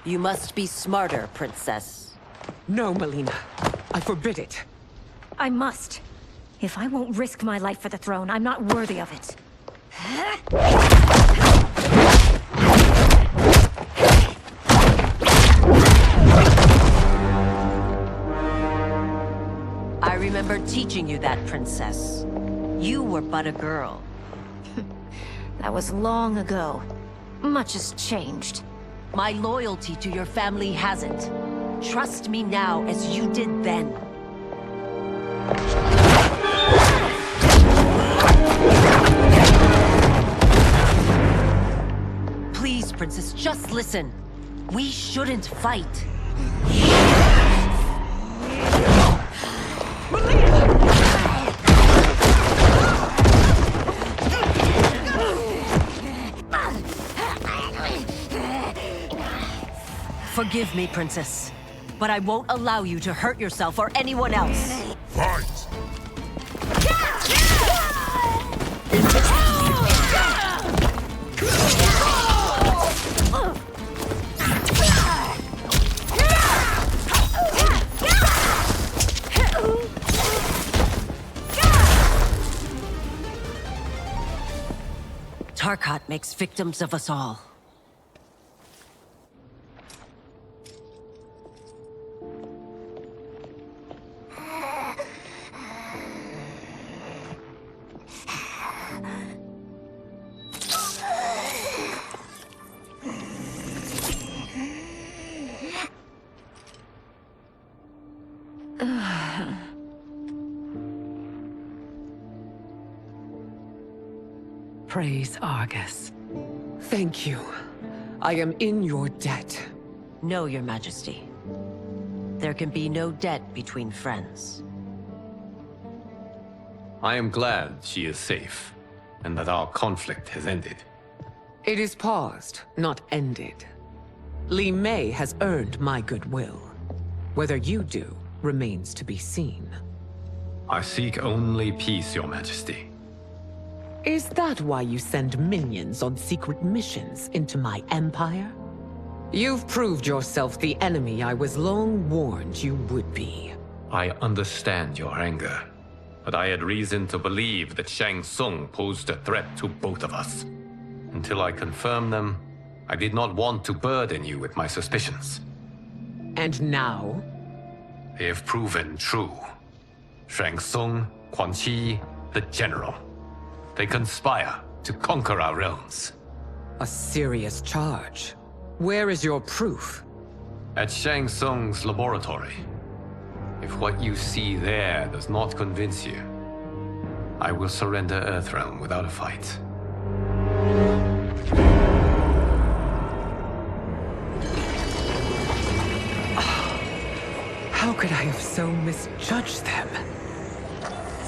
You must be smarter, Princess. No, Melina. I forbid it. I must. If I won't risk my life for the throne, I'm not worthy of it. I remember teaching you that, Princess. You were but a girl. That was long ago. Much has changed. My loyalty to your family hasn't. Trust me now as you did then. Please, Princess, just listen. We shouldn't fight. Forgive me, Princess, but I won't allow you to hurt yourself or anyone else. Fight! Tarkat makes victims of us all. Praise Argus. Thank you. I am in your debt. No, Your Majesty. There can be no debt between friends. I am glad she is safe, and that our conflict has ended. It is paused, not ended. Li Mei has earned my goodwill. Whether you do remains to be seen. I seek only peace, Your Majesty. Is that why you send minions on secret missions into my empire? You've proved yourself the enemy I was long warned you would be. I understand your anger, but I had reason to believe that Shang Tsung posed a threat to both of us. Until I confirmed them, I did not want to burden you with my suspicions. And now? They have proven true. Shang Tsung, Quan Chi, the General. They conspire to conquer our realms. A serious charge. Where is your proof? At Shang Tsung's laboratory. If what you see there does not convince you, I will surrender Earthrealm without a fight. How could I have so misjudged them?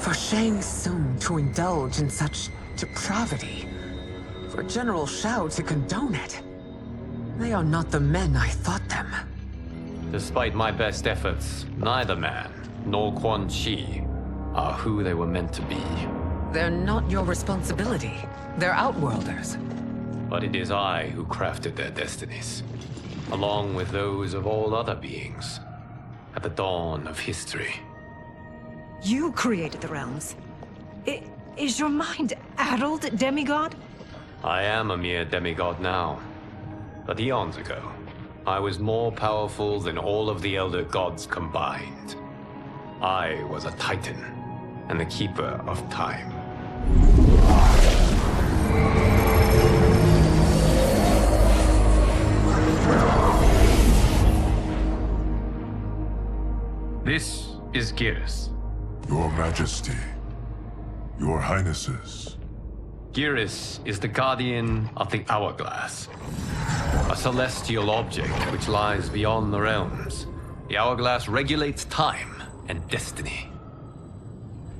For Shang Tsung to indulge in such depravity, for General Shao to condone it, they are not the men I thought them. Despite my best efforts, neither man nor Quan Chi are who they were meant to be. They're not your responsibility. They're Outworlders. But it is I who crafted their destinies, along with those of all other beings. at the dawn of history. You created the realms. Is your mind addled, demigod? I am a mere demigod now. But eons ago, I was more powerful than all of the Elder Gods combined. I was a Titan, and the Keeper of Time. This is Geras. Your Majesty. Your Highnesses. Geras is the guardian of the Hourglass. A celestial object which lies beyond the realms. The Hourglass regulates time and destiny.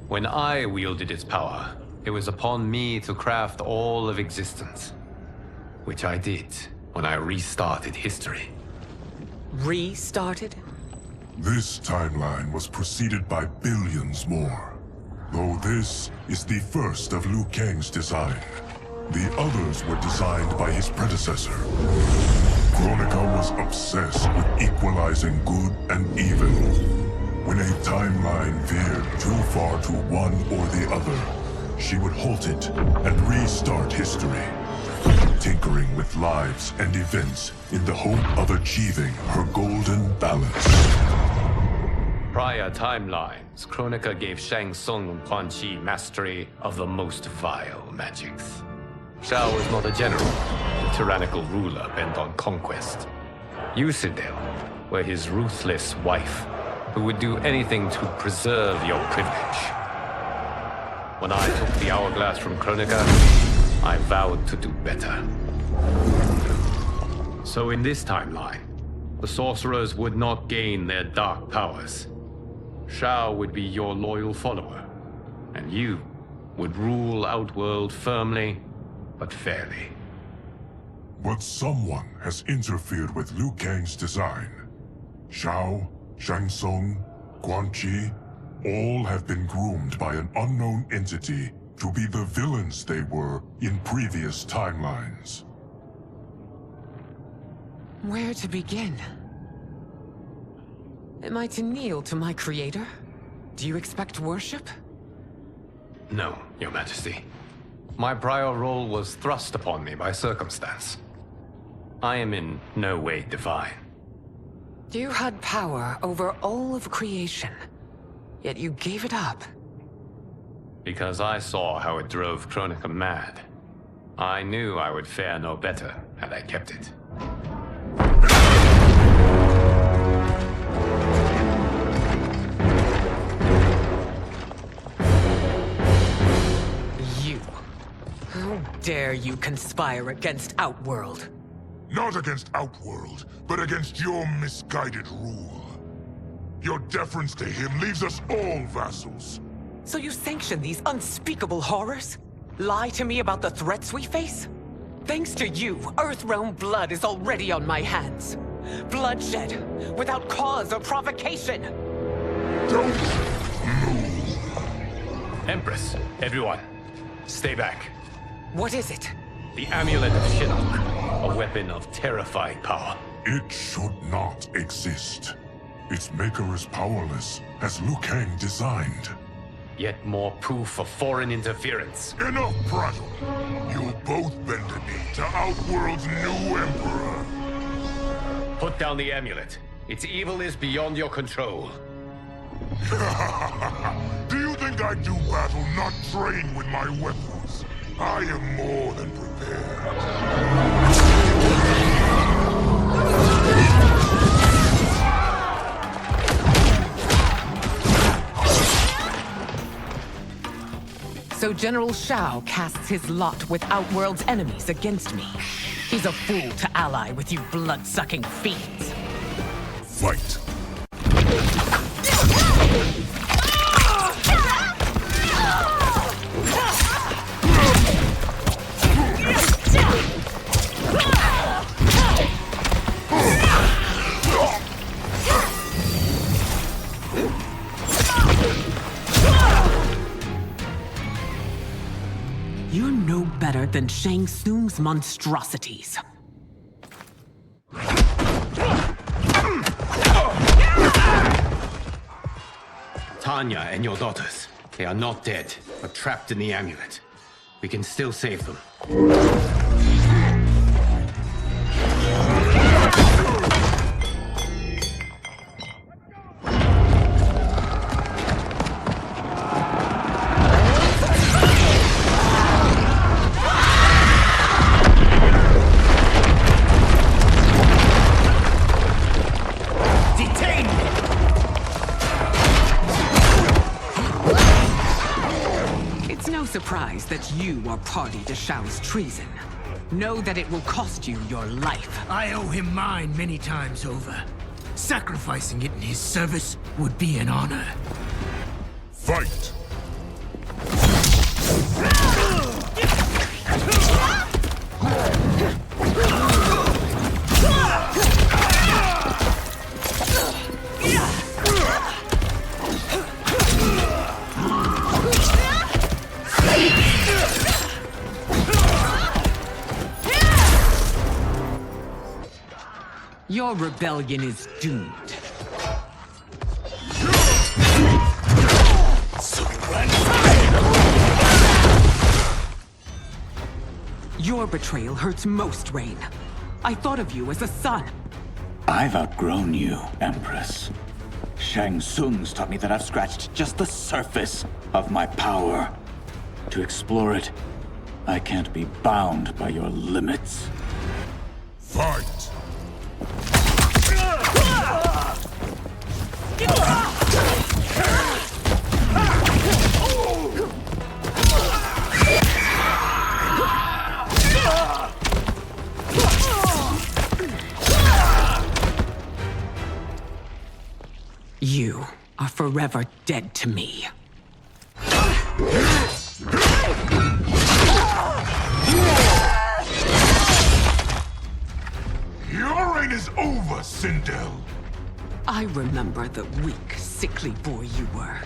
When I wielded its power, it was upon me to craft all of existence. Which I did when I restarted history. Restarted? This timeline was preceded by billions more. Though this is the first of Liu Kang's design. The others were designed by his predecessor. Kronika was obsessed with equalizing good and evil. When a timeline veered too far to one or the other, she would halt it and restart history, tinkering with lives and events in the hope of achieving her golden balance. Prior timelines, Kronika gave Shang Tsung and Quan Chi mastery of the most vile magics. Shao was not a general, a tyrannical ruler bent on conquest. You, Sindel, were his ruthless wife, who would do anything to preserve your privilege. When I took the Hourglass from Kronika, I vowed to do better. So in this timeline, the sorcerers would not gain their dark powers. Shao would be your loyal follower, and you would rule Outworld firmly, but fairly. But someone has interfered with Liu Kang's design. Shao, Shang Tsung, Quan Chi, all have been groomed by an unknown entity to be the villains they were in previous timelines. Where to begin? Am I to kneel to my creator? Do you expect worship? No, Your Majesty. My prior role was thrust upon me by circumstance. I am in no way divine. You had power over all of creation, yet you gave it up. Because I saw how it drove Kronika mad. I knew I would fare no better had I kept it. You. How dare you conspire against Outworld? Not against Outworld, but against your misguided rule. Your deference to him leaves us all vassals. So you sanction these unspeakable horrors? Lie to me about the threats we face? Thanks to you, Earthrealm blood is already on my hands. Bloodshed, without cause or provocation. Don't Empress, everyone, stay back. What is it? The Amulet of Shinnok, a weapon of terrifying power. It should not exist. Its maker is powerless, as Liu Kang designed. Yet more proof of foreign interference. Enough prattle! You'll both bend a knee to Outworld's new emperor. Put down the amulet. Its evil is beyond your control. Do you think I do battle not trained with my weapons? I am more than prepared. So General Shao casts his lot with Outworld's enemies against me. He's a fool to ally with you blood-sucking fiends. Fight! You're no better than Shang Tsung's monstrosities. Tanya and your daughters. They are not dead, but trapped in the amulet. We can still save them. Surprised that you are party to Shao's treason. Know that it will cost you your life. I owe him mine many times over. Sacrificing it in his service would be an honor. Fight! Your rebellion is doomed. Your betrayal hurts most, Rain. I thought of you as a son. I've outgrown you, Empress. Shang Tsung's taught me that I've scratched just the surface of my power. To explore it, I can't be bound by your limits. Fight! You are forever dead to me. Your reign is over, Sindel. I remember the weak, sickly boy you were.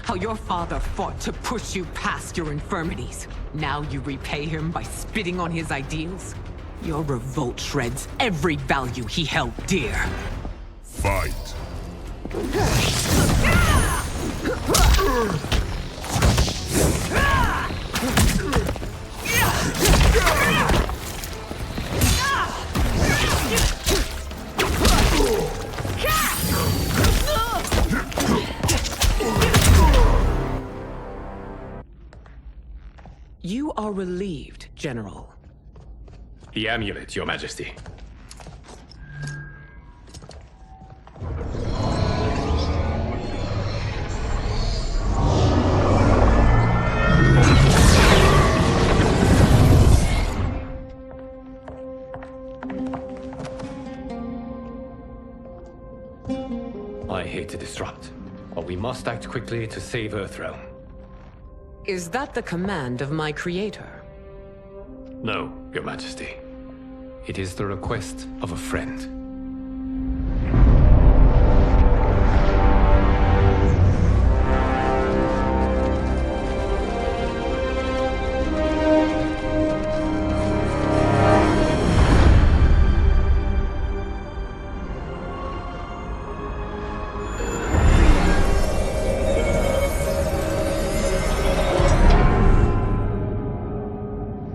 How your father fought to push you past your infirmities. Now you repay him by spitting on his ideals? Your revolt shreds every value he held dear. Fight! You are relieved, General. The amulet, Your Majesty. I hate to disrupt, but we must act quickly to save Earthrealm. Is that the command of my creator? No, Your Majesty. It is the request of a friend.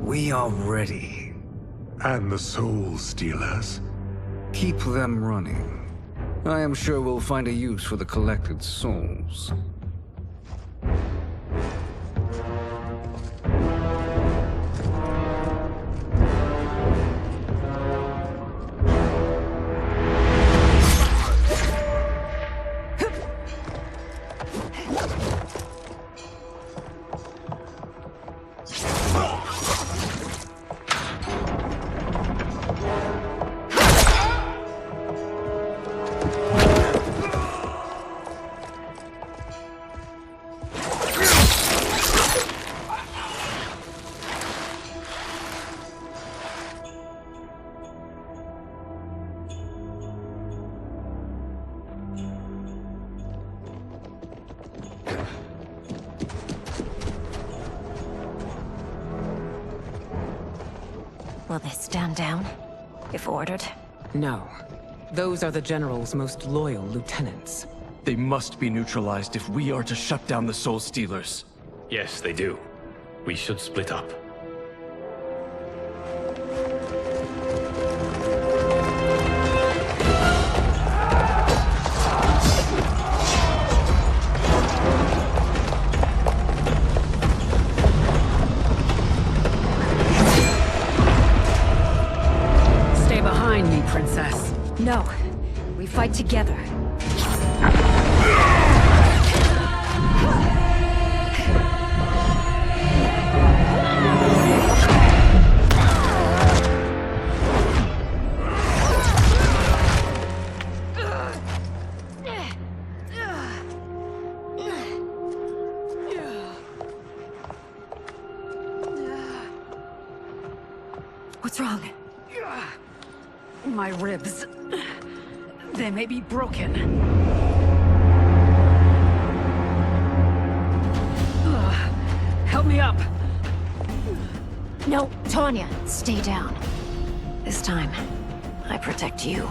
We are ready. And the Soul Stealers? Keep them running. I am sure we'll find a use for the collected souls. Will they stand down, if ordered? No. Those are the General's most loyal lieutenants. They must be neutralized if we are to shut down the Soul Stealers. Yes, they do. We should split up. Stay behind me, Princess. No. We fight together. What's wrong? My ribs. They may be broken. Help me up. No, Tanya, stay down. This time, I protect you.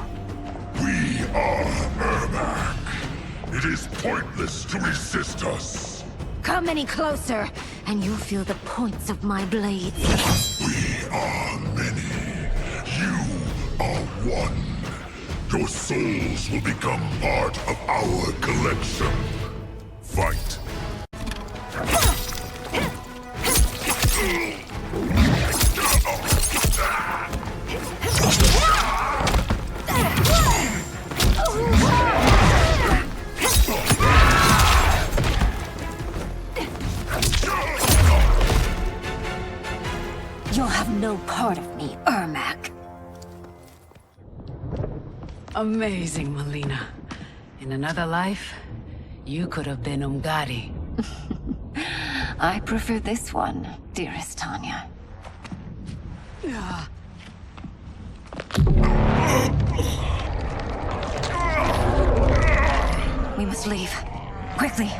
We are Ermac. It is pointless to resist us. Come any closer, and you'll feel the points of my blades. We are many. You are one. Your souls will become part of our collection. Fight. You'll have no part of me, Ermac. Amazing, Melina. In another life, you could have been Umgadi. I prefer this one, dearest Tanya. We must leave. Quickly.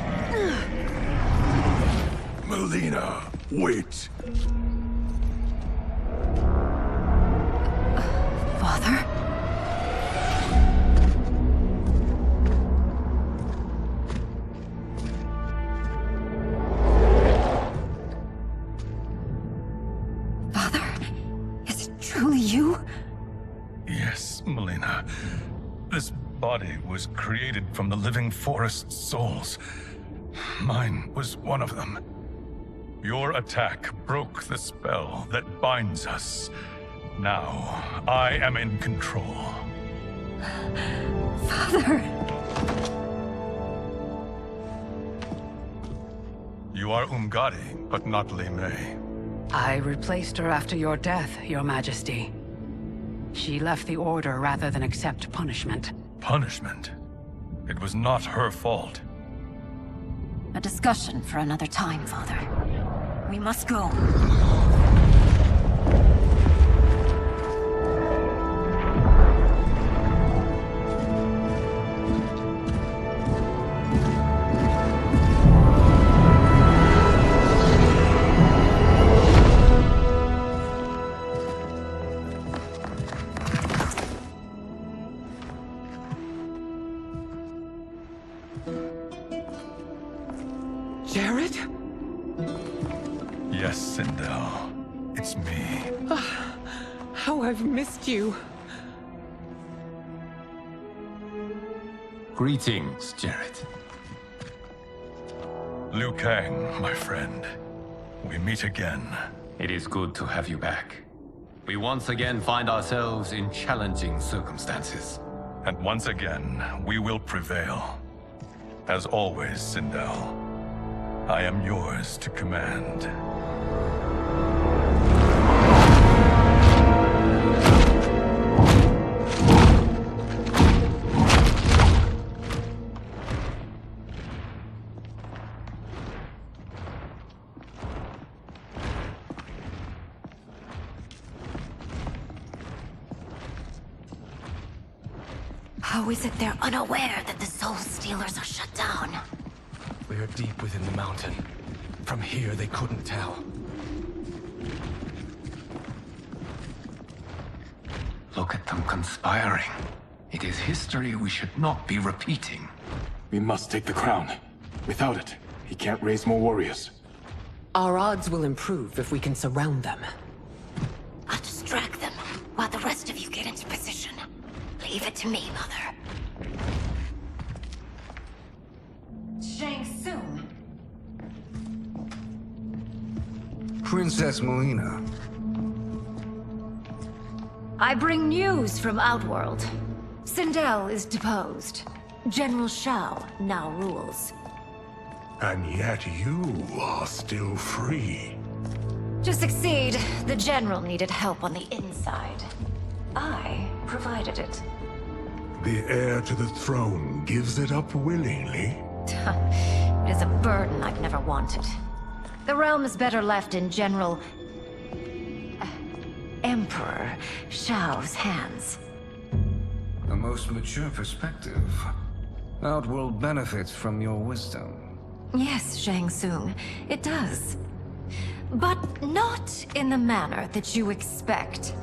Melina, wait. Father? Father? Is it truly you? Yes, Melina. This body was created from the living forest's souls. Mine was one of them. Your attack broke the spell that binds us. Now, I am in control. Father! You are Umgadi, but not Li Mei. I replaced her after your death, Your Majesty. She left the Order rather than accept punishment. Punishment? It was not her fault. A discussion for another time, Father. We must go. Jared? Yes, Sindel. It's me. How I've missed you. Greetings, Jared. Liu Kang, my friend. We meet again. It is good to have you back. We once again find ourselves in challenging circumstances. And once again, we will prevail. As always, Sindel, I am yours to command. How is it they're unaware that the Soul Stealers are shut down? We are deep within the mountain. From here, they couldn't tell. Look at them conspiring. It is history we should not be repeating. We must take the crown. Without it, he can't raise more warriors. Our odds will improve if we can surround them. I'll distract them while the rest of you get into position. Leave it to me, Mother. Shang Tsung. Princess Melina. I bring news from Outworld. Sindel is deposed. General Shao now rules. And yet you are still free. To succeed, the General needed help on the inside. I provided it. The heir to the throne gives it up willingly. It is a burden I've never wanted. The realm is better left in General... Emperor Shao's hands. A most mature perspective. Outworld benefits from your wisdom. Yes, Shang Tsung, it does. But not in the manner that you expect.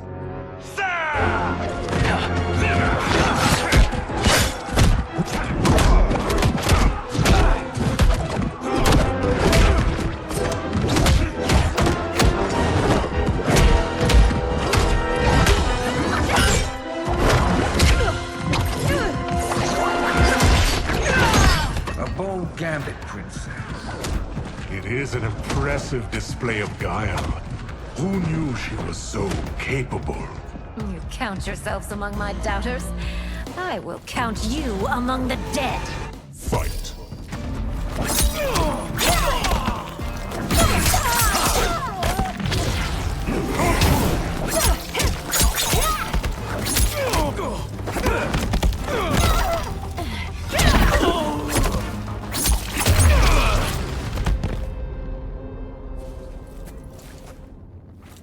Gambit, Princess. It is an impressive display of guile. Who knew she was so capable? You count yourselves among my doubters. I will count you among the dead. Fight.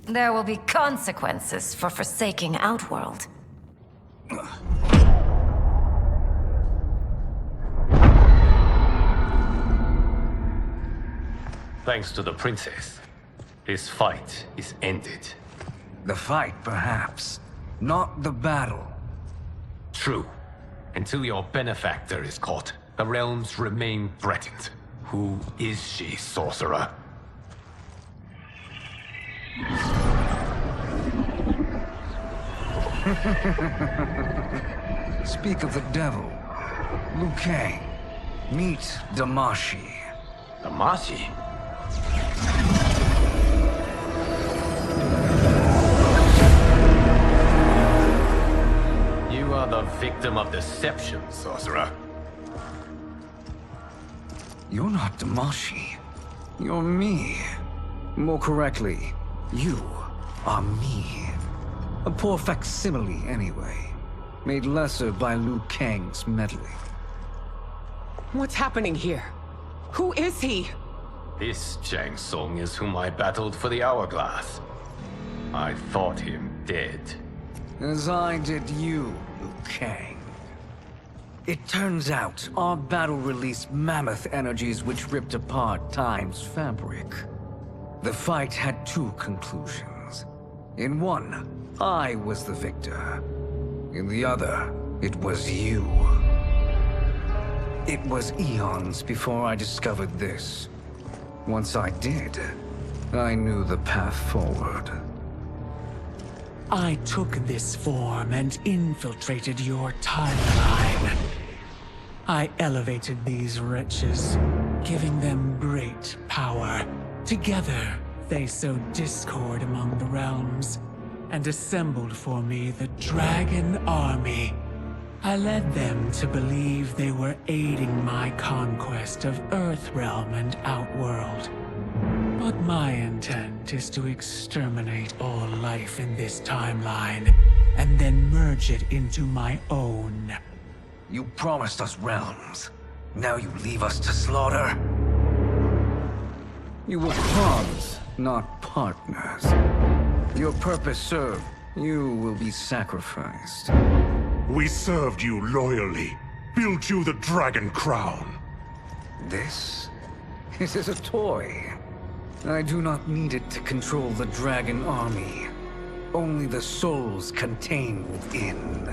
There will be consequences for forsaking Outworld. Thanks to the princess, this fight is ended. The fight, perhaps. Not the battle. True. Until your benefactor is caught, the realms remain threatened. Who is she, sorcerer? Speak of the devil. Liu Kang. Meet Damashi. Damashi? You are the victim of deception, sorcerer. You're not Damashi. You're me. More correctly, you are me. A poor facsimile, anyway. Made lesser by Liu Kang's meddling. What's happening here? Who is he? This Shang Tsung is whom I battled for the Hourglass. I thought him dead. As I did you, Liu Kang. It turns out our battle released mammoth energies which ripped apart time's fabric. The fight had two conclusions. In one, I was the victor. In the other, it was you. It was eons before I discovered this. Once I did, I knew the path forward. I took this form and infiltrated your timeline. I elevated these wretches, giving them great power. Together, they sowed discord among the realms, and assembled for me the Dragon Army. I led them to believe they were aiding my conquest of Earthrealm and Outworld. But my intent is to exterminate all life in this timeline, and then merge it into my own. You promised us realms. Now you leave us to slaughter? You were pawns, not partners. Your purpose served. You will be sacrificed. We served you loyally, built you the Dragon Crown. This is a toy. I do not need it to control the Dragon Army. Only the souls contained within.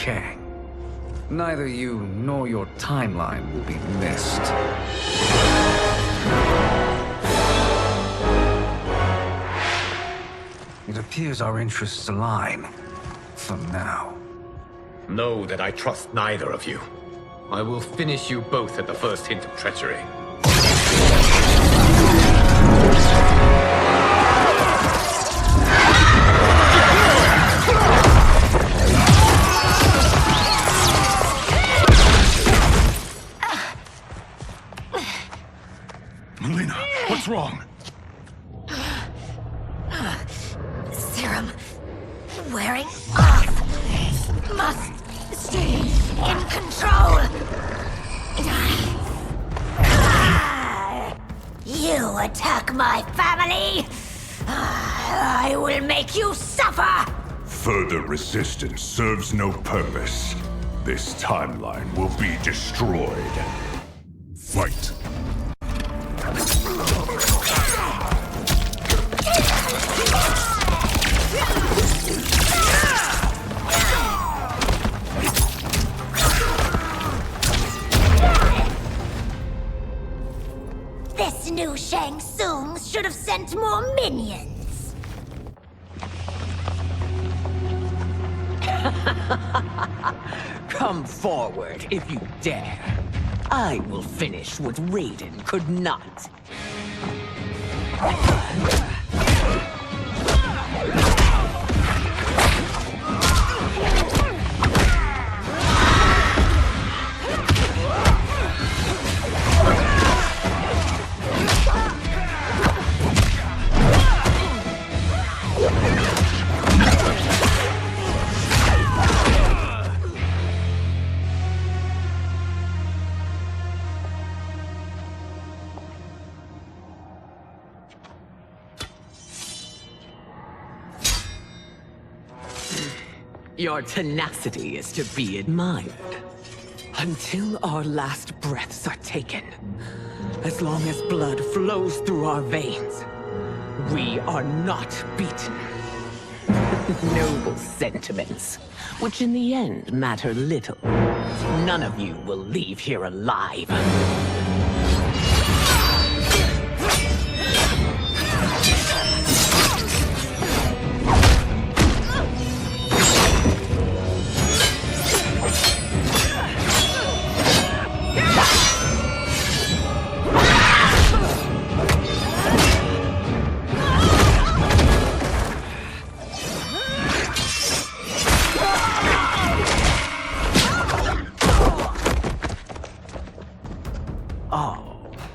Kang. Neither you nor your timeline will be missed. It appears our interests align. For now. Know that I trust neither of you. I will finish you both at the first hint of treachery. Melina, what's wrong? Serum wearing off. Must stay in control. You attack my family. I will make you suffer. Further resistance serves no purpose. This timeline will be destroyed. Fight. This new Shang Tsung should have sent more minions. Come forward if you dare. I will finish what Raiden could not. Your tenacity is to be admired. Until our last breaths are taken, as long as blood flows through our veins, we are not beaten. Noble sentiments, which in the end matter little. None of you will leave here alive.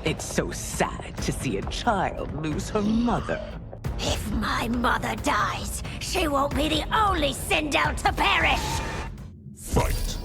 It's so sad to see a child lose her mother. If my mother dies, she won't be the only Sindel to perish! Fight!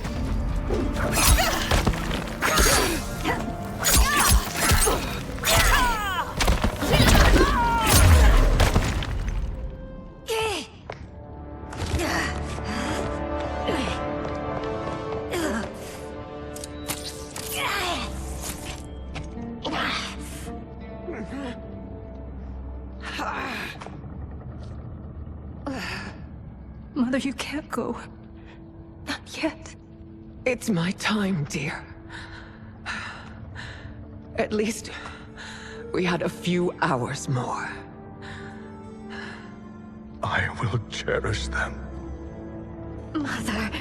Mother, you can't go. Not yet. It's my time, dear. At least we had a few hours more. I will cherish them. Mother...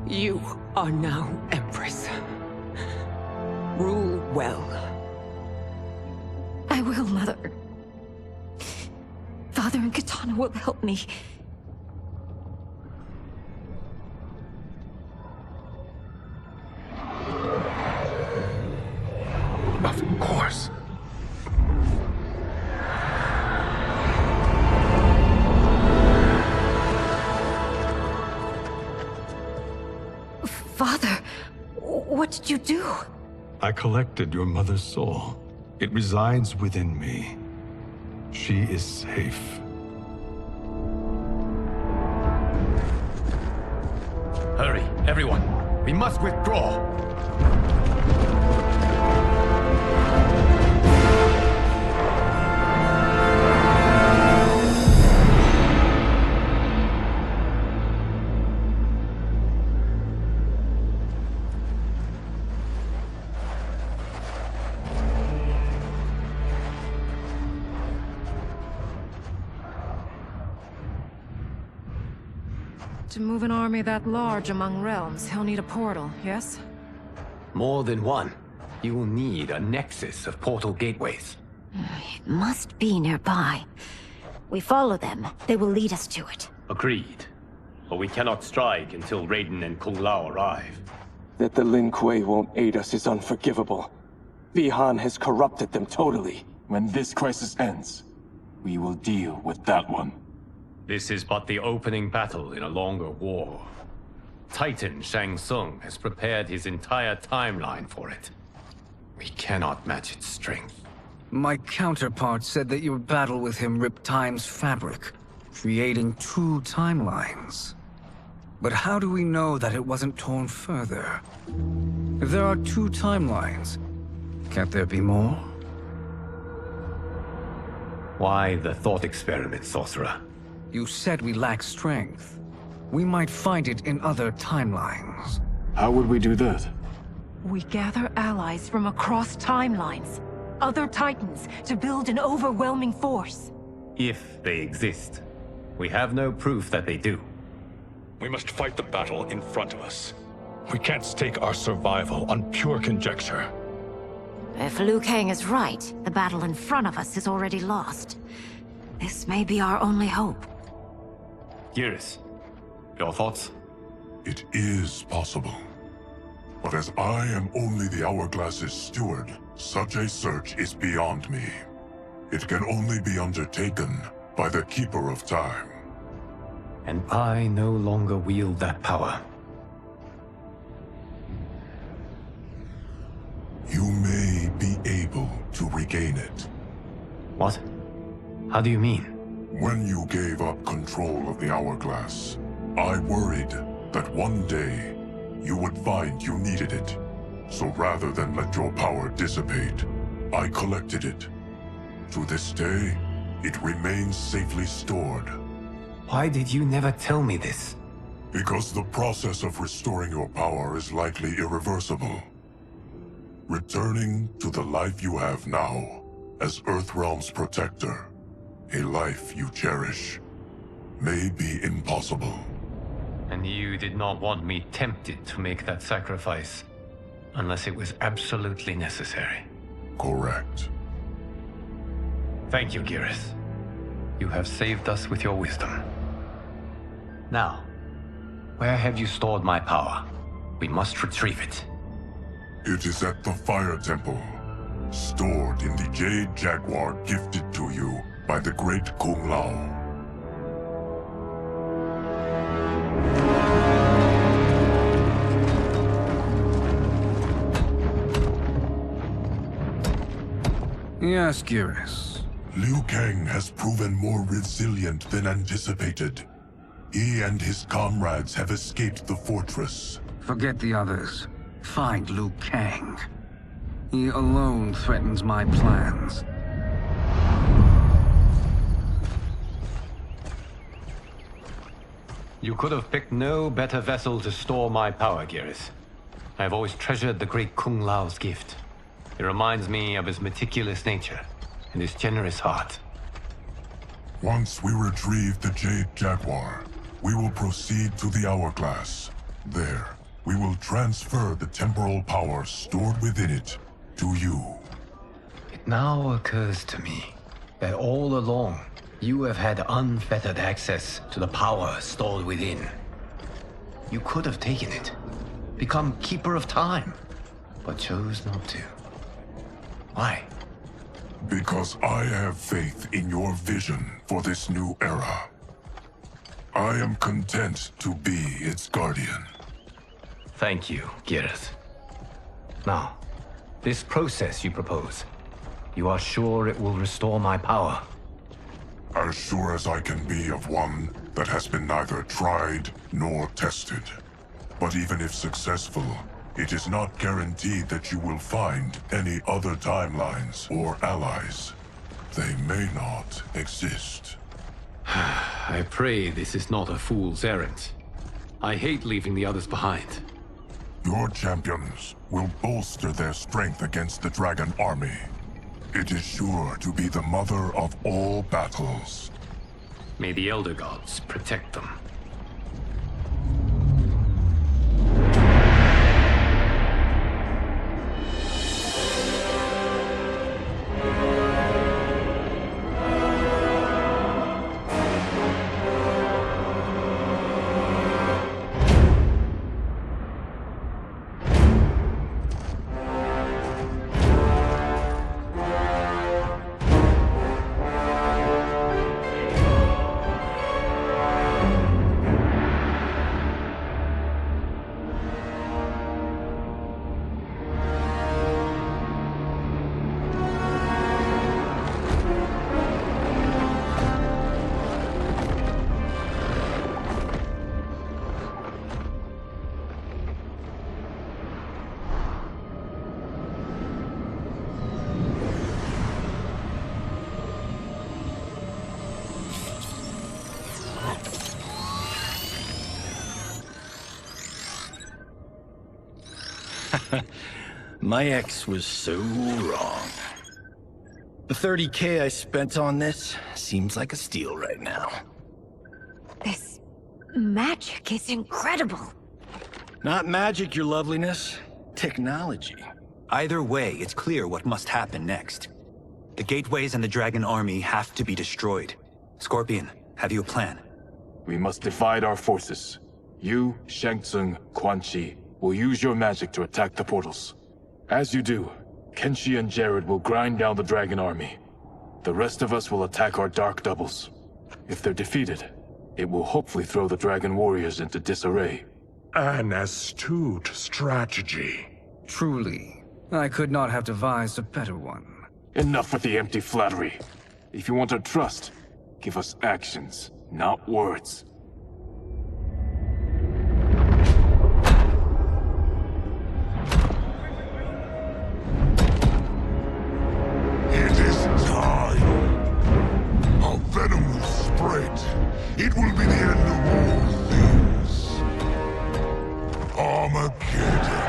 You are now Empress. Rule well. I will, Mother. Father and Katana will help me. Of course. Father, what did you do? I collected your mother's soul. It resides within me. She is safe. Hurry, everyone. We must withdraw. To move an army that large among realms, he'll need a portal, yes? More than one. You will need a nexus of portal gateways. It must be nearby. We follow them, they will lead us to it. Agreed. But we cannot strike until Raiden and Kung Lao arrive. That the Lin Kuei won't aid us is unforgivable. Bihan has corrupted them totally. When this crisis ends, we will deal with that one. This is but the opening battle in a longer war. Titan Shang Tsung has prepared his entire timeline for it. We cannot match its strength. My counterpart said that your battle with him ripped time's fabric, creating 2 timelines. But how do we know that it wasn't torn further? If there are 2 timelines, can't there be more? Why the thought experiment, sorcerer? You said we lack strength. We might find it in other timelines. How would we do that? We gather allies from across timelines, other titans, to build an overwhelming force. If they exist. We have no proof that they do. We must fight the battle in front of us. We can't stake our survival on pure conjecture. If Liu Kang is right, the battle in front of us is already lost. This may be our only hope. Geras, your thoughts? It is possible. But as I am only the Hourglass's steward, such a search is beyond me. It can only be undertaken by the Keeper of Time. And I no longer wield that power. You may be able to regain it. What? How do you mean? When you gave up control of the Hourglass, I worried that one day you would find you needed it. So rather than let your power dissipate, I collected it. To this day, it remains safely stored. Why did you never tell me this? Because the process of restoring your power is likely irreversible. Returning to the life you have now, as Earthrealm's protector, a life you cherish, may be impossible. And you did not want me tempted to make that sacrifice, unless it was absolutely necessary. Correct. Thank you, Geras. You have saved us with your wisdom. Now, where have you stored my power? We must retrieve it. It is at the Fire Temple, stored in the Jade Jaguar gifted to you by the great Kung Lao. Yes, Geras. Liu Kang has proven more resilient than anticipated. He and his comrades have escaped the fortress. Forget the others. Find Liu Kang. He alone threatens my plans. You could have picked no better vessel to store my power, Geras. I have always treasured the great Kung Lao's gift. It reminds me of his meticulous nature and his generous heart. Once we retrieve the Jade Jaguar, we will proceed to the Hourglass. There, we will transfer the temporal power stored within it to you. It now occurs to me that all along, you have had unfettered access to the power stored within. You could have taken it, become Keeper of Time, but chose not to. Why? Because I have faith in your vision for this new era. I am content to be its guardian. Thank you, Geras. Now, this process you propose, you are sure it will restore my power? As sure as I can be of one that has been neither tried nor tested. But even if successful, it is not guaranteed that you will find any other timelines or allies. They may not exist. I pray this is not a fool's errand. I hate leaving the others behind. Your champions will bolster their strength against the Dragon Army. It is sure to be the mother of all battles. May the Elder Gods protect them. My ex was so wrong. The 30K I spent on this seems like a steal right now. This magic is incredible. Not magic, your loveliness. Technology. Either way, it's clear what must happen next. The gateways and the dragon army have to be destroyed. Scorpion, have you a plan? We must divide our forces. You, Shang Tsung, Quan Chi will use your magic to attack the portals. As you do, Kenshi and Jared will grind down the dragon army. The rest of us will attack our dark doubles. If they're defeated, it will hopefully throw the dragon warriors into disarray. An astute strategy. Truly, I could not have devised a better one. Enough with the empty flattery. If you want our trust, give us actions, not words. It is time. Our venom will spread. It will be the end of all things. Armageddon.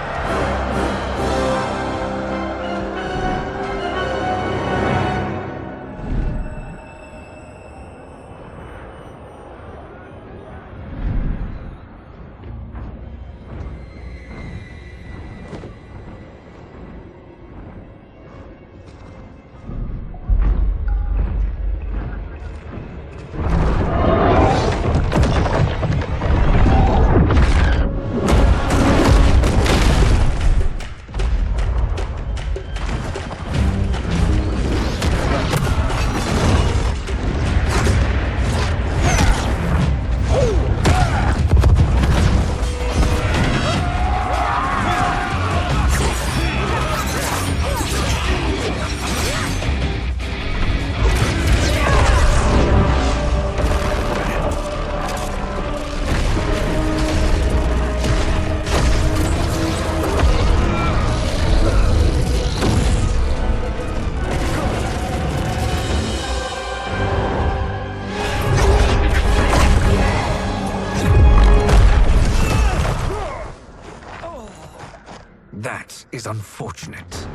That is unfortunate.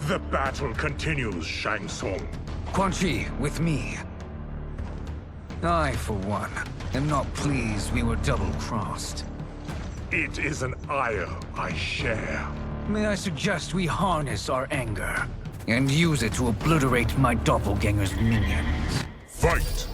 The battle continues, Shang Tsung. Quan Chi, with me. I, for one, am not pleased we were double-crossed. It is an ire I share. May I suggest we harness our anger and use it to obliterate my doppelganger's minions? Fight!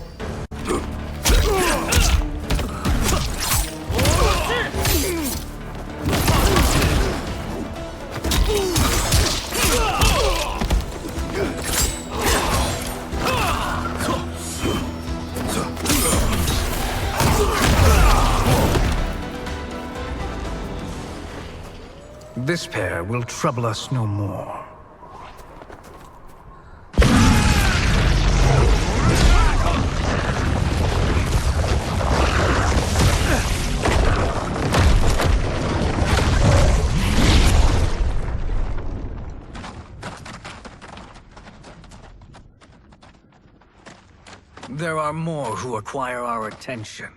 This pair will trouble us no more. There are more who acquire our attention.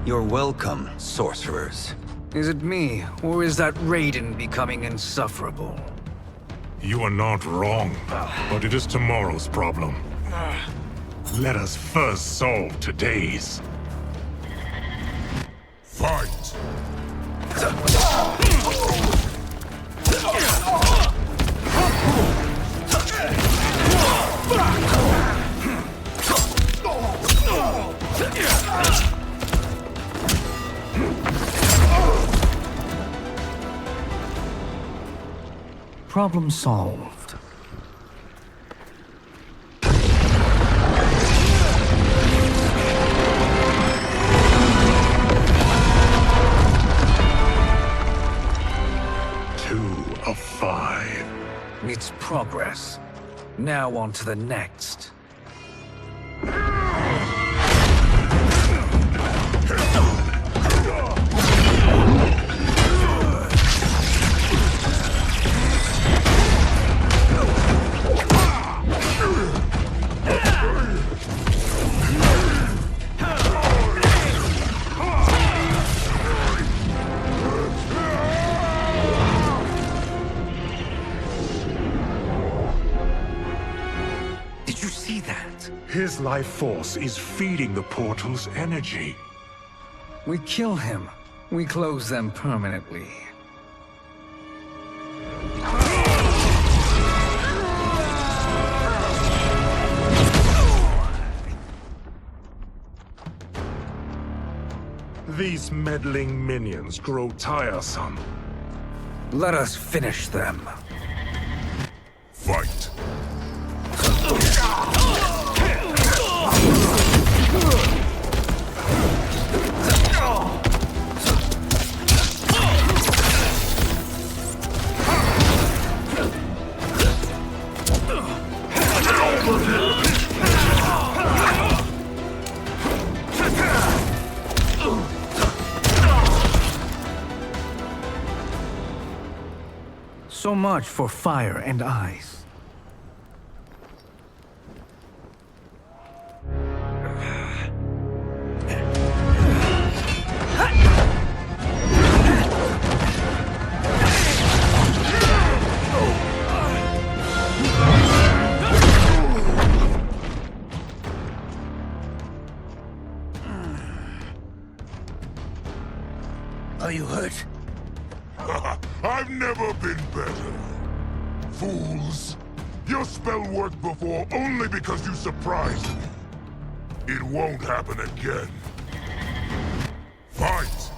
You're welcome, sorcerers. Is it me, or is that Raiden becoming insufferable? You are not wrong, but it is tomorrow's problem. Let us first solve today's. Fight! Problem solved. Two progress. Now on to the next. His life force is feeding the portal's energy. We kill him. We close them permanently. These meddling minions grow tiresome. Let us finish them. Fight. So much for fire and ice. Are you hurt? I've never been better. Fools! Your spell worked before only because you surprised me. It won't happen again. Fight!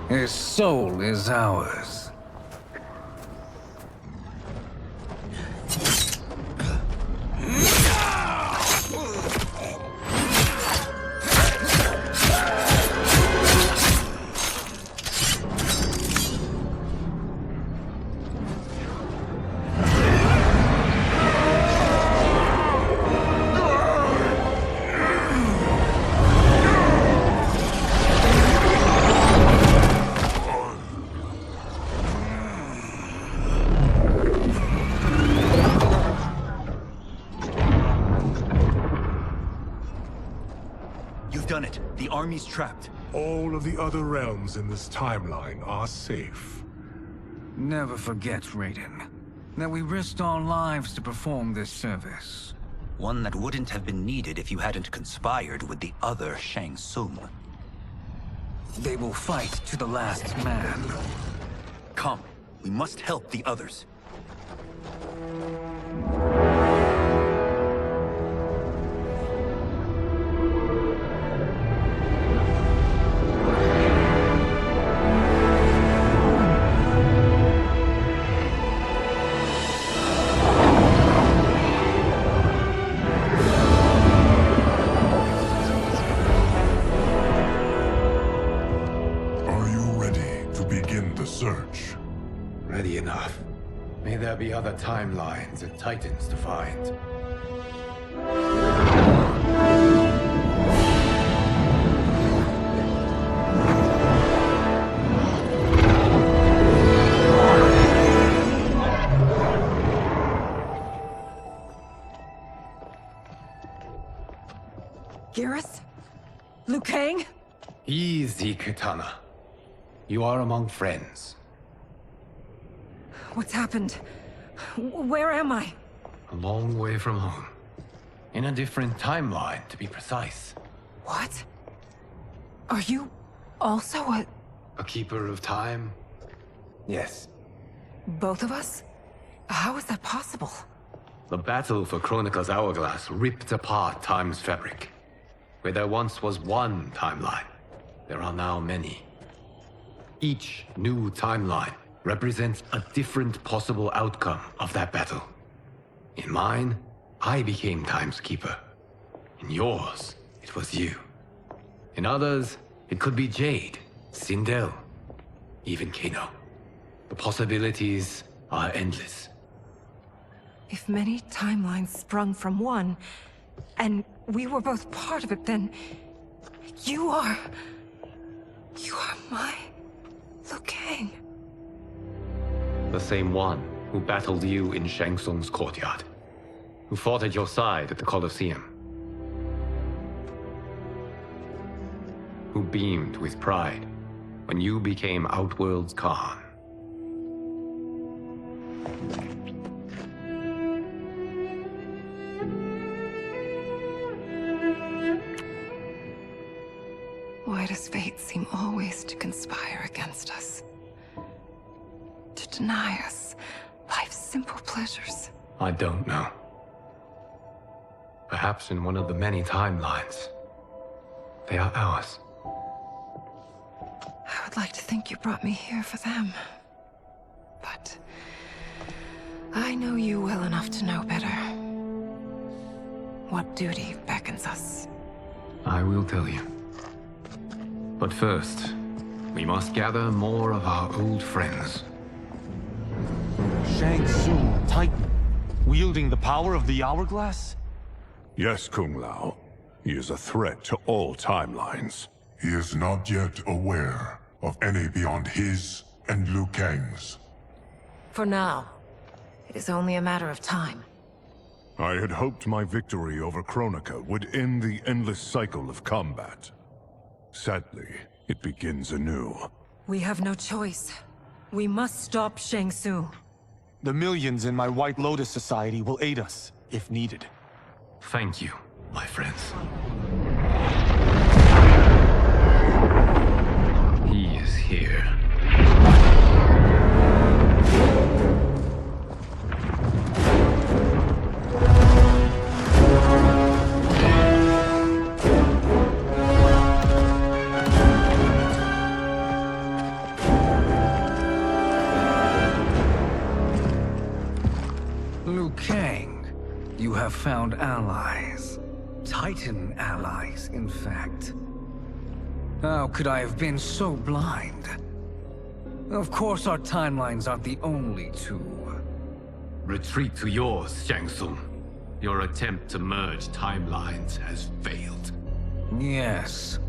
His soul is ours. Done it. The army's trapped. All of the other realms in this timeline are safe. Never forget, Raiden, that we risked our lives to perform this service. One that wouldn't have been needed if you hadn't conspired with the other Shang Tsung. They will fight to the last man. Come, we must help the others. Search. Ready enough. May there be other timelines and titans to find. Garrus? Liu Kang? Easy, Katana. You are among friends. What's happened? Where am I? A long way from home. In a different timeline, to be precise. What? Are you also a keeper of time? Yes. both of us? How is that possible? The battle for Chronica's hourglass ripped apart time's fabric. Where there once was one timeline, there are now many. Each new timeline represents a different possible outcome of that battle. In mine, I became Time's Keeper. In yours, it was you. In others, it could be Jade, Sindel, even Kano. The possibilities are endless. If many timelines sprung from one, and we were both part of it, then you are my Liu Kang. The same one who battled you in Shang Tsung's courtyard, who fought at your side at the Colosseum, who beamed with pride when you became Outworld's Khan. Why does fate seem always to conspire against us? To deny us life's simple pleasures? I don't know. Perhaps in one of the many timelines, they are ours. I would like to think you brought me here for them. But I know you well enough to know better. What duty beckons us? I will tell you. But first, we must gather more of our old friends. Shang Tsung, Titan, wielding the power of the Hourglass? Yes, Kung Lao. He is a threat to all timelines. He is not yet aware of any beyond his and Liu Kang's. For now, it is only a matter of time. I had hoped my victory over Kronika would end the endless cycle of combat. Sadly, it begins anew. We have no choice. We must stop Shang Tsung. The millions in my White Lotus Society will aid us, if needed. Thank you, my friends. He is here. Liu Kang, you have found allies. Titan allies, in fact. How could I have been so blind? Of course our timelines aren't the only two. Retreat to yours, Shang Tsung. Your attempt to merge timelines has failed. Yes.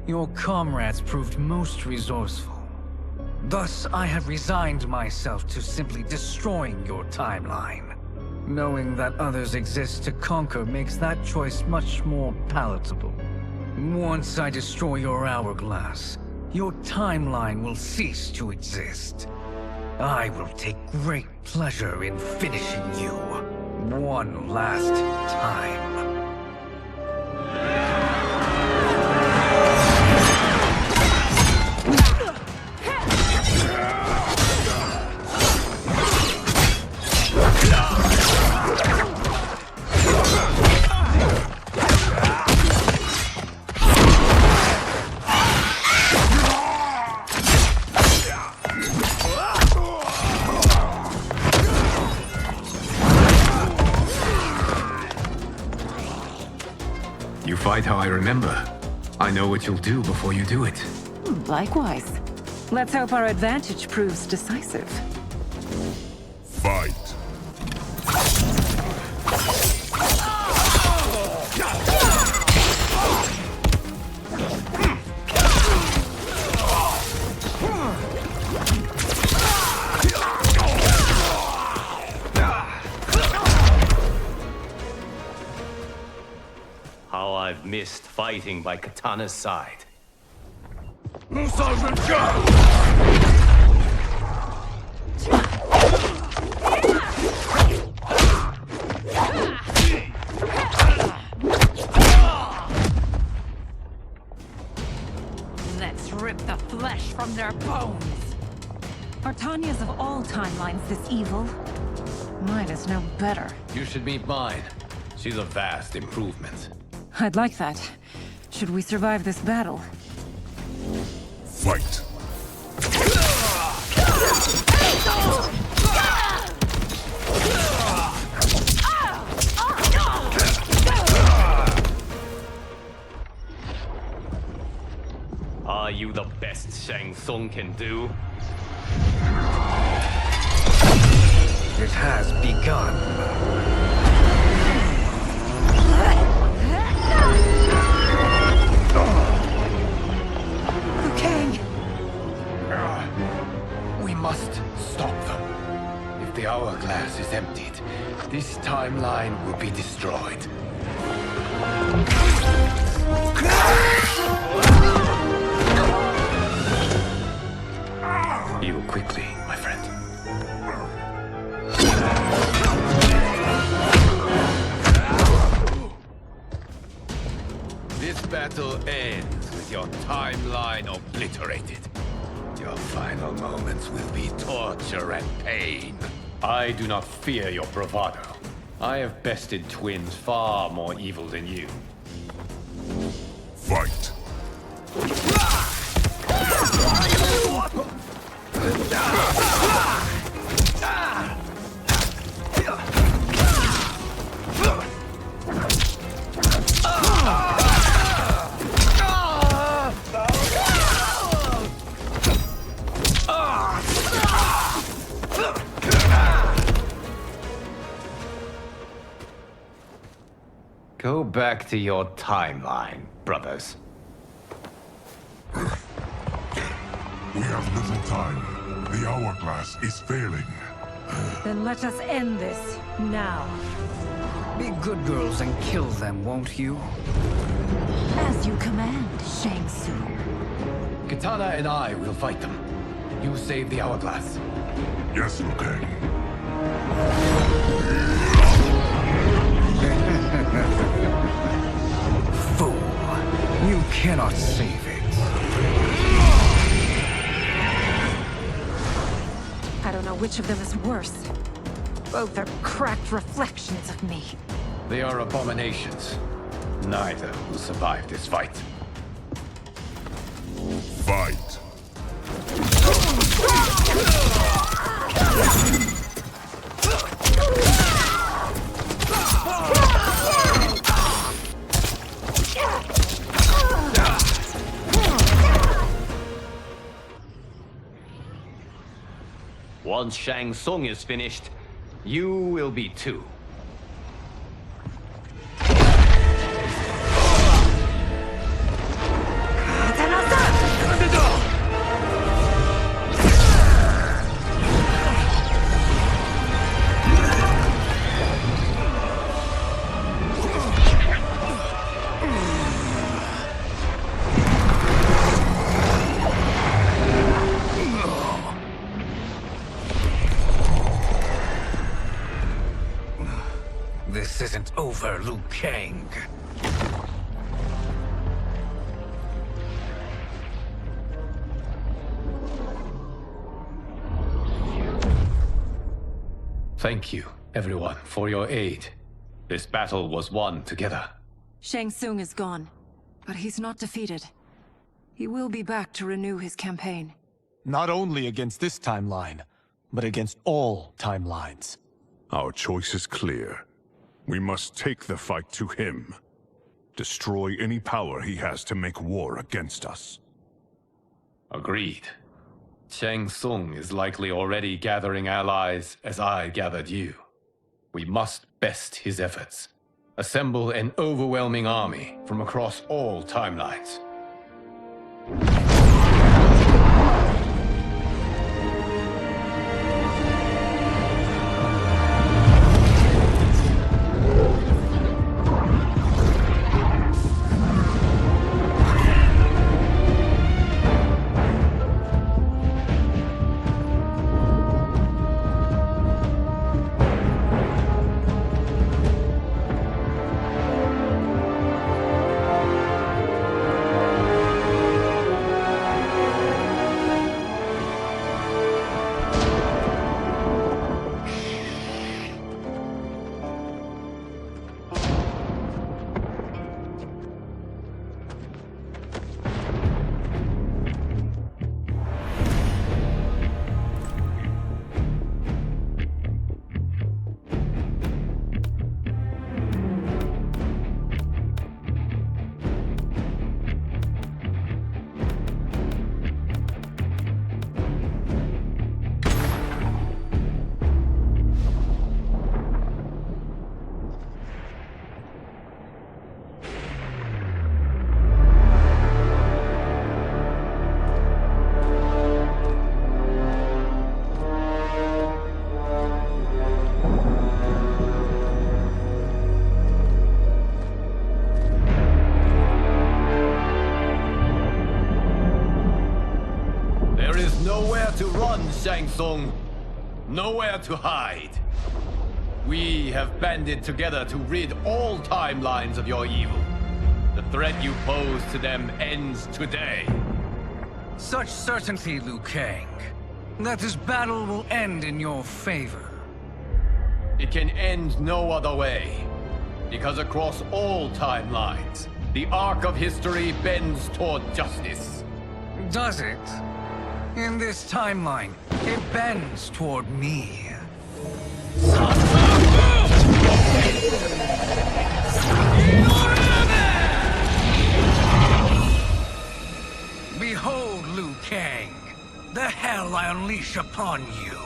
Your comrades proved most resourceful. Thus, I have resigned myself to simply destroying your timeline. Knowing that others exist to conquer makes that choice much more palatable. Once I destroy your hourglass, your timeline will cease to exist. I will take great pleasure in finishing you one last time. You fight how I remember. I know what you'll do before you do it. Likewise. Let's hope our advantage proves decisive. Fight! How I've missed fighting by Katana's side. Let's rip the flesh from their bones. Are Tanya's of all timelines this evil? Mine is no better. You should meet mine. She's a vast improvement. I'd like that. Should we survive this battle? Fight! Are you the best Shang Tsung can do? It has begun. Liu Kang! We must stop them. If the hourglass is emptied, this timeline will be destroyed. Heal quickly, my friend. This battle ends with your timeline obliterated. Your final moments will be torture and pain. I do not fear your bravado. I have bested twins far more evil than you. Fight! Go back to your timeline, brothers. We have little time. The hourglass is failing. Then let us end this, now. Be good girls and kill them, won't you? As you command, Shang Tsung. Katana and I will fight them. You save the hourglass. Yes, Liu Kang. Fool. You cannot save it. I don't know which of them is worse. Both are cracked reflections of me. They are abominations. Neither will survive this fight. Fight! Once Shang Tsung is finished, you will be too. This isn't over, Liu Kang. Thank you, everyone, for your aid. This battle was won together. Shang Tsung is gone, but he's not defeated. He will be back to renew his campaign. Not only against this timeline, but against all timelines. Our choice is clear. We must take the fight to him. Destroy any power he has to make war against us. Agreed. Shang Tsung is likely already gathering allies as I gathered you. We must best his efforts. Assemble an overwhelming army from across all timelines. Shang Tsung, nowhere to hide. We have banded together to rid all timelines of your evil. The threat you pose to them ends today. Such certainty, Liu Kang, that this battle will end in your favor. It can end no other way, because across all timelines, the arc of history bends toward justice. Does it? In this timeline, it bends toward me. Behold, Liu Kang, the hell I unleash upon you.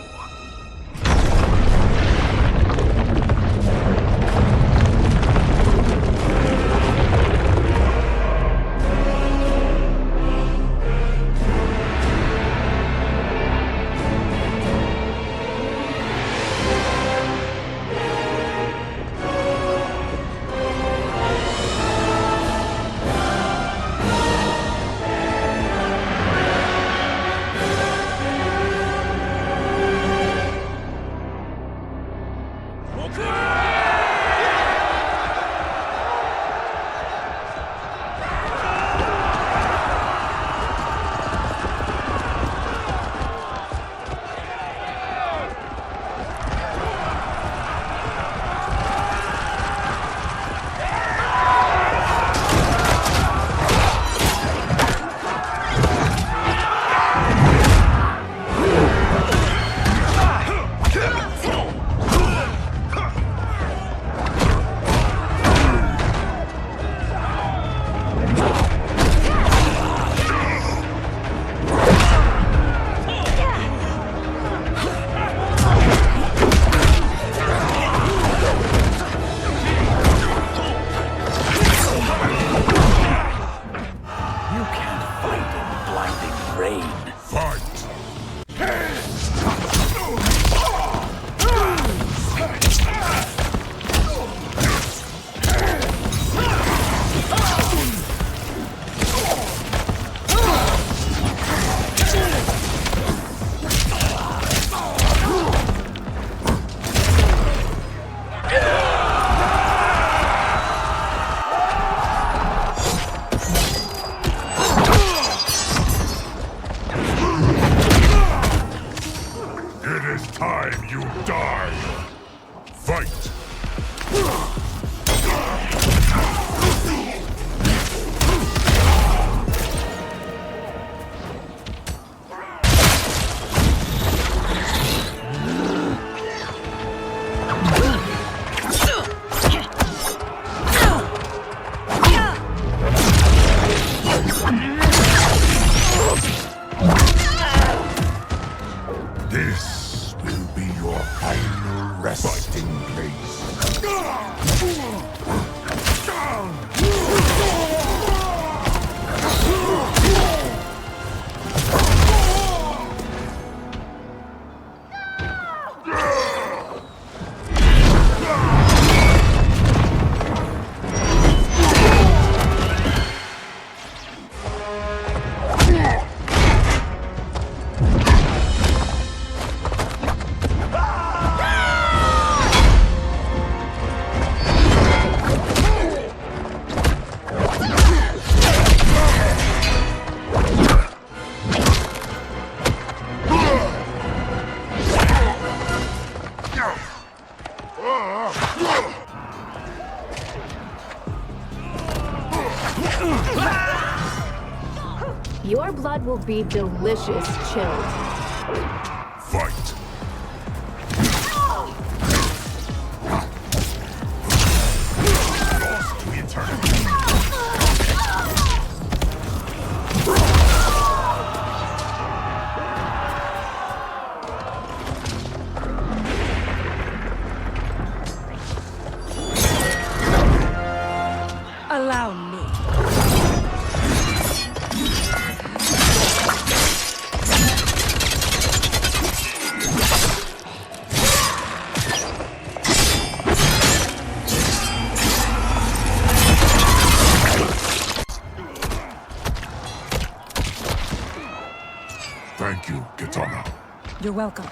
Your blood will be delicious chilled. Fight. Lost to eternity. Allow me. Thank you, Kitana. You're welcome.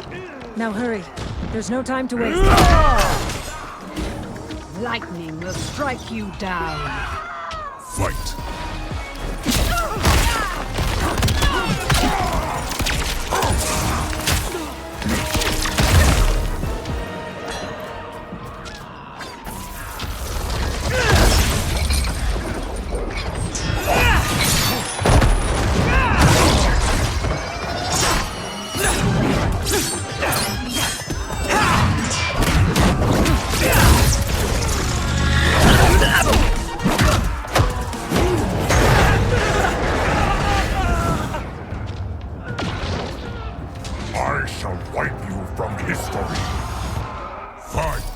Now hurry. There's no time to waste. Lightning will strike you down. Fight! I shall wipe you from history. Fight!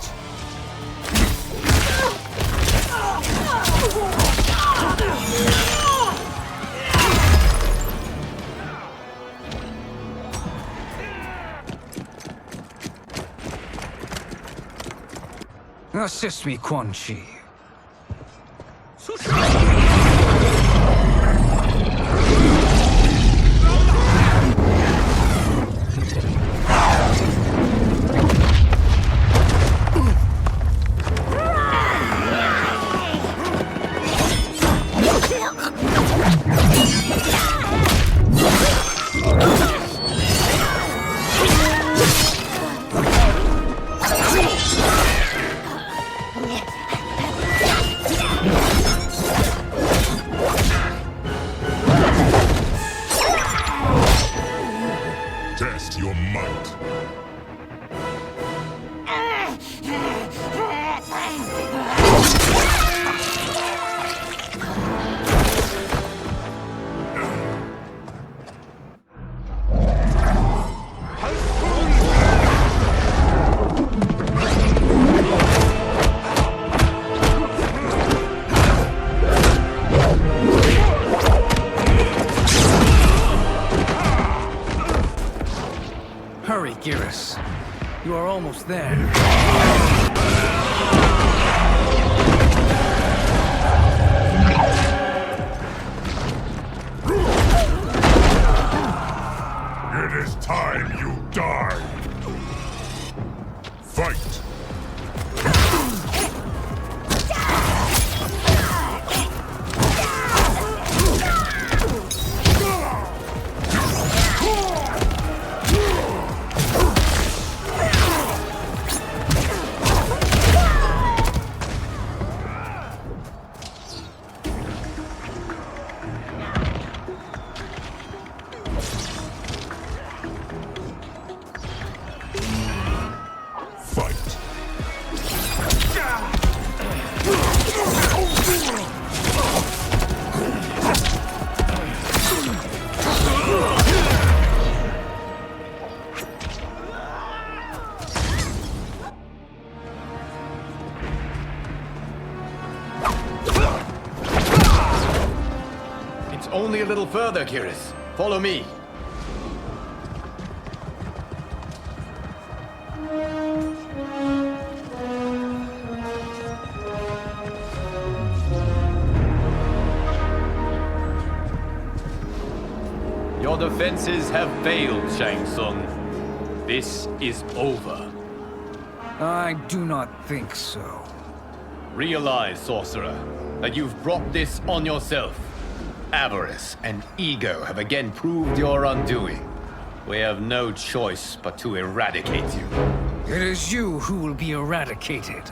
Assist me, Quan Chi. Test your might. Hurry, Geras. You are almost there. It is time you die. Fight! It's only a little further, Kiris. Follow me. Your defenses have failed, Shang Tsung. This is over. I do not think so. Realize, sorcerer, that you've brought this on yourself. Avarice and ego have again proved your undoing. We have no choice but to eradicate you. It is you who will be eradicated.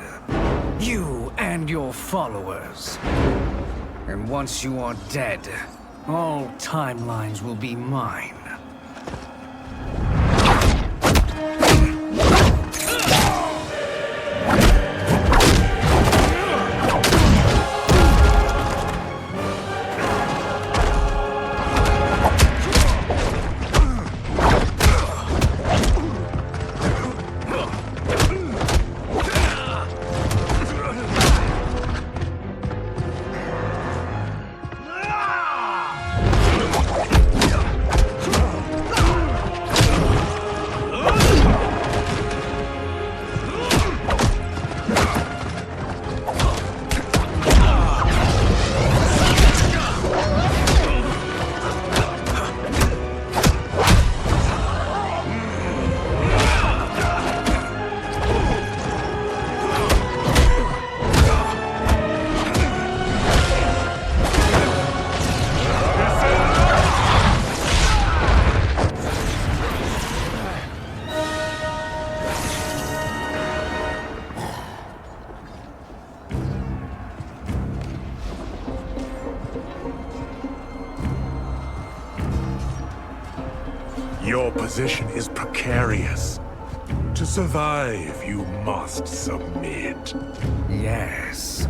You and your followers. And once you are dead, all timelines will be mine. Your position is precarious. To survive, you must submit. Yes.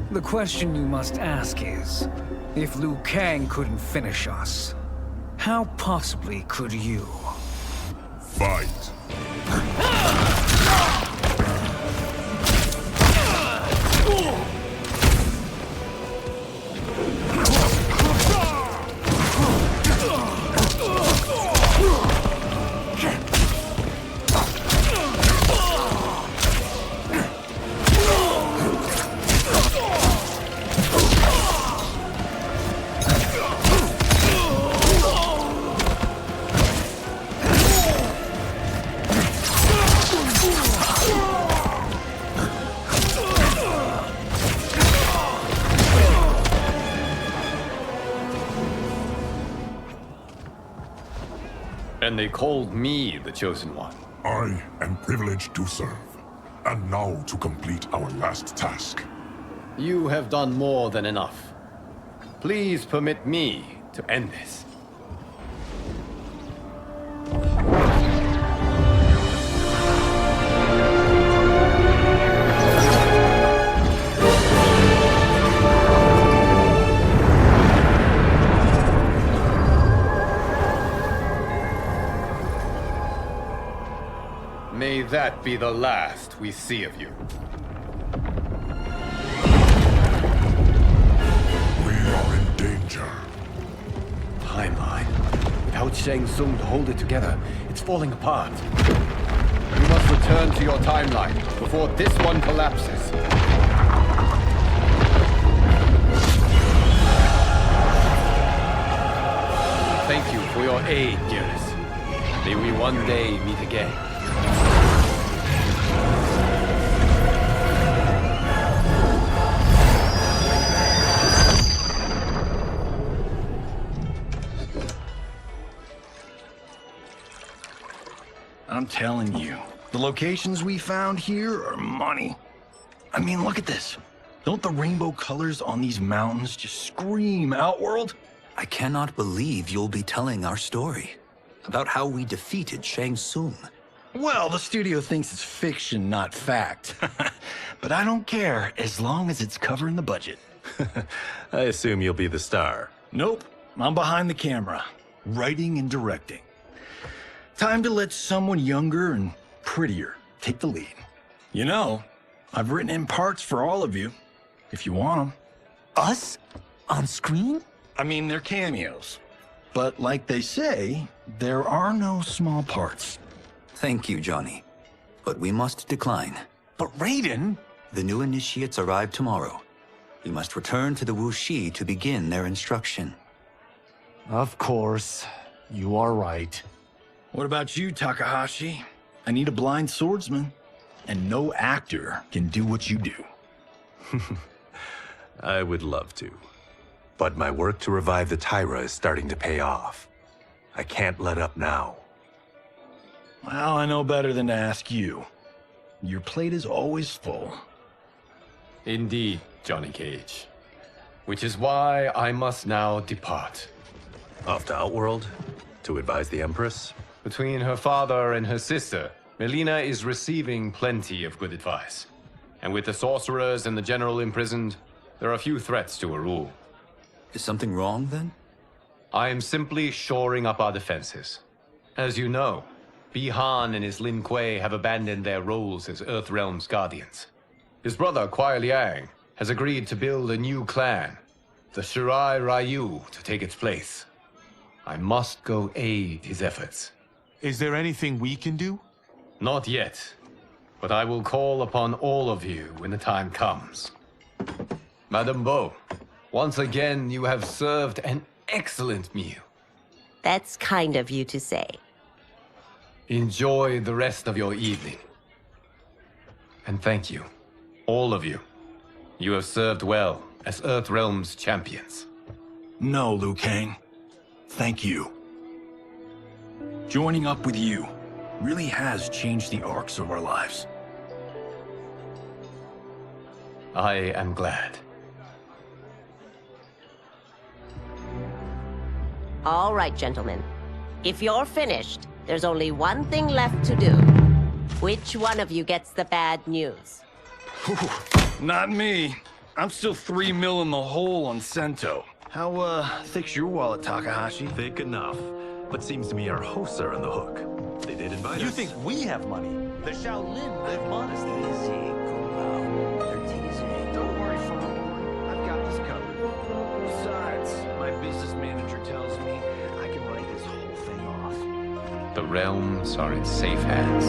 The question you must ask is, if Liu Kang couldn't finish us, how possibly could you? Fight. And they called me the Chosen One. I am privileged to serve. And now to complete our last task. You have done more than enough. Please permit me to end this. May that be the last we see of you. We are in danger. Timeline. Without Shang Tsung to hold it together, it's falling apart. You must return to your timeline before this one collapses. Thank you for your aid, dearest. May we one day meet again. I'm telling you, the locations we found here are money. I mean, look at this. Don't the rainbow colors on these mountains just scream Outworld? I cannot believe you'll be telling our story about how we defeated Shang Tsung. Well, the studio thinks it's fiction, not fact. But I don't care, as long as it's covering the budget. I assume you'll be the star. Nope, I'm behind the camera, writing and directing. Time to let someone younger and prettier take the lead. You know, I've written in parts for all of you, if you want them. Us? On screen? I mean, they're cameos. But like they say, there are no small parts. Thank you, Johnny. But we must decline. But Raiden? The new initiates arrive tomorrow. We must return to the Wuxi to begin their instruction. Of course. You are right. What about you, Takahashi? I need a blind swordsman, and no actor can do what you do. I would love to. But my work to revive the Tyra is starting to pay off. I can't let up now. Well, I know better than to ask you. Your plate is always full. Indeed, Johnny Cage. Which is why I must now depart. Off to Outworld? To advise the Empress? Between her father and her sister, Melina is receiving plenty of good advice. And with the sorcerers and the general imprisoned, there are few threats to her rule. Is something wrong, then? I am simply shoring up our defenses. As you know, Bi-Han and his Lin Kuei have abandoned their roles as Earthrealm's guardians. His brother, Kuai Liang, has agreed to build a new clan, the Shirai Ryu, to take its place. I must go aid his efforts. Is there anything we can do? Not yet, but I will call upon all of you when the time comes. Madame Bo, once again you have served an excellent meal. That's kind of you to say. Enjoy the rest of your evening. And thank you, all of you. You have served well as Earthrealm's champions. No, Liu Kang. Thank you. Joining up with you really has changed the arcs of our lives. I am glad. All right, gentlemen. If you're finished, there's only one thing left to do. Which one of you gets the bad news? Not me. I'm still 3 mil in the hole on Sento. How, thick's your wallet, Takahashi? Thick enough. But seems to me our hosts are on the hook. They did invite us. You think we have money? The Shaolin live modestly. Easy, Kung They're teasing. Don't worry, Farm Boy. I've got this covered. Besides, my business manager tells me I can write this whole thing off. The realms are in safe hands.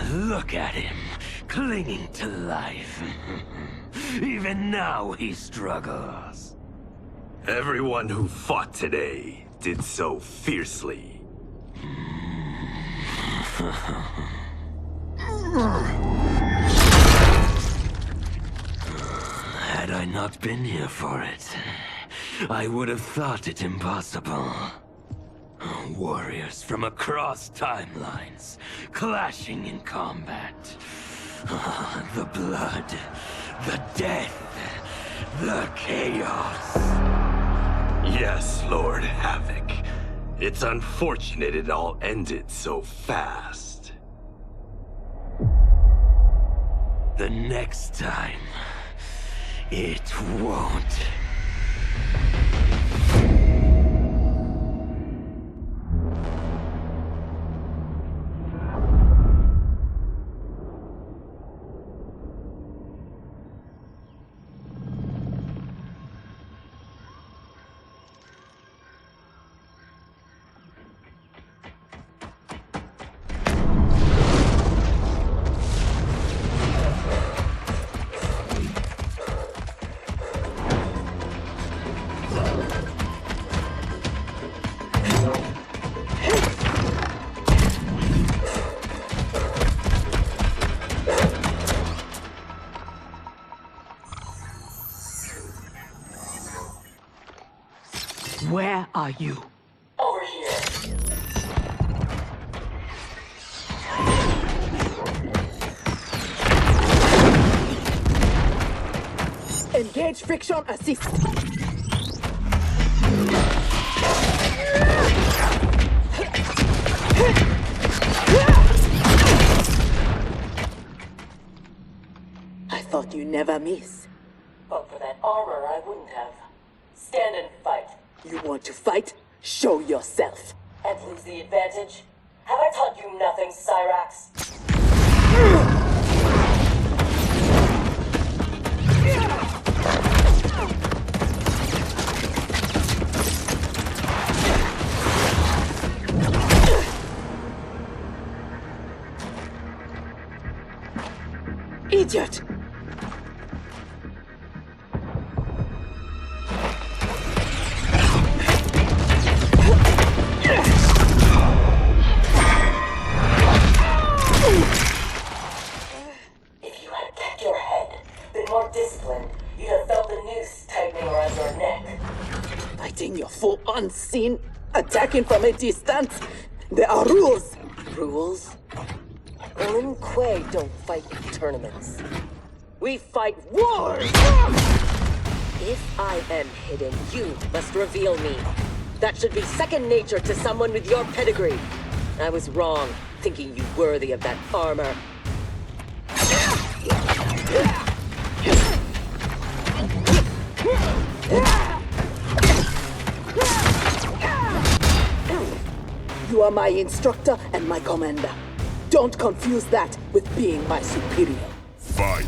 Look at him, clinging to life. Even now he struggles. Everyone who fought today did so fiercely. Had I not been here for it, I would have thought it impossible. Warriors from across timelines, clashing in combat. The blood, the death, the chaos. Yes, Lord Havoc. It's unfortunate it all ended so fast. The next time, it won't. Where are you? Over here. Engage friction assist. I thought you never miss. But for that armor, I wouldn't have. Stand and fight. You want to fight? Show yourself. And lose the advantage? Have I taught you nothing, Cyrax? Idiot! If you had kept your head, been more disciplined, you'd have felt the noose tightening around your neck. Fighting your foe unseen, attacking from a distance. There are rules. Rules? Lin Kuei don't fight in tournaments. We fight wars! If I am hidden, you must reveal me. That should be second nature to someone with your pedigree. I was wrong, thinking you worthy of that armor. You are my instructor and my commander. Don't confuse that with being my superior. Fight.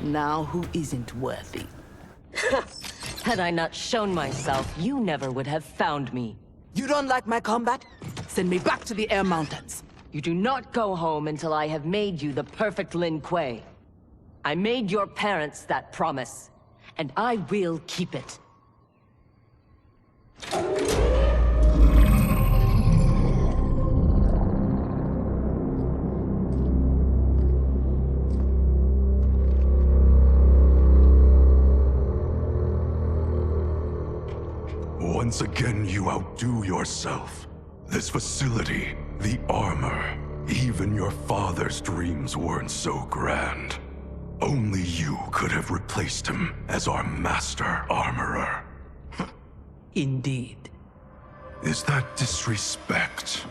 Now who isn't worthy? Had I not shown myself, you never would have found me. You don't like my combat? Send me back to the Air Mountains. You do not go home until I have made you the perfect Lin Kuei. I made your parents that promise, and I will keep it. Once again, you outdo yourself. This facility, the armor, even your father's dreams weren't so grand. Only you could have replaced him as our master armorer. Indeed. Is that disrespect?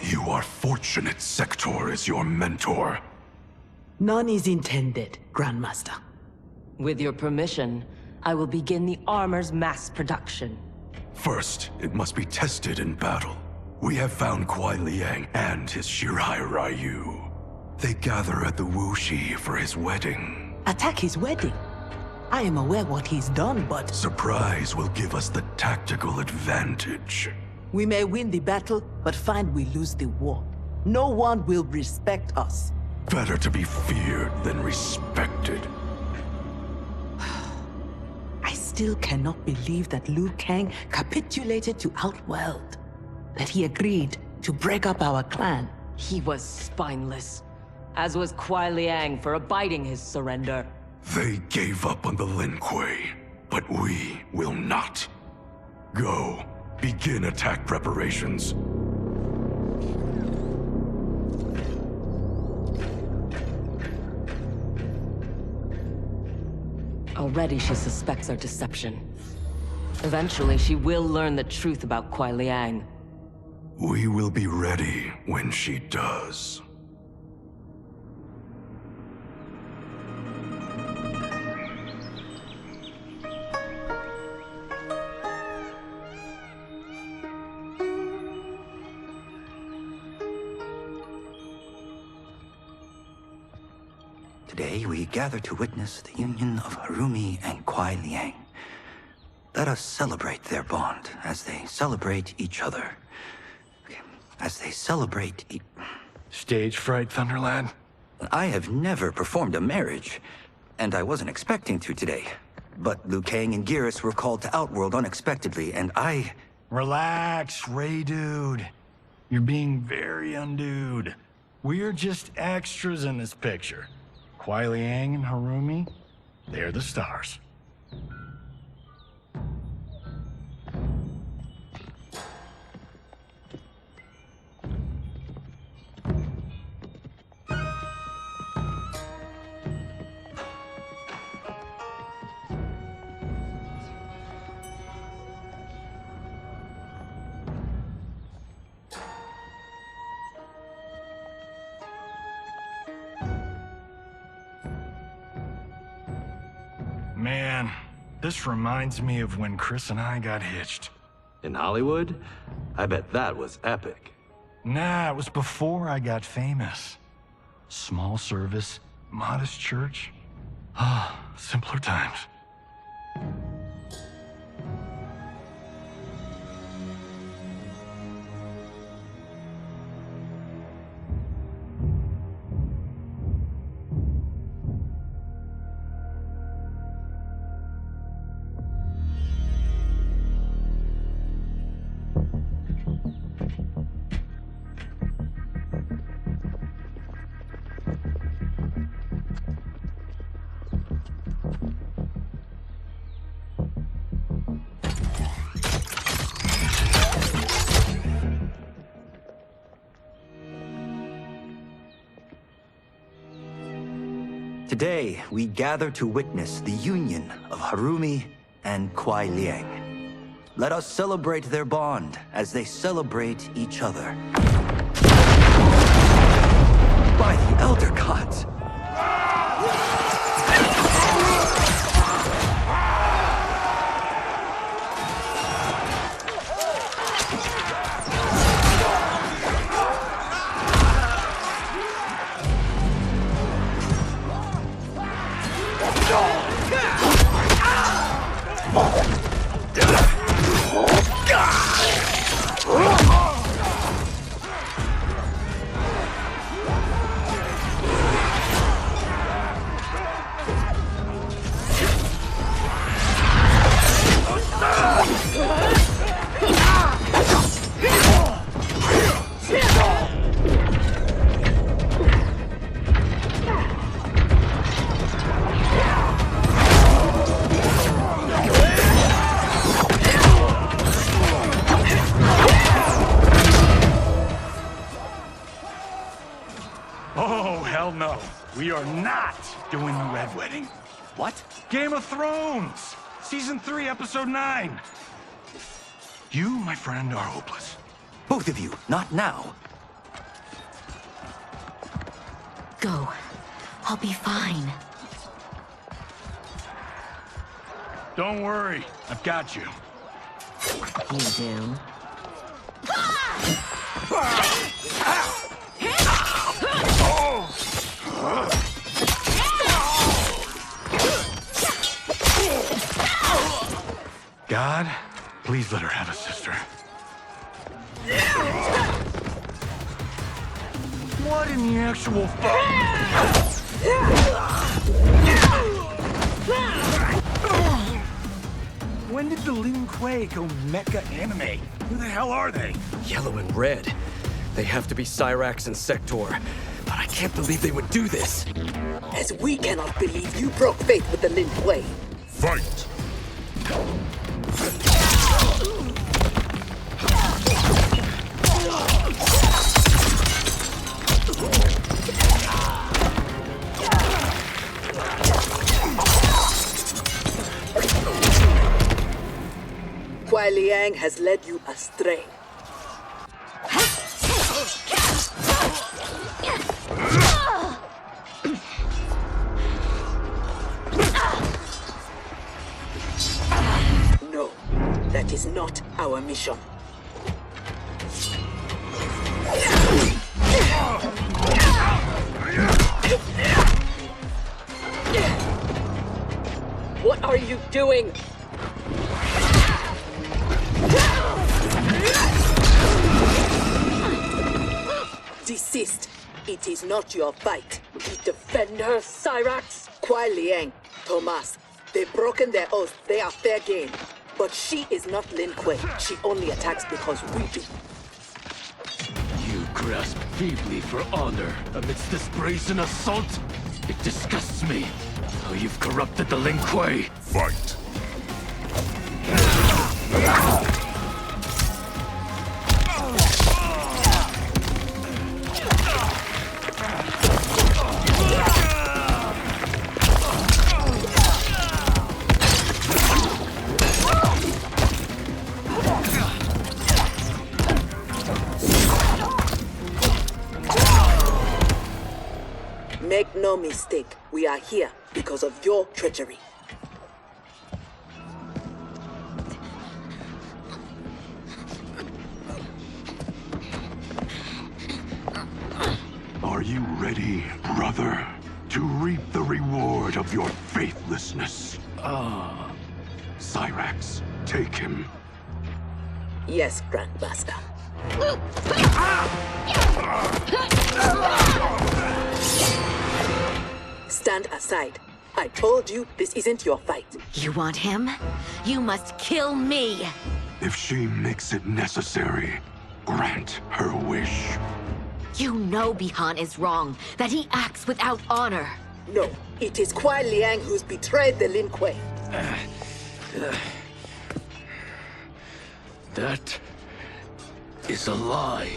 You are fortunate Sector is your mentor. None is intended, Grandmaster. With your permission, I will begin the armor's mass production. First, it must be tested in battle. We have found Kuai Liang and his Shirai Ryu. They gather at the Wuxi for his wedding. Attack his wedding? I am aware what he's done, but... Surprise will give us the tactical advantage. We may win the battle, but find we lose the war. No one will respect us. Better to be feared than respected. I still cannot believe that Liu Kang capitulated to Outworld. That he agreed to break up our clan. He was spineless, as was Kuai Liang for abiding his surrender. They gave up on the Lin Kuei, but we will not. Go, begin attack preparations. Already she suspects our deception. Eventually she will learn the truth about Kuai Liang. We will be ready when she does. Today we gather to witness the union of Harumi and Kuai Liang. Let us celebrate their bond as they celebrate each other. As they celebrate Stage fright, Thunderlad? I have never performed a marriage, and I wasn't expecting to today. But Liu Kang and Geras were called to Outworld unexpectedly, and I... Relax, Ray dude. You're being very undude. We're just extras in this picture. Kuai Liang and Harumi, they're the stars. Man, this reminds me of when Chris and I got hitched. In Hollywood? I bet that was epic. Nah, it was before I got famous. Small service, modest church. Ah, simpler times. Today, we gather to witness the union of Harumi and Kuai Liang. Let us celebrate their bond as they celebrate each other. By the Elder Gods! Hell no. We are not doing the Red Wedding. What? Game of Thrones! Season 3, Episode 9. You, my friend, are hopeless. Both of you, not now. Go. I'll be fine. Don't worry, I've got you. You do. God, please let her have a sister. What in the actual fuck? When did the Lin Kuei go mecha anime? Who the hell are they? Yellow and red. They have to be Cyrax and Sector. But I can't believe they would do this. As we cannot believe you broke faith with the Lin Kuei. Fight! Kuai Liang has led you astray. No, that is not our mission. What are you doing? Desist. It is not your fight. We defend her, Cyrax. Kuai Liang, Thomas, they've broken their oath. They are fair game. But she is not Lin Kuei. She only attacks because we do. You grasp feebly for honor amidst this brazen assault? It disgusts me how you've corrupted the Lin Kuei. Fight! Make no mistake, we are here because of your treachery. Are you ready, brother, to reap the reward of your faithlessness? Cyrax, take him. Yes, Grandmaster. Stand aside. I told you this isn't your fight. You want him? You must kill me! If she makes it necessary, grant her wish. You know Bihan is wrong, that he acts without honor. No, it is Kuai Liang who's betrayed the Lin Kuei. That is a lie.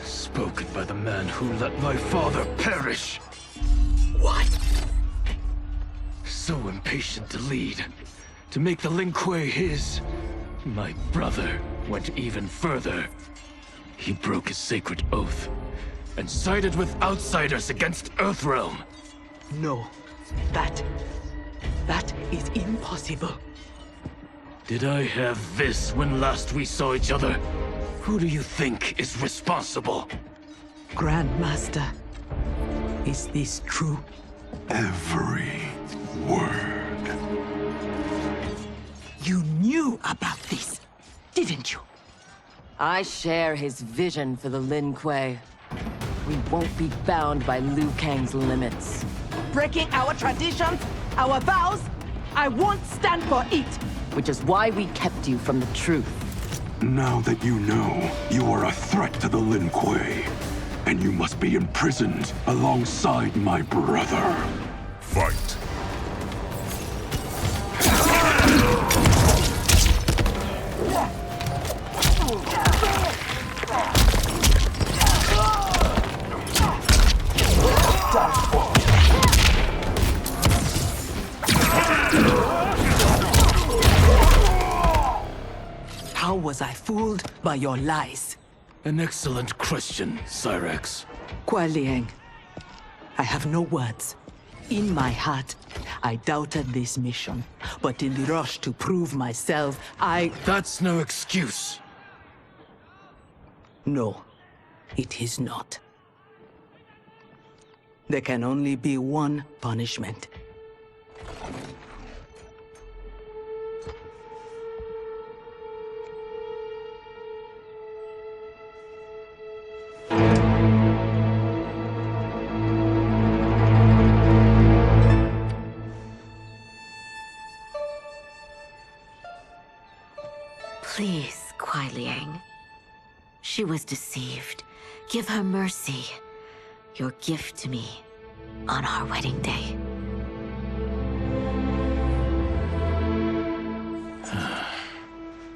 Spoken by the man who let my father perish. What? So impatient to lead, to make the Lin Kuei his. My brother went even further. He broke his sacred oath and sided with outsiders against Earthrealm. No, that is impossible. Did I have this when last we saw each other? Who do you think is responsible? Grandmaster, is this true? Every word. You knew about this, didn't you? I share his vision for the Lin Kuei. We won't be bound by Liu Kang's limits. Breaking our traditions, our vows, I won't stand for it. Which is why we kept you from the truth. Now that you know, you are a threat to the Lin Kuei, and you must be imprisoned alongside my brother. Fight! was I fooled by your lies? An excellent question, Cyrax. Kuai Liang, I have no words. In my heart, I doubted this mission, but in the rush to prove myself, That's no excuse. No, it is not. There can only be one punishment. Please, Kuai Liang. She was deceived. Give her mercy. Your gift to me on our wedding day.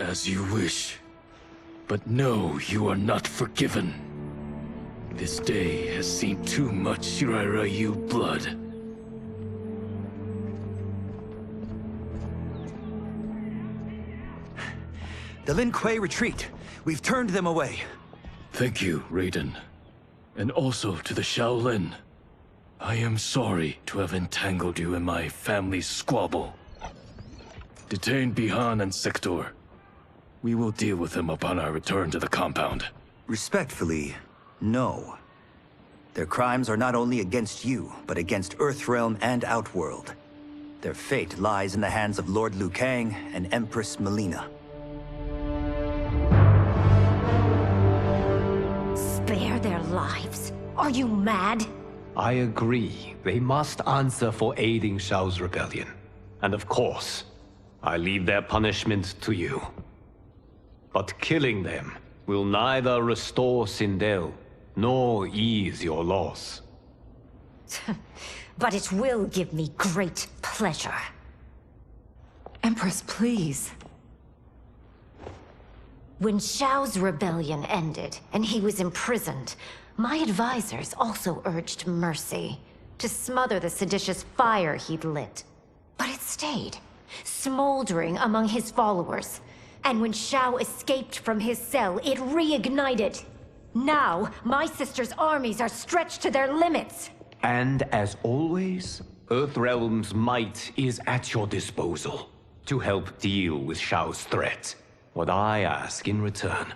As you wish. But no, you are not forgiven. This day has seen too much Shirai Ryu blood. The Lin Kuei retreat. We've turned them away. Thank you, Raiden. And also to the Shaolin. I am sorry to have entangled you in my family's squabble. Detain Bihan and Sector. We will deal with them upon our return to the compound. Respectfully, no. Their crimes are not only against you, but against Earthrealm and Outworld. Their fate lies in the hands of Lord Liu Kang and Empress Melina. Spare their lives? Are you mad? I agree. They must answer for aiding Shao's rebellion. And of course, I leave their punishment to you. But killing them will neither restore Sindel, nor ease your loss. But it will give me great pleasure. Empress, please. When Shao's rebellion ended and he was imprisoned, my advisors also urged mercy to smother the seditious fire he'd lit. But it stayed, smoldering among his followers. And when Shao escaped from his cell, it reignited. Now, my sister's armies are stretched to their limits. And as always, Earthrealm's might is at your disposal to help deal with Shao's threat. What I ask in return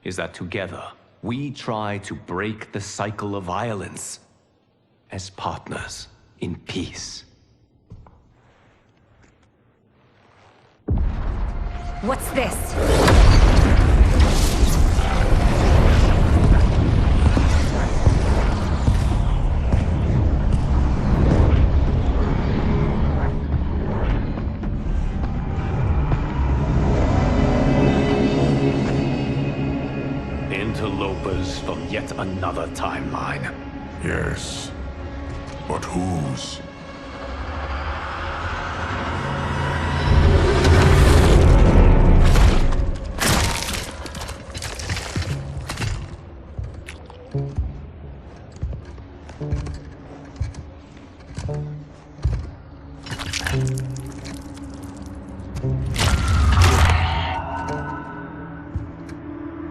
is that together, we try to break the cycle of violence as partners in peace. What's this? Interlopers from yet another timeline. Yes. But whose?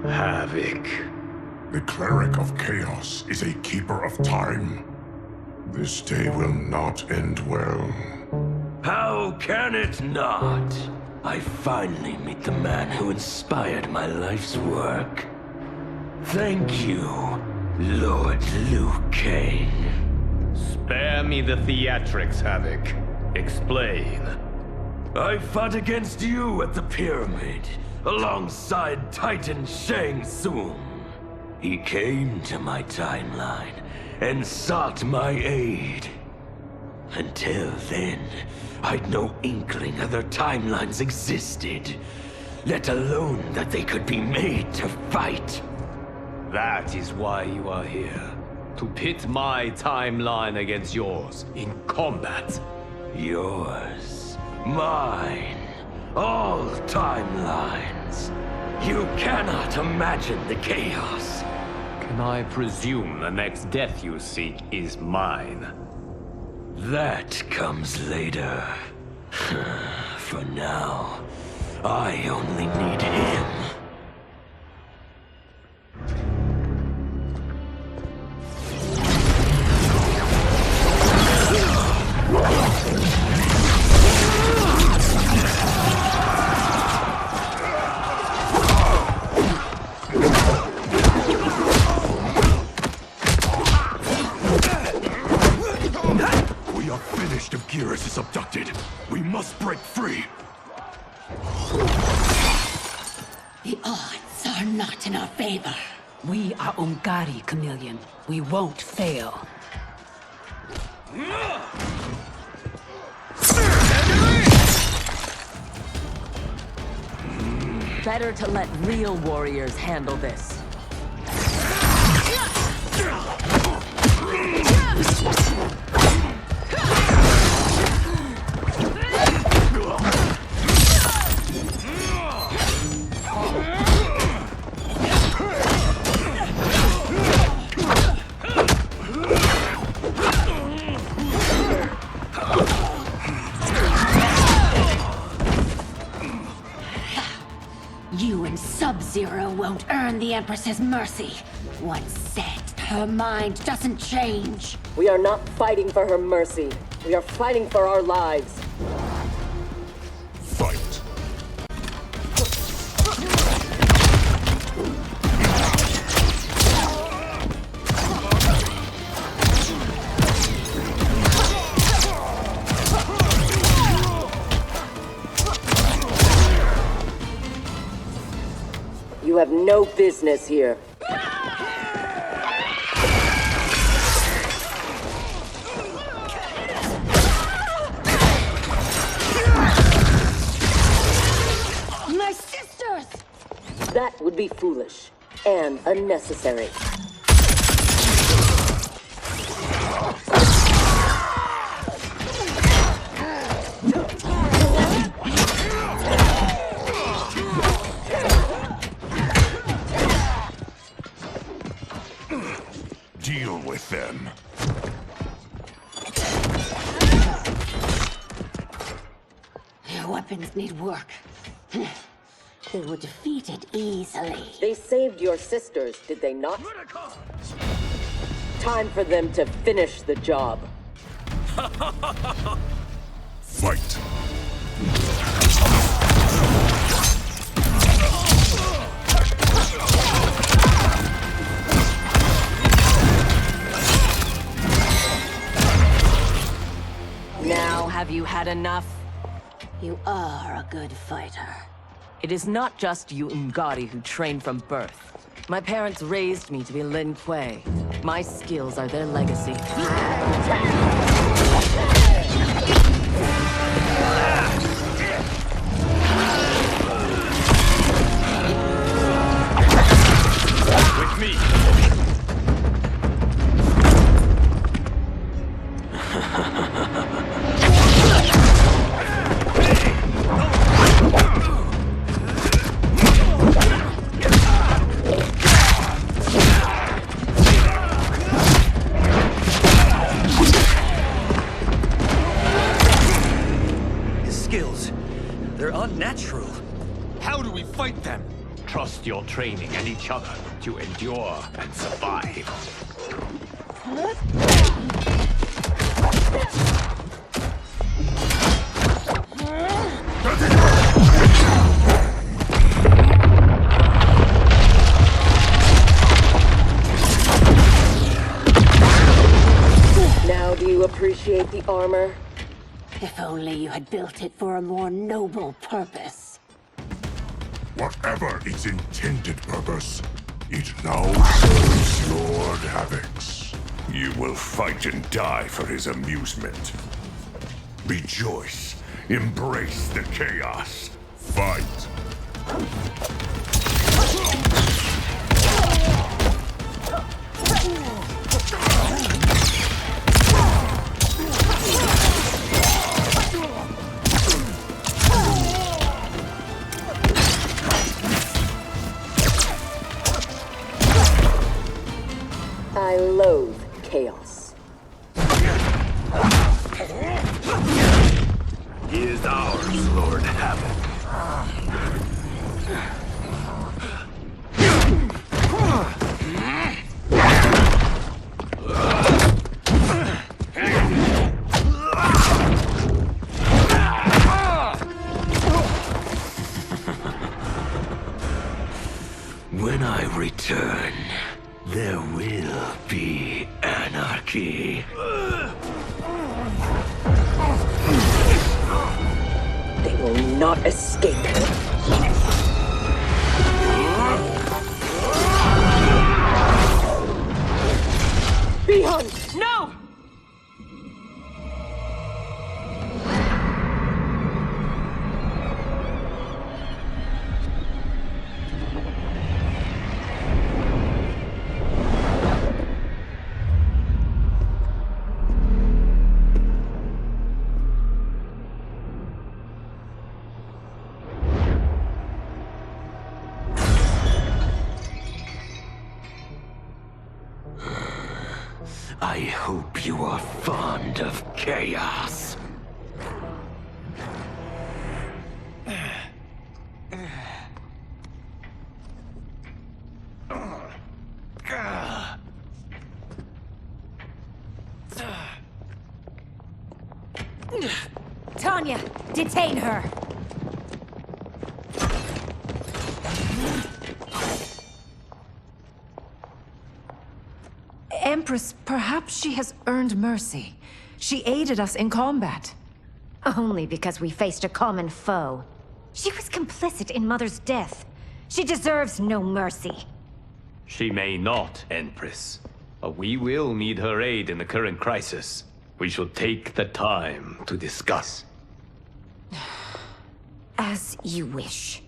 Havoc. The cleric of chaos is a keeper of time. This day will not end well. How can it not? I finally meet the man who inspired my life's work. Thank you, Lord Liu Kang. Spare me the theatrics, Havoc. Explain. I fought against you at the pyramid, alongside Titan Shang Tsung. He came to my timeline and sought my aid. Until then, I'd no inkling other timelines existed, let alone that they could be made to fight. That is why you are here. To pit my timeline against yours in combat. Yours, mine, all timelines. You cannot imagine the chaos. Can I presume the next death you seek is mine? That comes later. For now, I only need him. is abducted. We must break free. The odds are not in our favor. We are Ungari, Chameleon. We won't fail. Better to let real warriors handle this. You and Sub-Zero won't earn the Empress's mercy. Once set, her mind doesn't change. We are not fighting for her mercy. We are fighting for our lives. Fight. You have no business here. My sisters! That would be foolish and unnecessary. Deal with them. Your weapons need work. They were defeated easily. They saved your sisters, did they not? Time for them to finish the job. Fight. Now have you had enough? You are a good fighter. It is not just you Ungari who train from birth. My parents raised me to be Lin Kuei. My skills are their legacy. With me! unnatural. How do we fight them? Trust your training and each other to endure and survive. Now do you appreciate the armor? If only you had built it for a more noble purpose. Whatever its intended purpose, it now serves Lord Havoc's. You will fight and die for his amusement. Rejoice. Embrace the chaos. Fight. I loathe chaos. He is ours, Lord Havoc. When I return, there will be anarchy. will not escape. Bihun! No! I hope you are fond of chaos. Tanya, detain her! Empress, perhaps she has earned mercy. She aided us in combat. Only because we faced a common foe. She was complicit in Mother's death. She deserves no mercy. She may not, Empress. But we will need her aid in the current crisis. We should take the time to discuss. As you wish.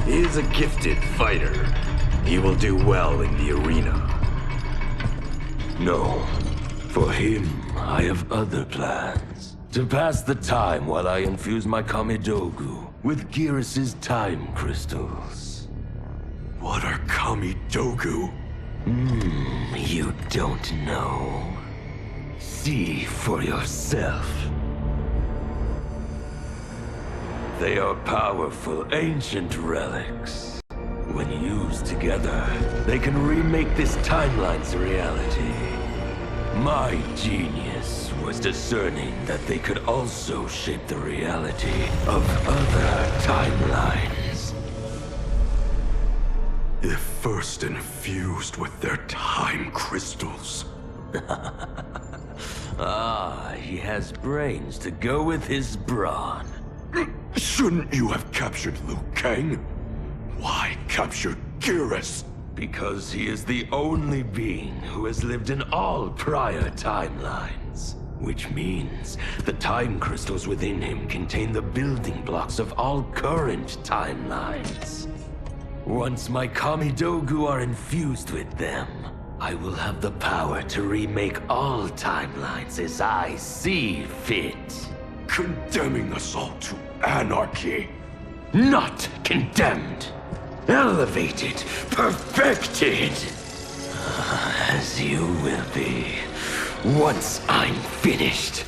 He is a gifted fighter. He will do well in the arena. No. For him, I have other plans. To pass the time while I infuse my Kamidogu with Gearus's time crystals. What are Kamidogu? You don't know. See for yourself. They are powerful, ancient relics. When used together, they can remake this timeline's reality. My genius was discerning that they could also shape the reality of other timelines. If first infused with their time crystals. He has brains to go with his brawn. Shouldn't you have captured Liu Kang? Why capture Gearus? Because he is the only being who has lived in all prior timelines. Which means the time crystals within him contain the building blocks of all current timelines. Once my Kamidogu are infused with them, I will have the power to remake all timelines as I see fit. Condemning us all to anarchy. Not condemned. Elevated. Perfected. As you will be, once I'm finished.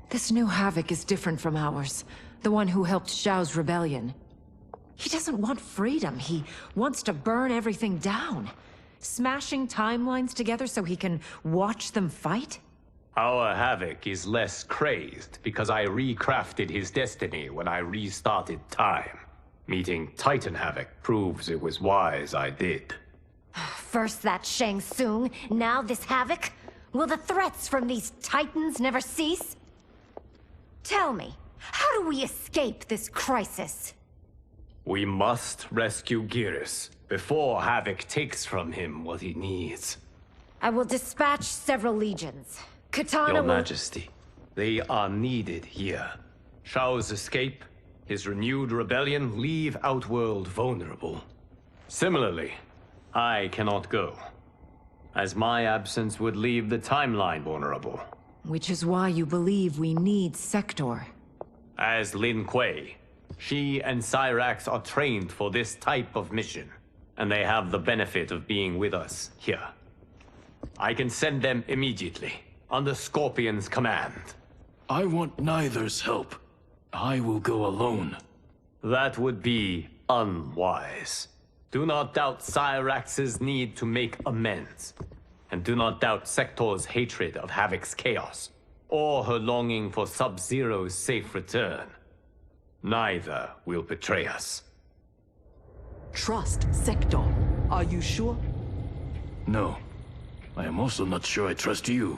This new Havoc is different from ours. The one who helped Xiao's rebellion. He doesn't want freedom. He wants to burn everything down. Smashing timelines together so he can watch them fight? Our Havoc is less crazed because I recrafted his destiny when I restarted time. Meeting Titan Havoc proves it was wise I did. First that Shang Tsung, now this Havoc? Will the threats from these titans never cease? Tell me, how do we escape this crisis? We must rescue Geras before Havoc takes from him what he needs. I will dispatch several legions. Katana Your will... Majesty, they are needed here. Shao's escape, his renewed rebellion leave Outworld vulnerable. Similarly, I cannot go, as my absence would leave the timeline vulnerable. Which is why you believe we need Sector. As Lin Kuei, she and Cyrax are trained for this type of mission, and they have the benefit of being with us here. I can send them immediately, under Scorpion's command. I want neither's help. I will go alone. That would be unwise. Do not doubt Cyrax's need to make amends. And do not doubt Sector's hatred of Havoc's chaos, or her longing for Sub-Zero's safe return. Neither will betray us. Trust Sector. Are you sure? No. I am also not sure I trust you.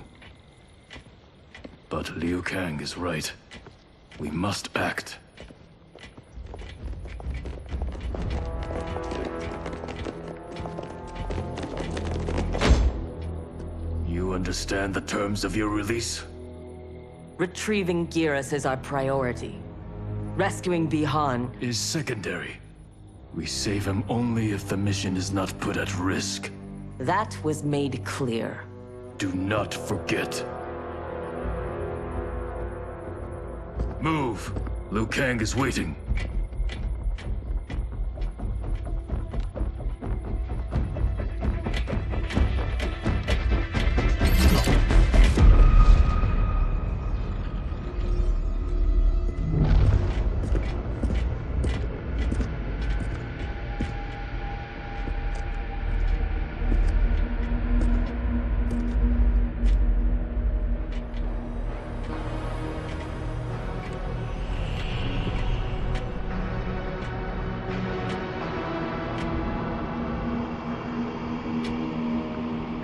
But Liu Kang is right. We must act. You understand the terms of your release? Retrieving Geras is our priority. Rescuing Bihan is secondary. We save him only if the mission is not put at risk. That was made clear. Do not forget. Move! Liu Kang is waiting.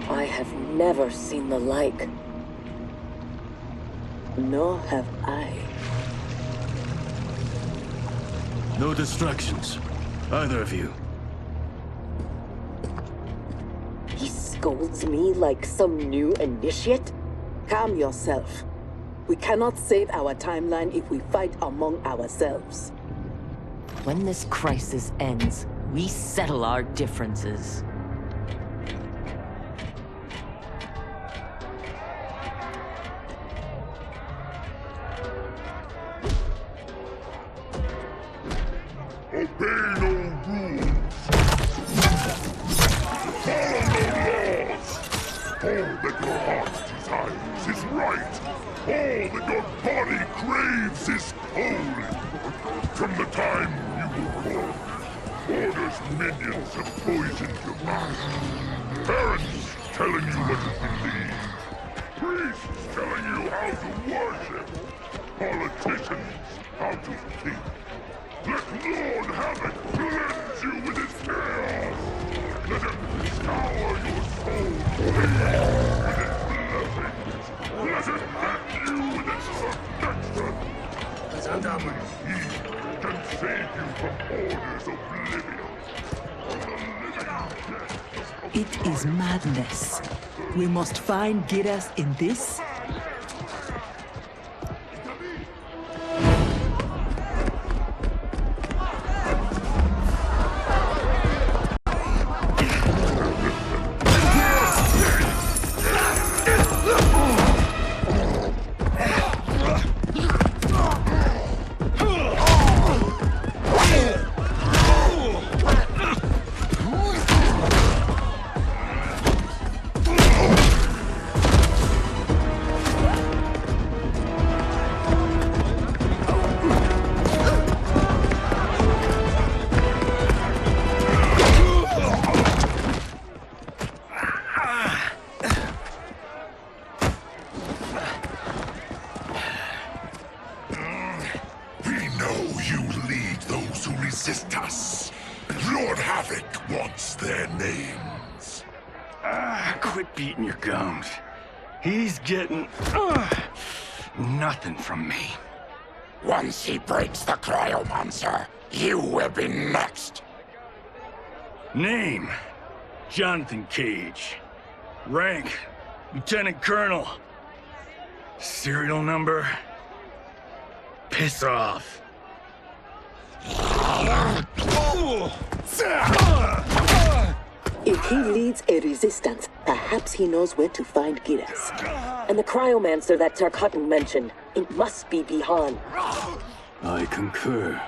I have never seen the like. Nor have I. No distractions. Either of you. He scolds me like some new initiate? Calm yourself. We cannot save our timeline if we fight among ourselves. When this crisis ends, we settle our differences. Obey no rules. Follow no laws. All that your heart desires is right. All that your body craves is holy. From the time you were born, Order's minions have poisoned your mind. Parents telling you what to believe. Priests telling you how to worship. Politicians how to think. Let Lord Havoc cleanse you with his chaos! Let him scour your soul with his blessings! Let him hand you with his protection! Only he can save you from Order's oblivion! It is madness. We must find Geras in this. Lord Havoc wants their names. Quit beating your gums. He's getting nothing from me. Once he breaks the cryomonster, you will be next. Name: Jonathan Cage. Rank: Lieutenant Colonel. Serial number: piss off. If he leads a resistance, perhaps he knows where to find Giras. And the cryomancer that Tarkatan mentioned, it must be Bihan. I concur.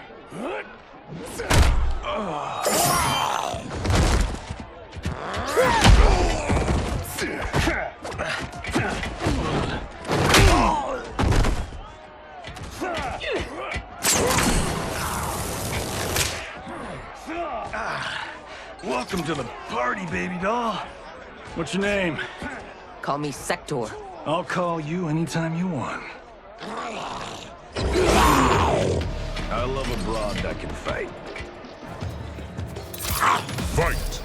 Welcome to the party, baby doll. What's your name? Call me Sector. I'll call you anytime you want. I love a broad that can fight. Fight!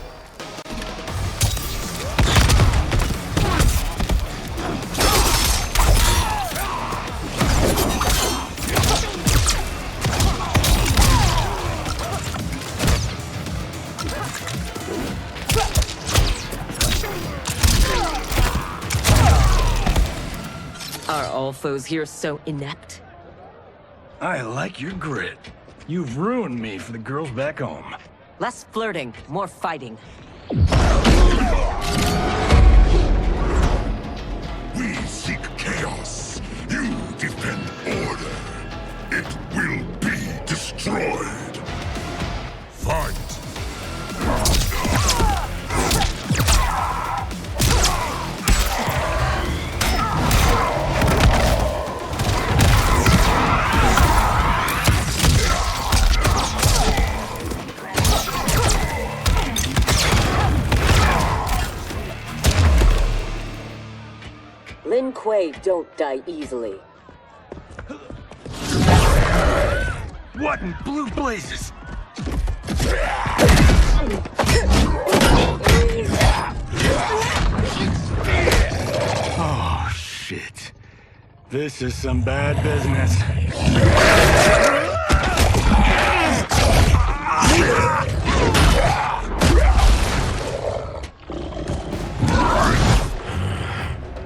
Are all foes here so inept? I like your grit. You've ruined me for the girls back home. Less flirting, more fighting. We seek chaos. You defend order. It will be destroyed. Fight! Lin Kuei don't die easily. What in blue blazes? Oh, shit. This is some bad business.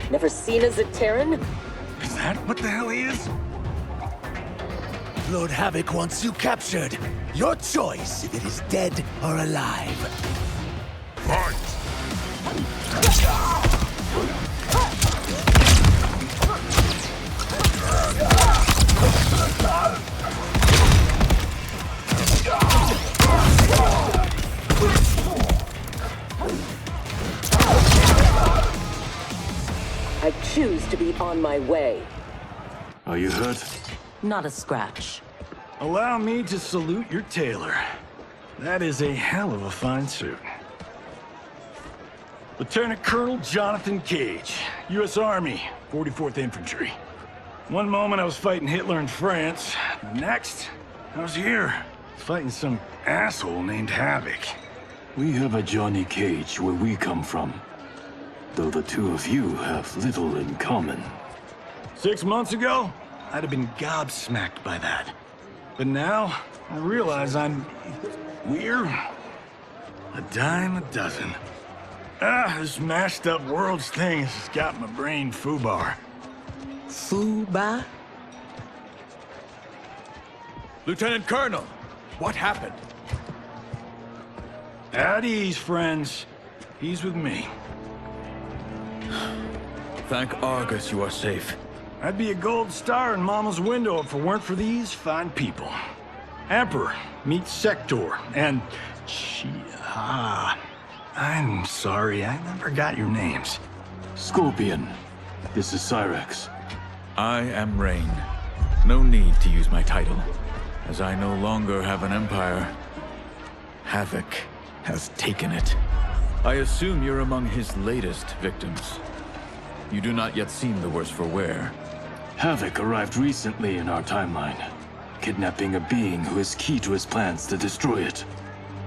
Never seen a Zaterran? Is that what the hell he is? Lord Havoc wants you captured. Your choice if it is dead or alive. Fight! I choose to be on my way. Are you hurt? Not a scratch. Allow me to salute your tailor. That is a hell of a fine suit. Lieutenant Colonel Jonathan Cage, U.S. Army, 44th Infantry. One moment I was fighting Hitler in France. The next, I was here, fighting some asshole named Havoc. We have a Johnny Cage where we come from. Though the two of you have little in common. 6 months ago, I'd have been gobsmacked by that. But now, I realize I'm weird. A dime a dozen. This mashed up worlds thing has got my brain foobar. Foobar? Lieutenant Colonel, what happened? At ease, friends. He's with me. Thank Argus you are safe. I'd be a gold star in Mama's window if it weren't for these fine people. Emperor, meet Sector, and... I'm sorry, I never got your names. Scorpion, this is Cyrex. I am Rain. No need to use my title, as I no longer have an empire. Havoc has taken it. I assume you're among his latest victims. You do not yet seem the worse for wear. Havoc arrived recently in our timeline, kidnapping a being who is key to his plans to destroy it.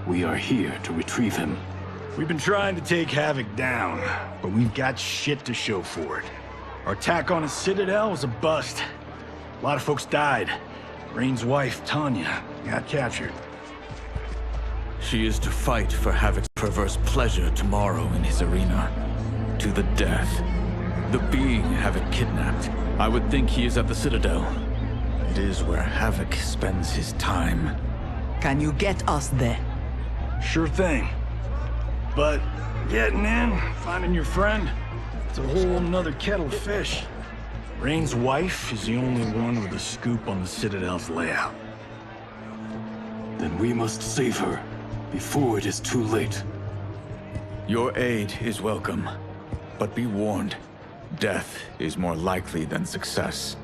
We are here to retrieve him. We've been trying to take Havoc down, but we've got shit to show for it. Our attack on his citadel was a bust. A lot of folks died. Rain's wife, Tanya, got captured. She is to fight for Havoc's perverse pleasure tomorrow in his arena. To the death. The being Havoc kidnapped. I would think he is at the Citadel. It is where Havoc spends his time. Can you get us there? Sure thing. But getting in, finding your friend, it's a whole nother kettle of fish. Rain's wife is the only one with a scoop on the Citadel's layout. Then we must save her before it is too late. Your aid is welcome, but be warned. Death is more likely than success.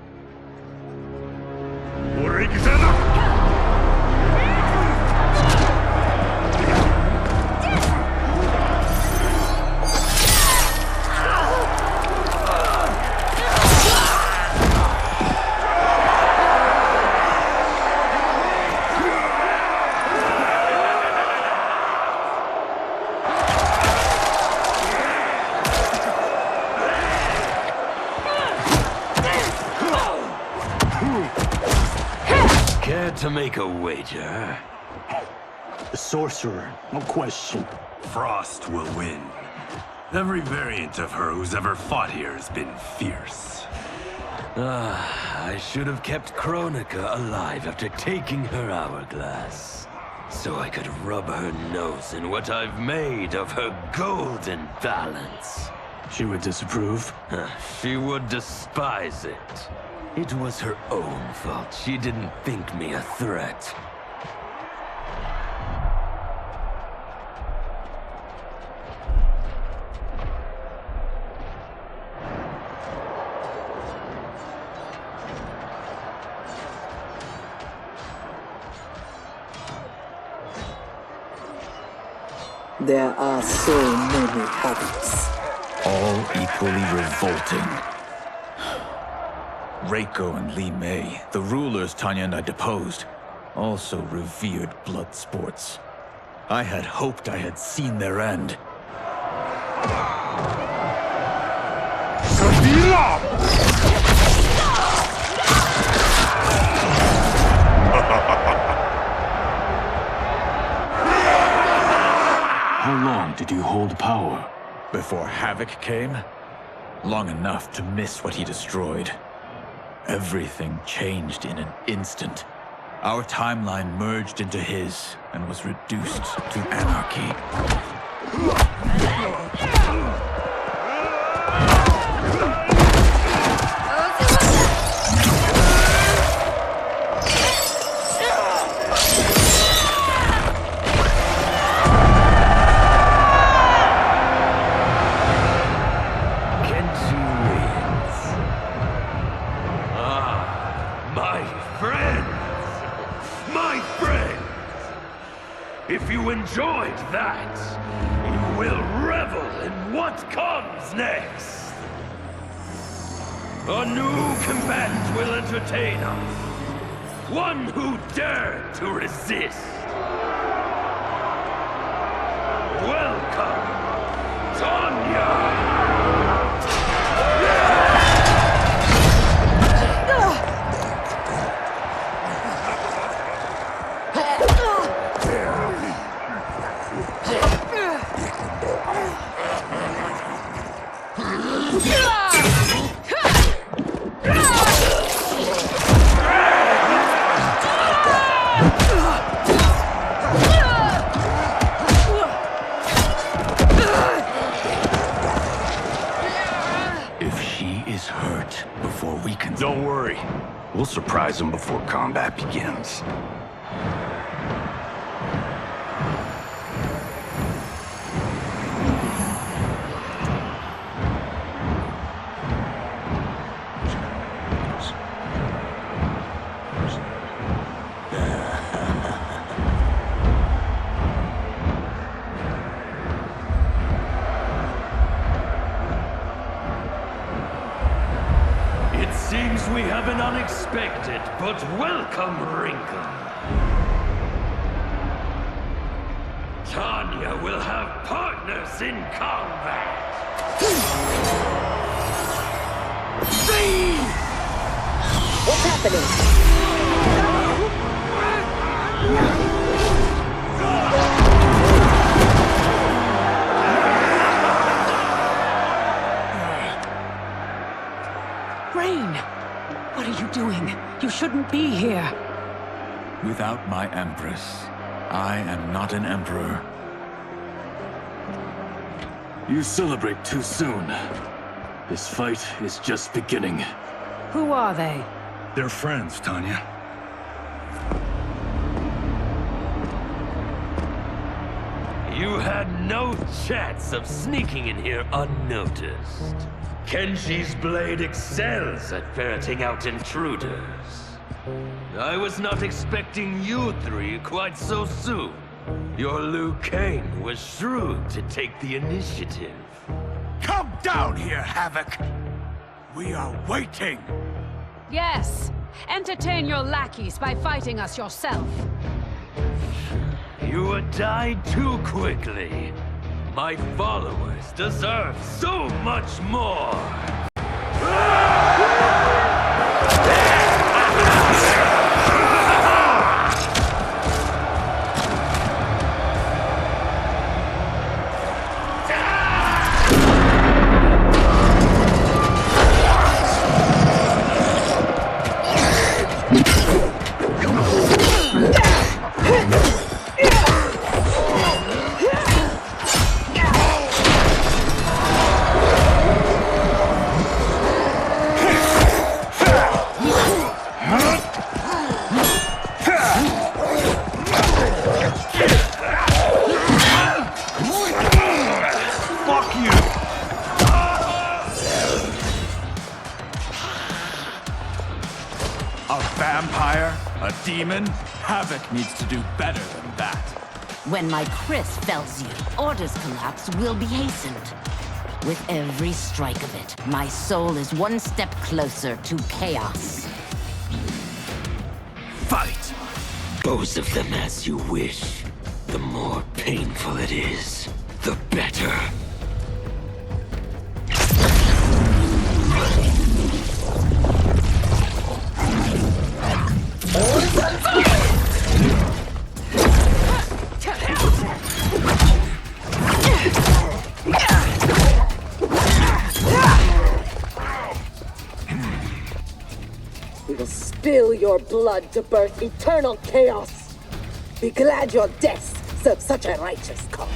Care to make a wager? The sorcerer, no question. Frost will win. Every variant of her who's ever fought here has been fierce. I should have kept Kronika alive after taking her hourglass. So I could rub her nose in what I've made of her golden balance. She would disapprove? She would despise it. It was her own fault. She didn't think me a threat. There are so many Havocs. All equally revolting. Reiko and Li Mei, the rulers Tanya and I deposed, also revered blood sports. I had hoped I had seen their end. How long did you hold power? Before Havoc came? Long enough to miss what he destroyed. Everything changed in an instant. Our timeline merged into his and was reduced to anarchy. If you enjoyed that, you will revel in what comes next. A new combatant will entertain us. One who dared to resist. Welcome, Tanya! Don't worry. We'll surprise him before combat begins. Seems we have an unexpected but welcome wrinkle. Tanya will have partners in combat. What's happening? Rain! What are you doing? You shouldn't be here. Without my Empress, I am not an Emperor. You celebrate too soon. This fight is just beginning. Who are they? They're friends, Tanya. You had no chance of sneaking in here unnoticed. Kenshi's blade excels at ferreting out intruders. I was not expecting you three quite so soon. Your Liu Kang was shrewd to take the initiative. Come down here, Havoc! We are waiting! Yes! Entertain your lackeys by fighting us yourself. You would die too quickly. My followers deserve so much more! Demon, Havoc needs to do better than that. When my Chris fells you, Order's collapse will be hastened. With every strike of it, my soul is one step closer to chaos. Fight! Both of them as you wish. The more painful it is, the better. We will spill your blood to birth eternal chaos. Be glad your deaths serve such a righteous cause.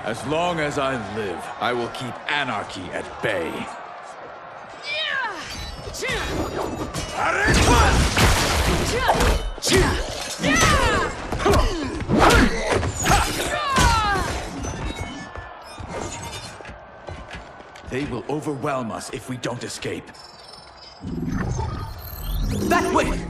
As long as I live, I will keep anarchy at bay. They will overwhelm us if we don't escape. That way!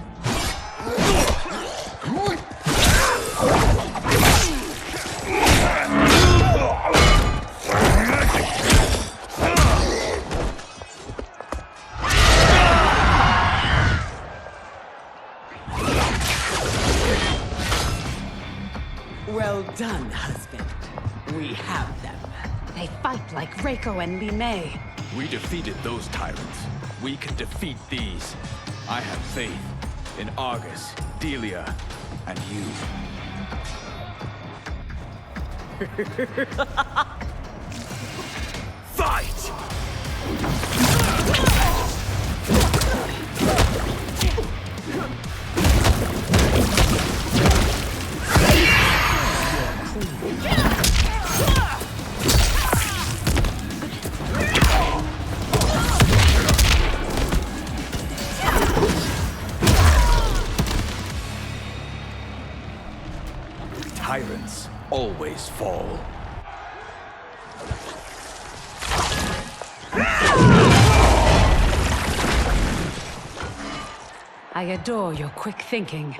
Well done, husband. We have them. They fight like Reiko and Li Mei. We defeated those tyrants. We can defeat these. I have faith in Argus, Delia, and you. Fight! Tyrants always fall. I adore your quick thinking.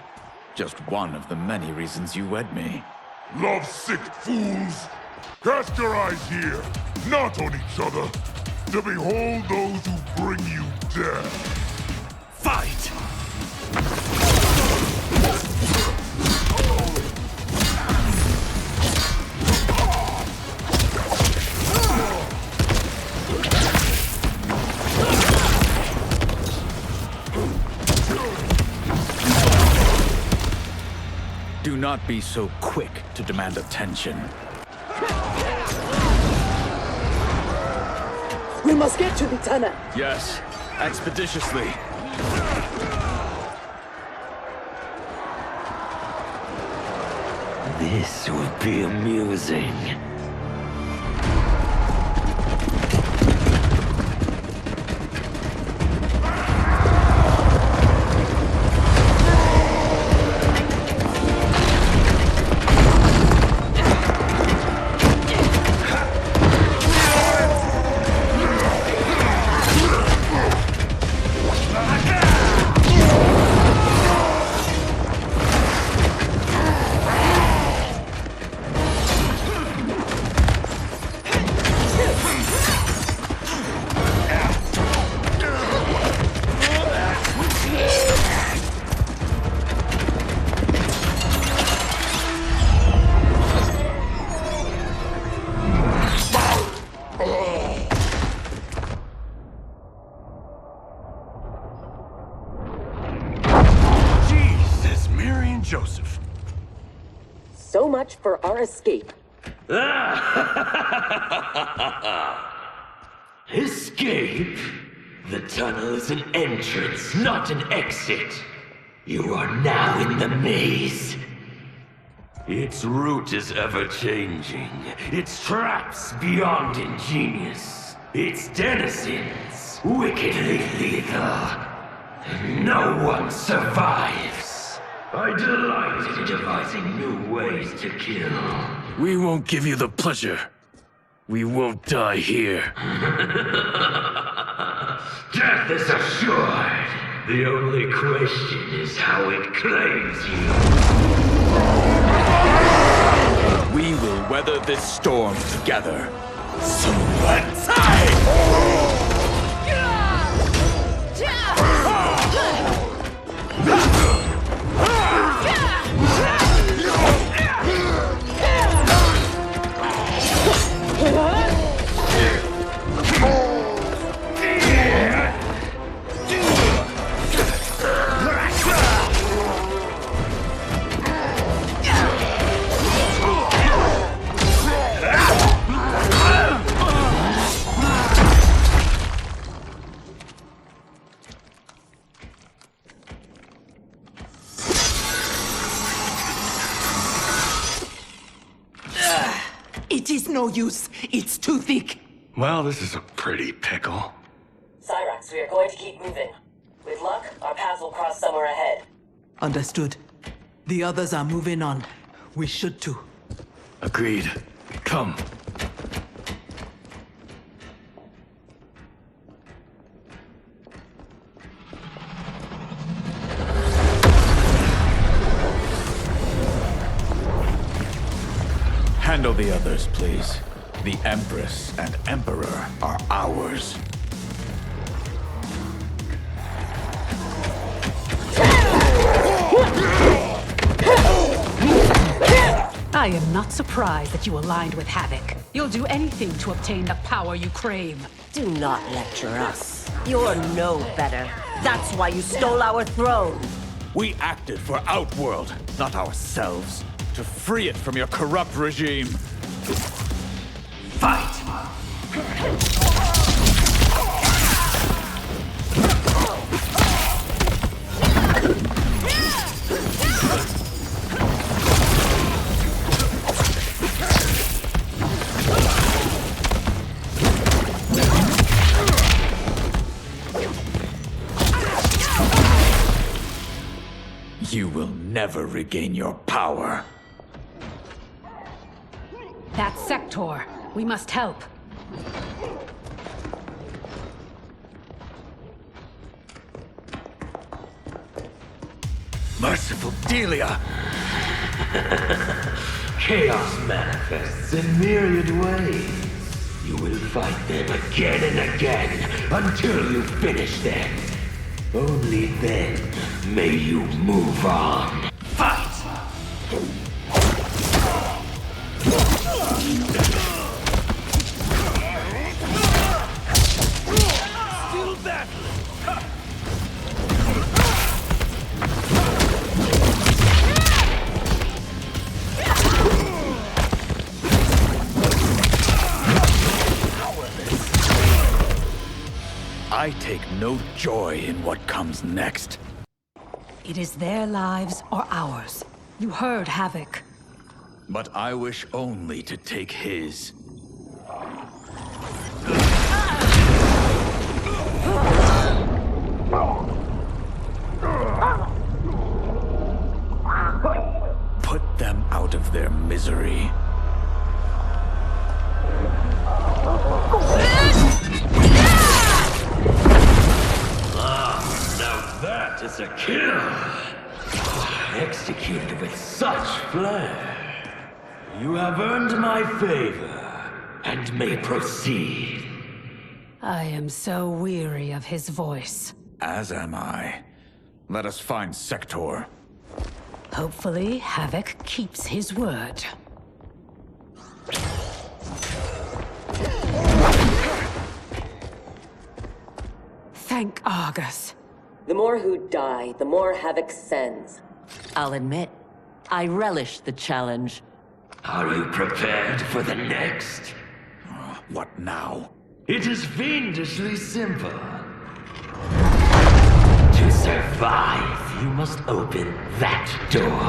Just one of the many reasons you wed me. Love-sick fools! Cast your eyes here, not on each other, to behold those who bring you death. Fight! Do not be so quick to demand attention. We must get to the tunnel. Yes, expeditiously. This would be amusing. Joseph. So much for our escape. Escape? The tunnel is an entrance, not an exit. You are now in the maze. Its route is ever-changing. Its traps beyond ingenious. Its denizens wickedly lethal. No one survives. I delight in devising new ways to kill. We won't give you the pleasure. We won't die here. Death is assured. The only question is how it claims you. We will weather this storm together. It is no use. It's too thick. Well, this is a pretty pickle. Cyrax, we are going to keep moving. With luck, our paths will cross somewhere ahead. Understood. The others are moving on. We should too. Agreed. Come. Handle the others, please. The Empress and Emperor are ours. I am not surprised that you aligned with Havoc. You'll do anything to obtain the power you crave. Do not lecture us. You're no better. That's why you stole our throne. We acted for Outworld, not ourselves. To free it from your corrupt regime. Fight! You will never regain your power. That sector. We must help. Merciful Delia! Chaos manifests in myriad ways. You will fight them again and again until you finish them. Only then may you move on. Fight! Still battling. I take no joy in what comes next. It is their lives or ours. You heard Havoc. But I wish only to take his. Put them out of their misery. Now that is a kill! Executed with such flair. You have earned my favor, and may proceed. I am so weary of his voice. As am I. Let us find Sector. Hopefully, Havoc keeps his word. Thank Argus. The more who die, the more Havoc sends. I'll admit, I relish the challenge. Are you prepared for the next? What now? It is fiendishly simple. To survive, you must open that door.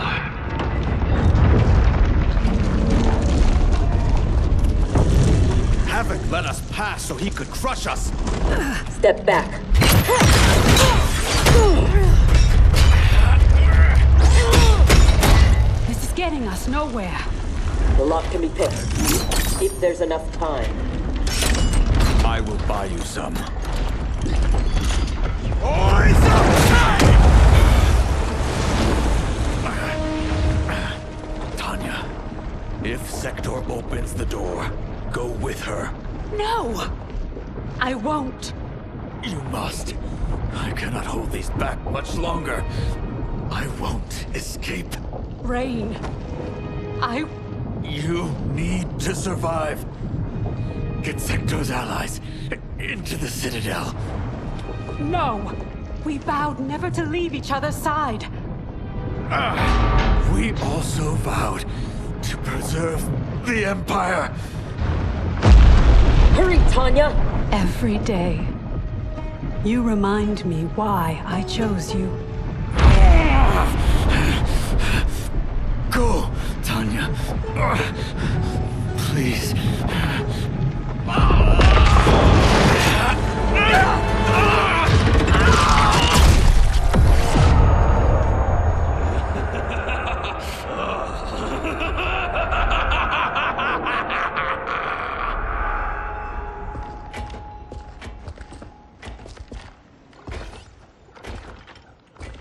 Havoc let us pass so he could crush us! Step back. This is getting us nowhere. The lock can be picked, if there's enough time. I will buy you some. Tanya, if Sector opens the door, go with her. No! I won't. You must. I cannot hold these back much longer. I won't escape. Rain. You need to survive. Get Sector's allies into the Citadel. No! We vowed never to leave each other's side. We also vowed to preserve the Empire. Hurry, Tanya! Every day, you remind me why I chose you. Go, Tanya. Please.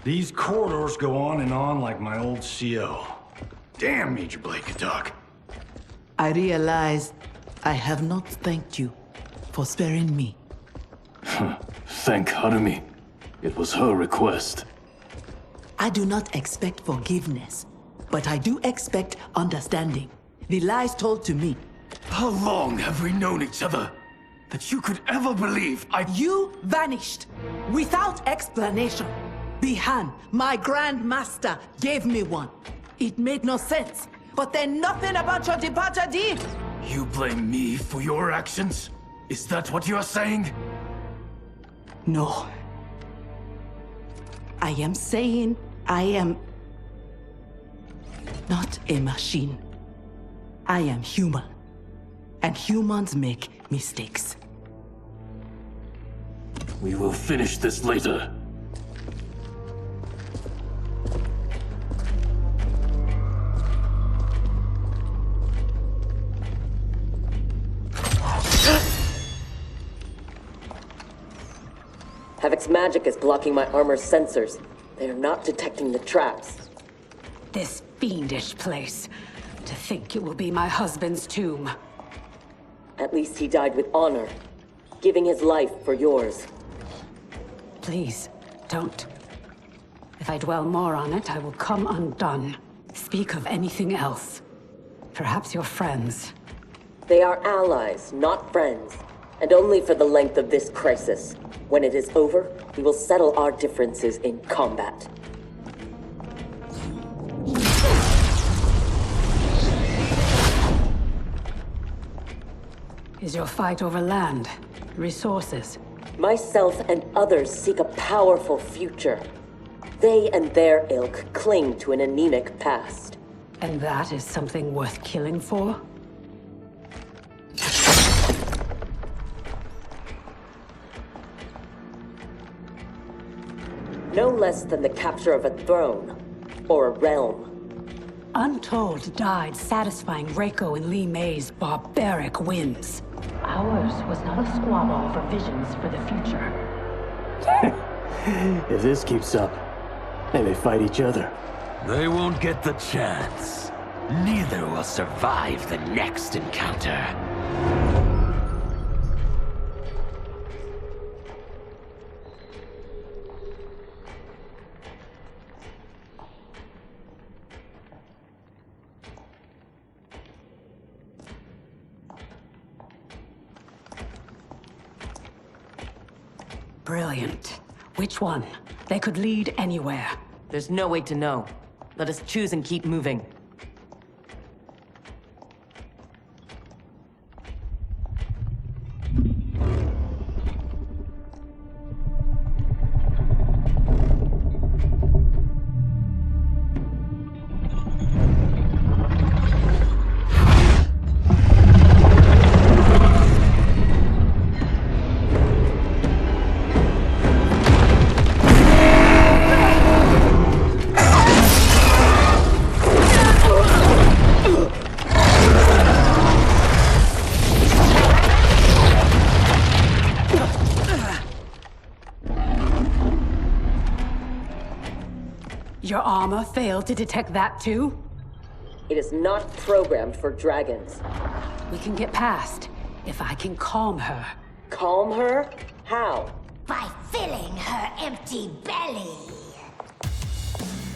These corridors go on and on like my old CO. Damn, Major Blade could talk. I realize I have not thanked you for sparing me. Thank Harumi. It was her request. I do not expect forgiveness, but I do expect understanding. The lies told to me. How long have we known each other? That you could ever believe You vanished without explanation. Bihan, my Grand Master, gave me one. It made no sense, but then nothing about your departure did. You blame me for your actions? Is that what you are saying? No. I am saying I am not a machine. I am human, and humans make mistakes. We will finish this later. Havoc's magic is blocking my armor's sensors. They are not detecting the traps. This fiendish place. To think it will be my husband's tomb. At least he died with honor, giving his life for yours. Please, don't. If I dwell more on it, I will come undone. Speak of anything else. Perhaps your friends. They are allies, not friends. And only for the length of this crisis. When it is over, we will settle our differences in combat. Is your fight over land? Resources? Myself and others seek a powerful future. They and their ilk cling to an anemic past. And that is something worth killing for? No less than the capture of a throne, or a realm. Untold died satisfying Reiko and Li Mei's barbaric whims. Ours was not a squabble for visions for the future. If this keeps up, they may fight each other. They won't get the chance. Neither will survive the next encounter. Brilliant. Which one? They could lead anywhere. There's no way to know. Let us choose and keep moving. Your armor failed to detect that too? It is not programmed for dragons. We can get past, if I can calm her. Calm her? How? By filling her empty belly.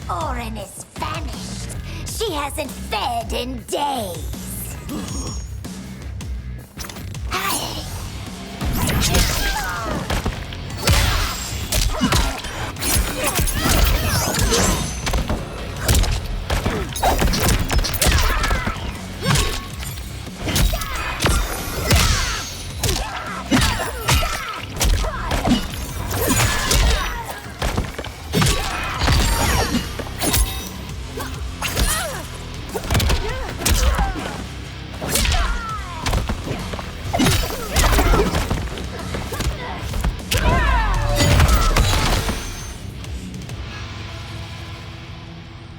Orin is famished. She hasn't fed in days.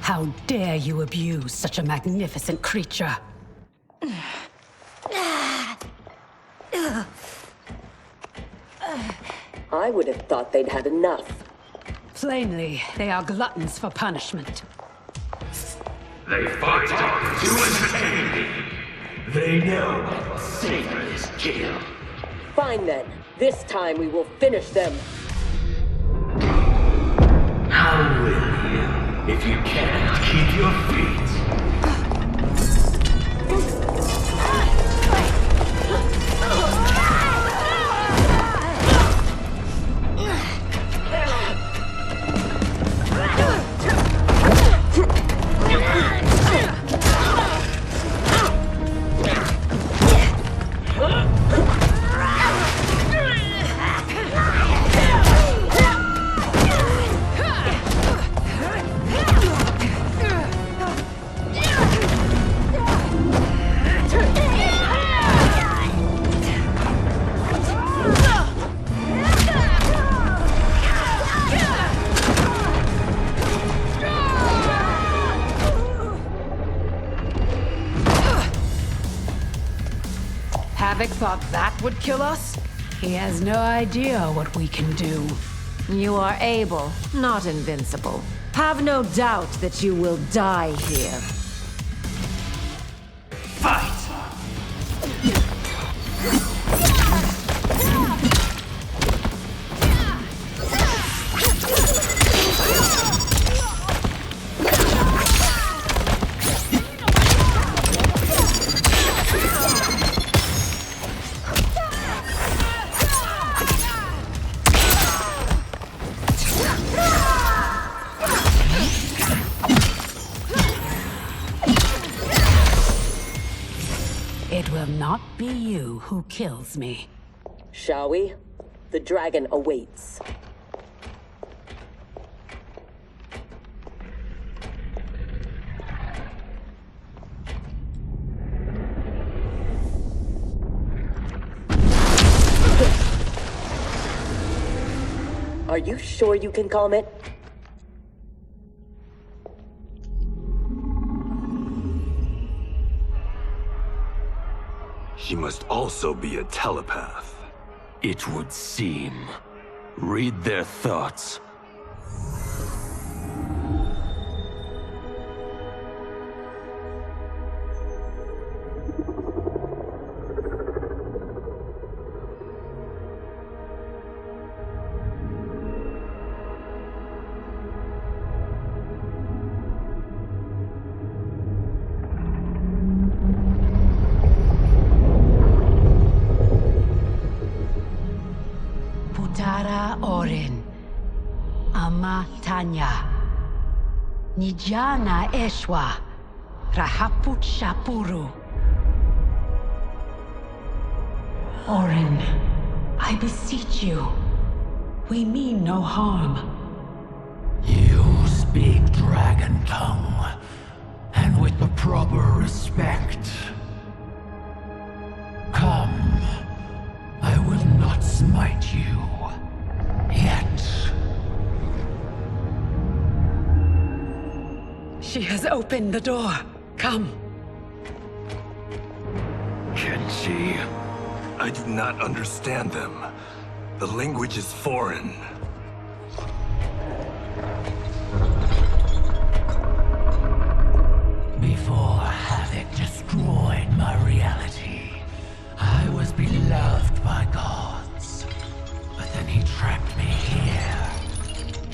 How dare you abuse such a magnificent creature? I would have thought they'd had enough. Plainly, they are gluttons for punishment. They fight to entertain me. They know savor is kill. Fine then. This time we will finish them. How will you, if you cannot keep your feet? Havoc thought that would kill us? He has no idea what we can do. You are able, not invincible. Have no doubt that you will die here. Fight! It will not be you who kills me. Shall we? The dragon awaits. Are you sure you can calm it? She must also be a telepath. It would seem. Read their thoughts. Putara Orin, Ama Tanya, Nijana Eshwa, Rahaput Shapuru. Orin, I beseech you, we mean no harm. You speak dragon tongue, and with the proper respect. Come, I will not smite you. Yet. She has opened the door. Come. Kenshi, I do not understand them. The language is foreign. Before Havoc destroyed my reality, I was beloved by gods. But then he trapped me here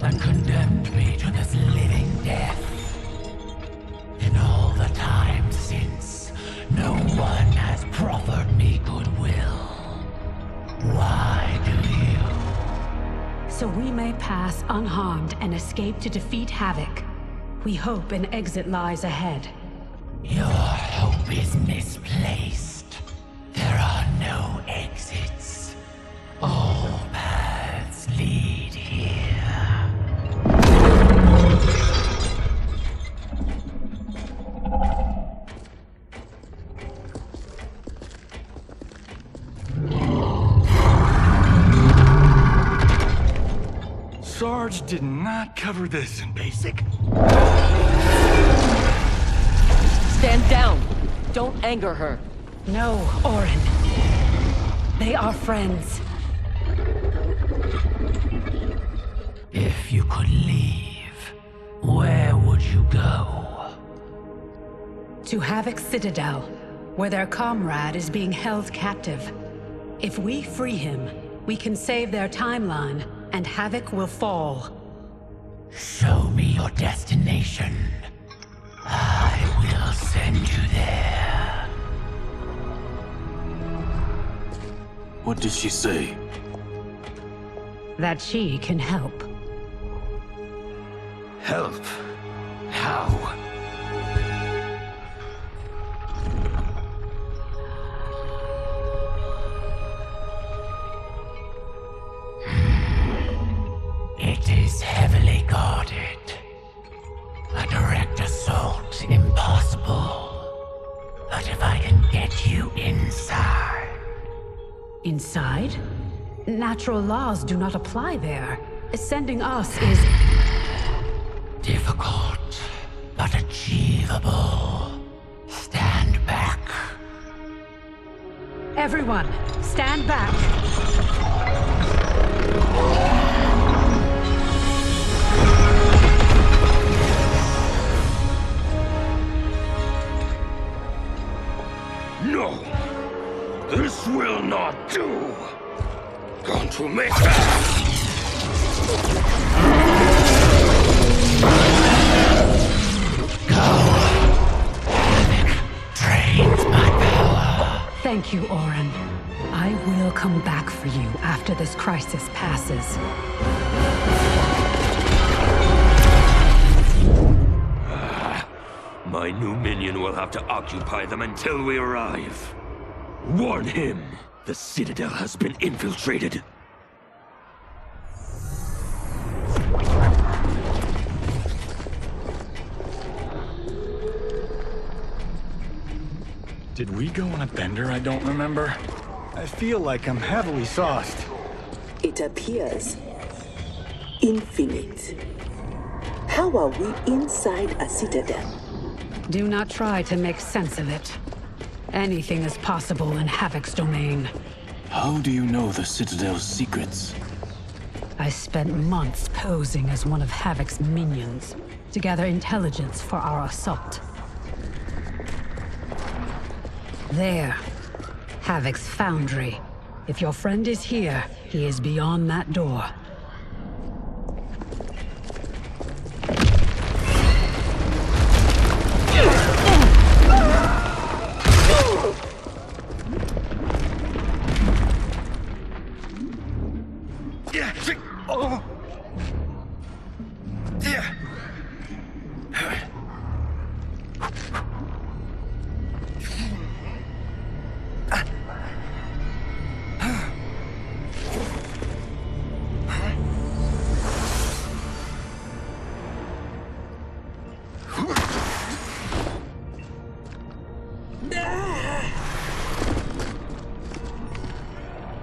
and condemned me to this living death. In all the time since, no one has proffered me goodwill. Why do you? So we may pass unharmed and escape to defeat Havoc. We hope an exit lies ahead. Your hope is misplaced. There are no exits. All paths lead here. Sarge did not cover this in basic. Stand down! Don't anger her. No, Orin. They are friends. If you could leave, where would you go? To Havoc's Citadel, where their comrade is being held captive. If we free him, we can save their timeline, and Havoc will fall. Show me your destination. I will send you there. What did she say? That she can help. Help? How? It is heavily guarded. A direct assault impossible. But if I can get you inside... Inside? Natural laws do not apply there. Sending us is... difficult, but achievable. Stand back. Everyone, stand back. to me! Thank you, Orin. I will come back for you after this crisis passes. My new minion will have to occupy them until we arrive. Warn him! The Citadel has been infiltrated. Did we go on a bender I don't remember? I feel like I'm heavily sauced. It appears infinite. How are we inside a citadel? Do not try to make sense of it. Anything is possible in Havoc's domain. How do you know the Citadel's secrets? I spent months posing as one of Havoc's minions to gather intelligence for our assault. There. Havoc's foundry. If your friend is here, he is beyond that door.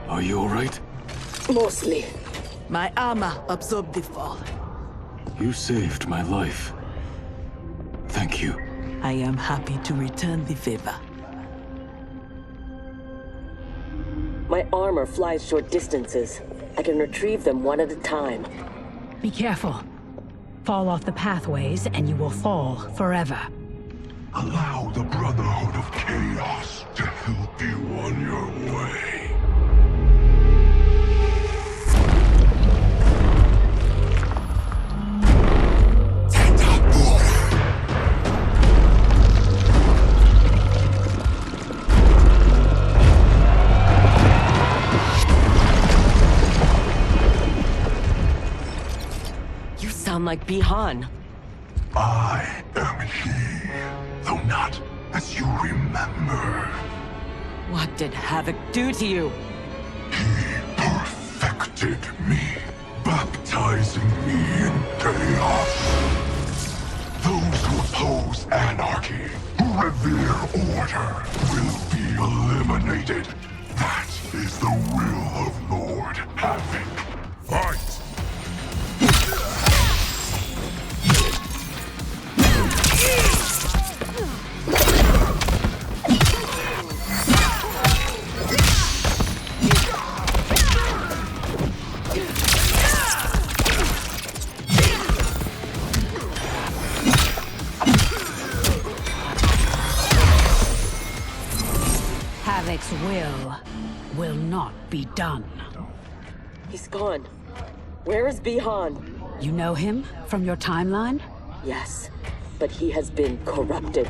Are you alright? Mostly. My armor absorbed the fall. You saved my life. Thank you. I am happy to return the favor. My armor flies short distances. I can retrieve them one at a time. Be careful. Fall off the pathways and you will fall forever. Allow the Brotherhood of Chaos to help you on your way. You sound like Bihan. I am he, though not as you remember. What did Havoc do to you? Perfected me, baptizing me in chaos. Those who oppose anarchy, who revere order, will be eliminated. That is the will of Lord Havoc. Fight! Havoc's will not be done. He's gone. Where is Bihan? You know him from your timeline? Yes, but he has been corrupted.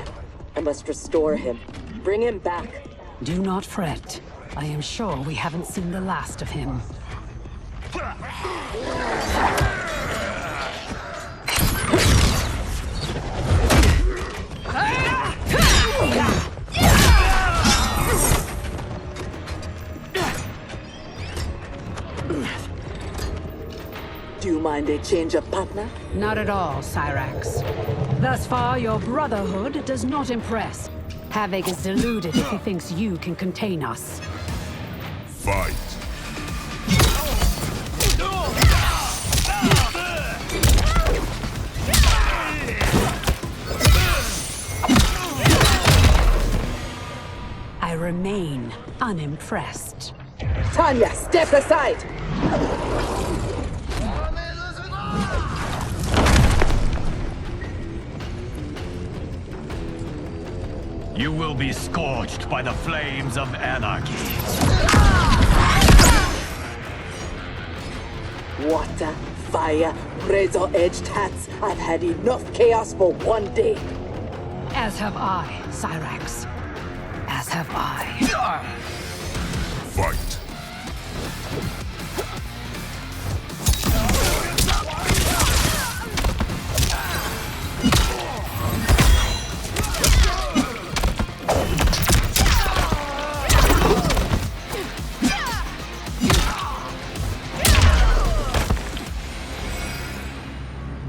I must restore him. Bring him back. Do not fret. I am sure we haven't seen the last of him. Do you mind a change of partner? Not at all, Cyrax. Thus far, your Brotherhood does not impress. Havoc is deluded if he thinks you can contain us. Fight! I remain unimpressed. Tanya, step aside! You will be scorched by the flames of anarchy. Water, fire, razor-edged hats. I've had enough chaos for one day. As have I, Cyrax. As have I. Fight!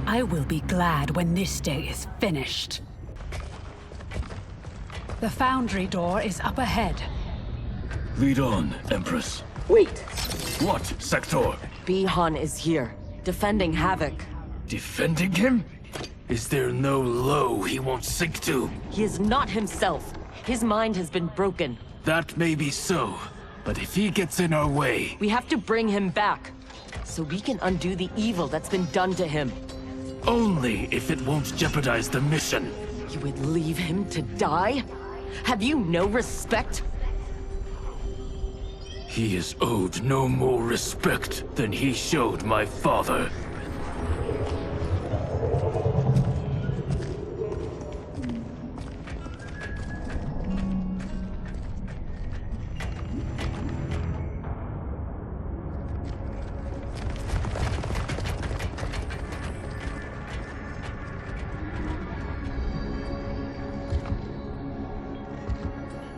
I will be glad when this day is finished. The foundry door is up ahead. Lead on, Empress. Wait. What, Sector? Bi-Han is here, defending Havoc. Defending him? Is there no low he won't sink to? He is not himself. His mind has been broken. That may be so, but if he gets in our way... We have to bring him back, so we can undo the evil that's been done to him. Only if it won't jeopardize the mission. You would leave him to die? Have you no respect? He is owed no more respect than he showed my father.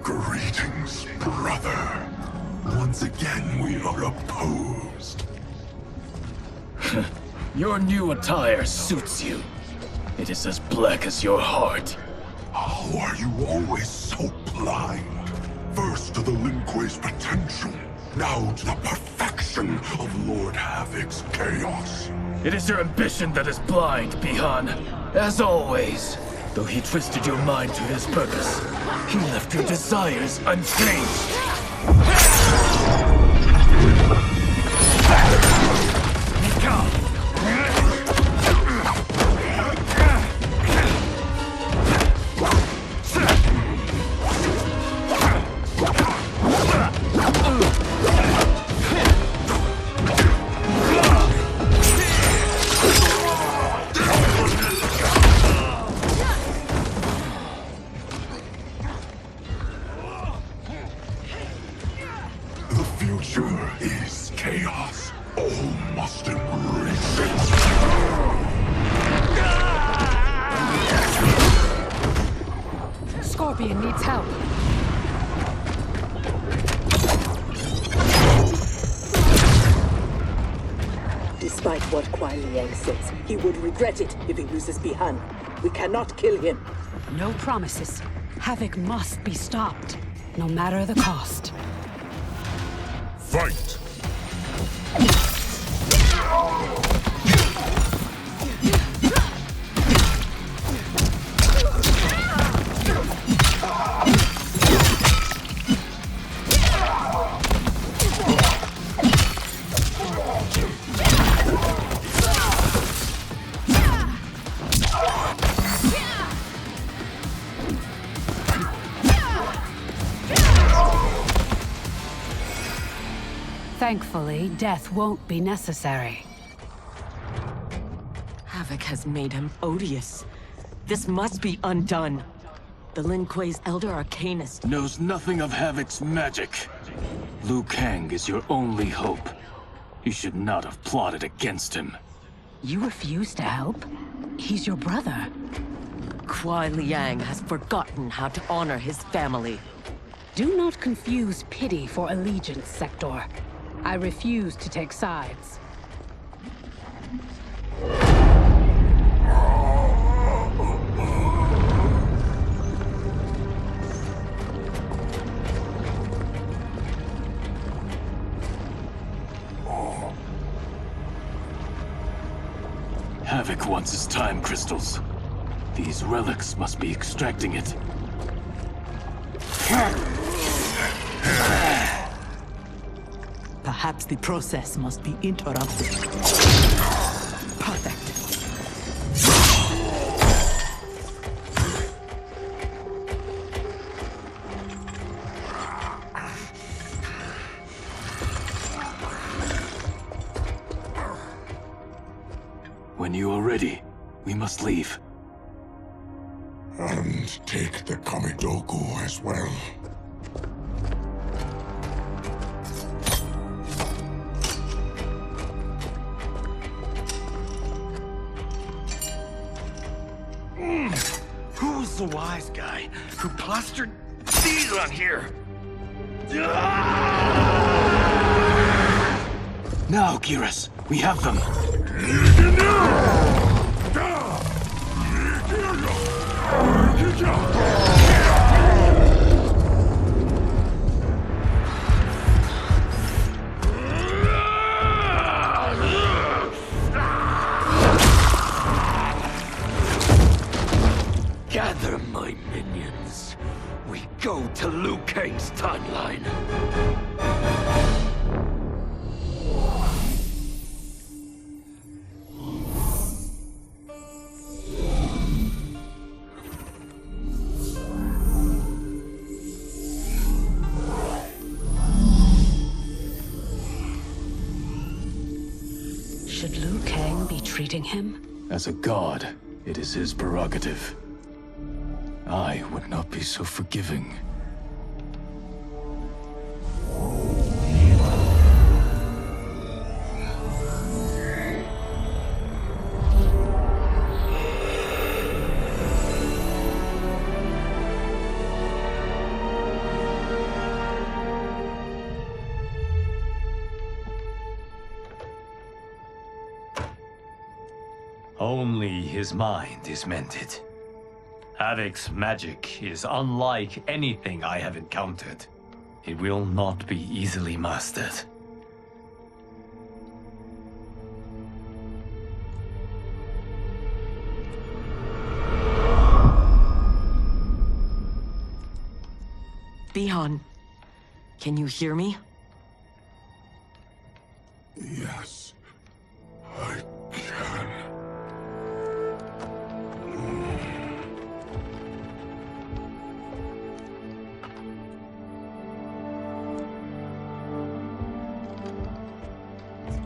Greetings, brother. Once again, we are opposed. Your new attire suits you. It is as black as your heart. How are you always so blind? First to the Lin Kuei's potential, now to the perfection of Lord Havoc's chaos. It is your ambition that is blind, Bi-Han. As always. Though he twisted your mind to his purpose, he left your desires unchanged. The future is chaos. All must embrace it. Scorpion needs help. Despite what Kuai Liang says, he would regret it if he loses Bi-Han. We cannot kill him. No promises. Havoc must be stopped, no matter the cost. Fight! Thankfully, death won't be necessary. Havoc has made him odious. This must be undone. The Lin Kuei's Elder Arcanist Knows nothing of Havoc's magic. Liu Kang is your only hope. You should not have plotted against him. You refuse to help? He's your brother. Kuai Liang has forgotten how to honor his family. Do not confuse pity for allegiance, Sector. I refuse to take sides. Havoc wants his time crystals. These relics must be extracting it. Perhaps the process must be interrupted. Perfect. When you are ready, we must leave. And take the Kamidogu as well. Who's the wise guy who plastered these on here? Now, Geras, we have them. Gather my minions. We go to Liu Kang's timeline. Should Liu Kang be treating him? As a god, it is his prerogative. I would not be so forgiving. Only his mind is mended. Havoc's magic is unlike anything I have encountered. It will not be easily mastered. Bihan, can you hear me? Yes, I can.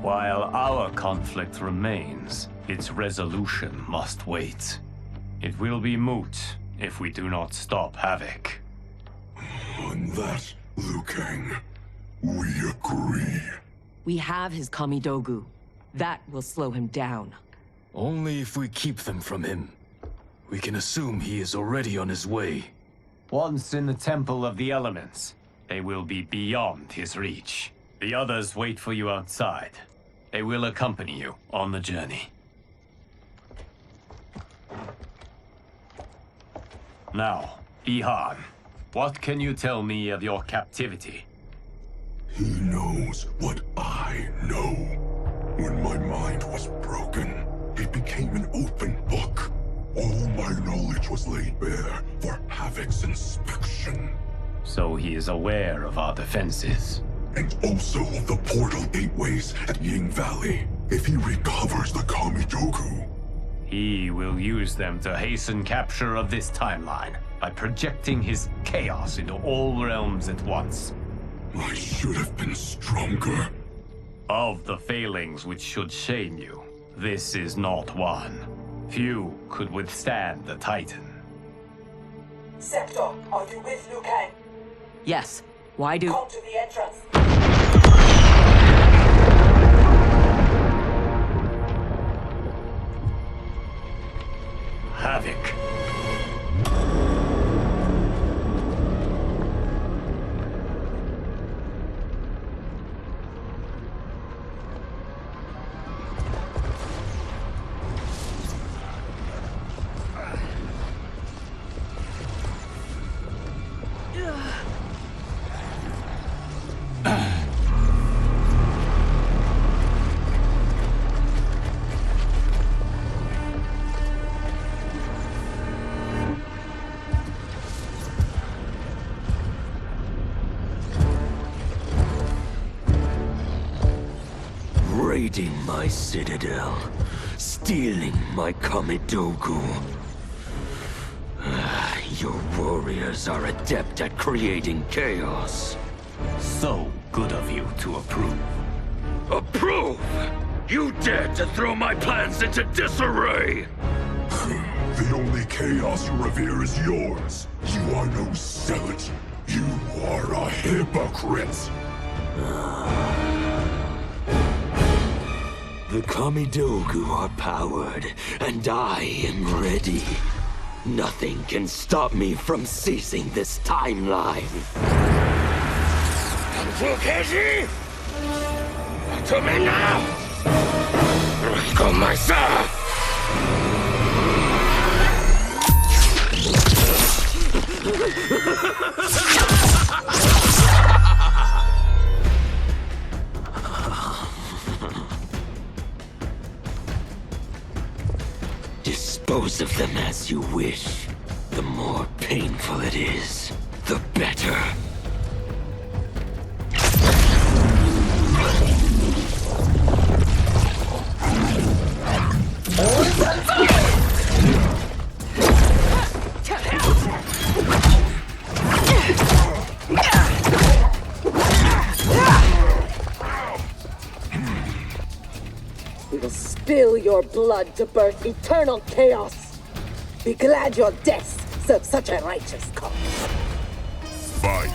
While our conflict remains, its resolution must wait. It will be moot if we do not stop Havoc. On that, Liu Kang, we agree. We have his Kamidogu. That will slow him down. Only if we keep them from him. We can assume he is already on his way. Once in the Temple of the Elements, they will be beyond his reach. The others wait for you outside. They will accompany you on the journey. Now, Bihan, what can you tell me of your captivity? He knows what I know. When my mind was broken, it became an open book. All my knowledge was laid bare for Havoc's inspection. So he is aware of our defenses. And also of the portal gateways at Ying Valley. If he recovers the Kamidogu, he will use them to hasten capture of this timeline by projecting his chaos into all realms at once. I should have been stronger. Of the failings which should shame you, this is not one. Few could withstand the Titan. Sector, are you with Liu Kang? Yes. Why do... Come to the entrance. Havoc. Raiding my citadel, stealing my Kamidogu. Your warriors are adept at creating chaos. So good of you to approve. Approve? You dared to throw my plans into disarray! The only chaos you revere is yours. You are no zealot. You are a hypocrite. The Kamidogu are powered, and I am ready. Nothing can stop me from seizing this timeline. Fukeshi! To me now! Go myself! Dispose of them as you wish. The more painful it is, the better. We will spill your blood to birth eternal chaos. Be glad your deaths serve such a righteous cause. Fight.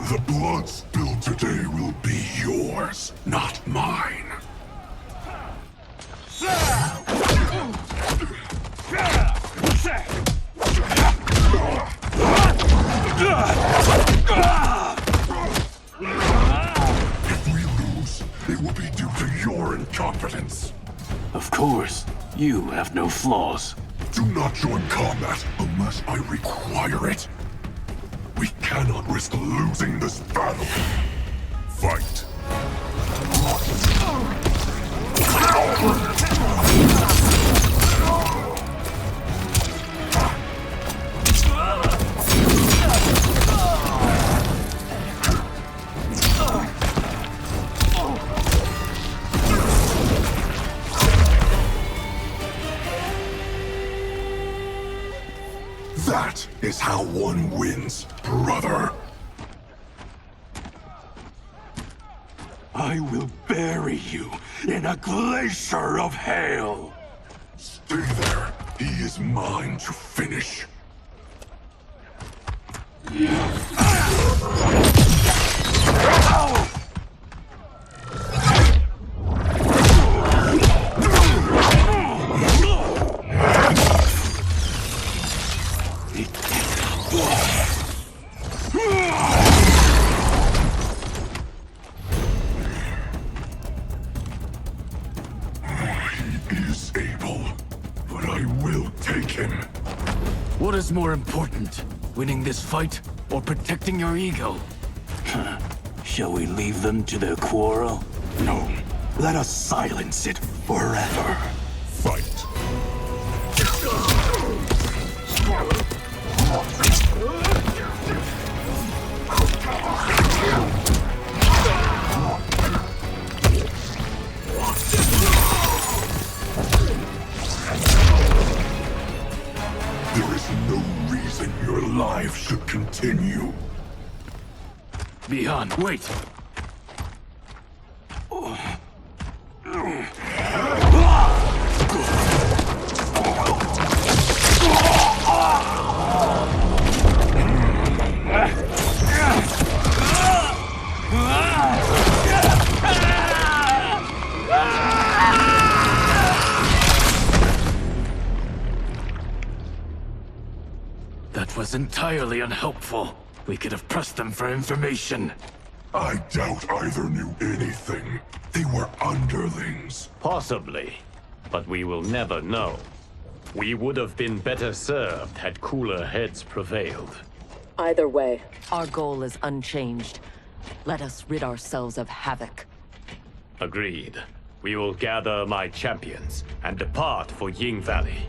The blood spilled today will be yours, not mine. If we lose, it will be due to your incompetence. Of course, you have no flaws. Do not join combat unless I require it. We cannot risk losing this battle. Fight. That is how one wins, brother. I will bury you in a glacier of hail. Stay there. He is mine to finish. He is able, but I will take him. What is more important, winning this fight or protecting your ego? Shall we leave them to their quarrel? No. Let us silence it forever. Fight. There is no reason your life should continue. Bihan, wait! That was entirely unhelpful. We could have pressed them for information. I doubt either knew anything. They were underlings. Possibly, but we will never know. We would have been better served had cooler heads prevailed. Either way, our goal is unchanged. Let us rid ourselves of Havoc. Agreed. We will gather my champions and depart for Ying Valley.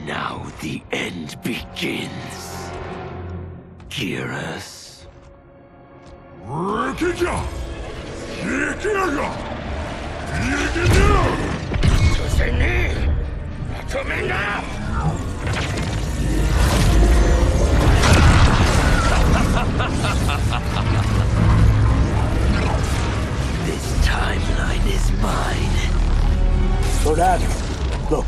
Now the end begins. Geras. This timeline is mine. Lord Adam, look.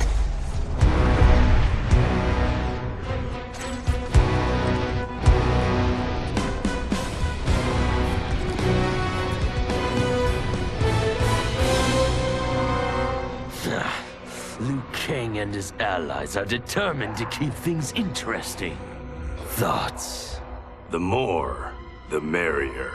Liu Kang and his allies are determined to keep things interesting. Thoughts? The more, the merrier.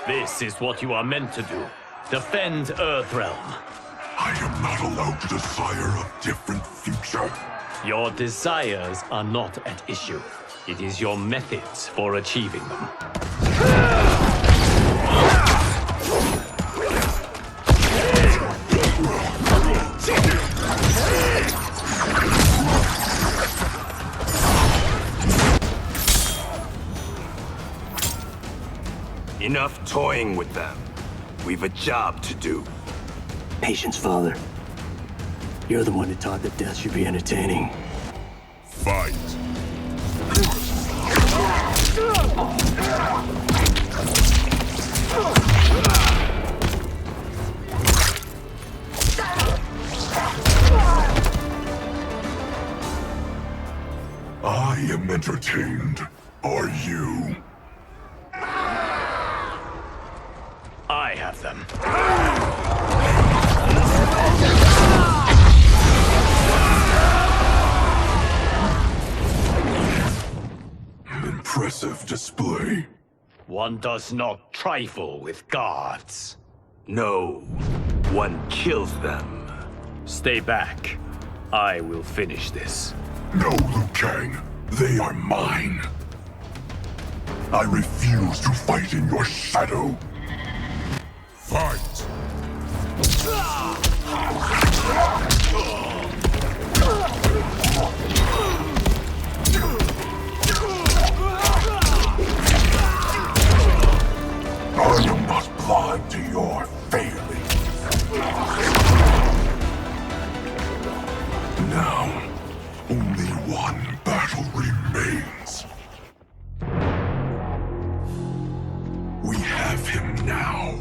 This is what you are meant to do. Defend Earthrealm. I am not allowed to desire a different future. Your desires are not at issue. It is your methods for achieving them. Enough toying with them. We've a job to do. Patience, Father. You're the one who taught that death should be entertaining. Fight. I am entertained. Are you? I have them. Impressive display. One does not trifle with gods. No, one kills them. Stay back. I will finish this. No, Liu Kang. They are mine. I refuse to fight in your shadow. Fight! I am not blind to your failings. Now, only one battle remains. We have him now.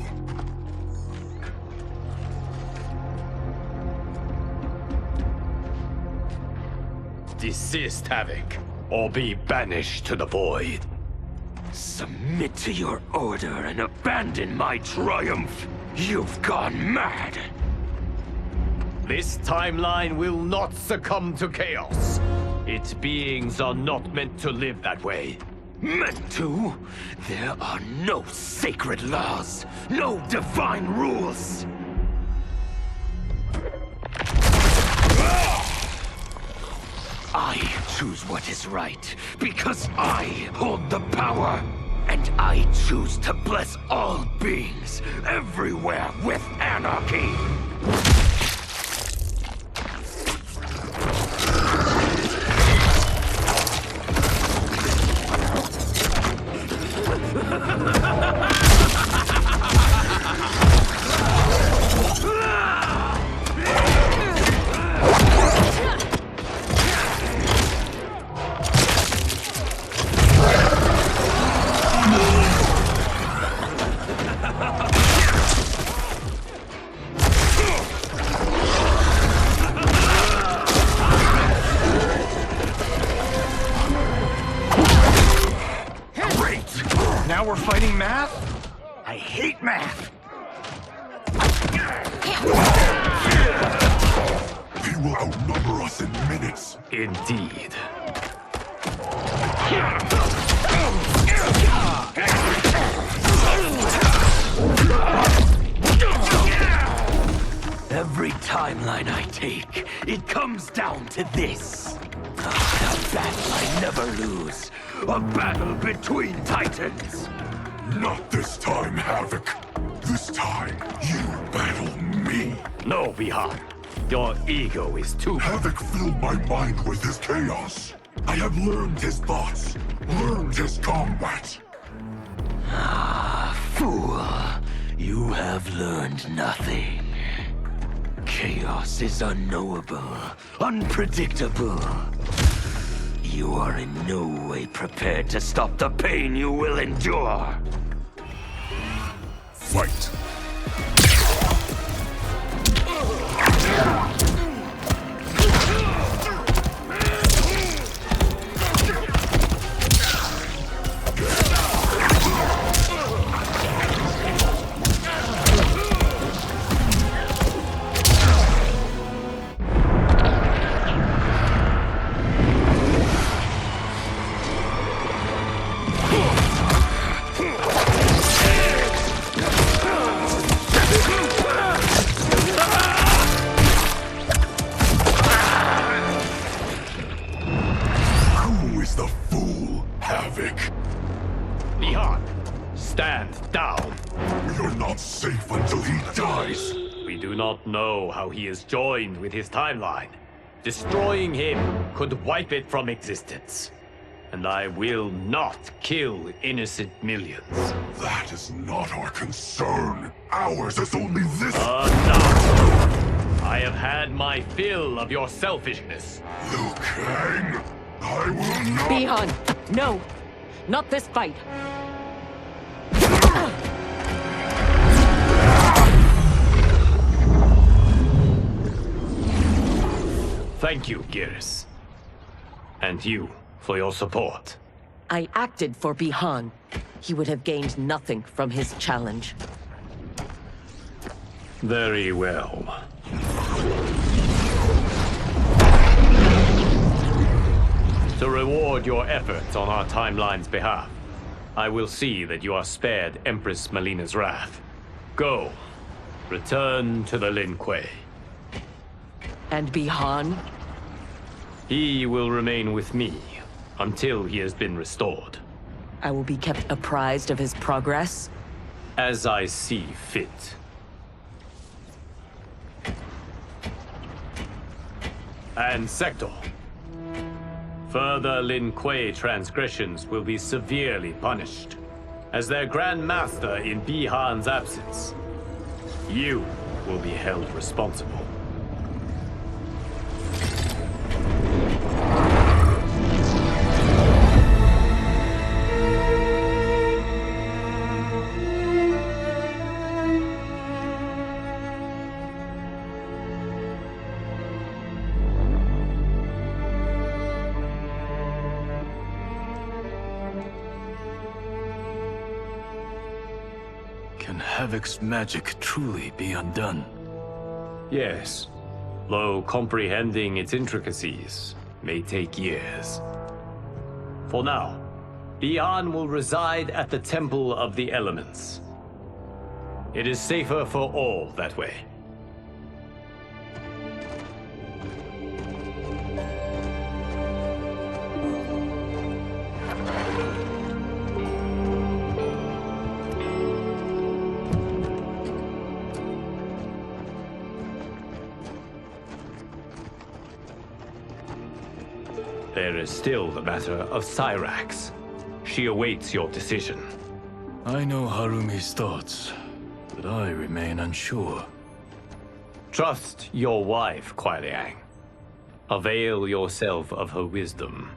Desist, Havoc, or be banished to the void. Submit to your order and abandon my triumph. You've gone mad. This timeline will not succumb to chaos. Its beings are not meant to live that way. Meant to? There are no sacred laws, no divine rules. I choose what is right, because I hold the power. And I choose to bless all beings, everywhere, with anarchy. we're fighting math? I hate math! He will outnumber us in minutes. Indeed. Every timeline I take, it comes down to this. A battle I never lose. A battle between titans. Not this time, Havoc. This time, you battle me. No, Bihan. Your ego is too... Havoc filled my mind with his chaos. I have learned his thoughts, learned his combat. Ah, fool. You have learned nothing. Chaos is unknowable, unpredictable. You are in no way prepared to stop the pain you will endure. Fight. Know how he is joined with his timeline. Destroying him could wipe it from existence. And I will not kill innocent millions. That is not our concern. Ours is only this— Enough! I have had my fill of your selfishness. Liu Kang, I will not— Bihan, no! Not this fight! Thank you, Geras. And you, for your support. I acted for Bihan. He would have gained nothing from his challenge. Very well. To reward your efforts on our timeline's behalf, I will see that you are spared Empress Melina's wrath. Go. Return to the Lin Kuei. And Bihan? He will remain with me until he has been restored. I will be kept apprised of his progress? As I see fit. And Sector. Further Lin Kuei transgressions will be severely punished. As their Grand Master in Bihan's absence, you will be held responsible. Can Havoc's magic truly be undone? Yes, though comprehending its intricacies may take years. For now, Bihan will reside at the Temple of the Elements. It is safer for all that way. There is still the matter of Cyrax. She awaits your decision. I know Harumi's thoughts, but I remain unsure. Trust your wife, Kuai Liang. Avail yourself of her wisdom.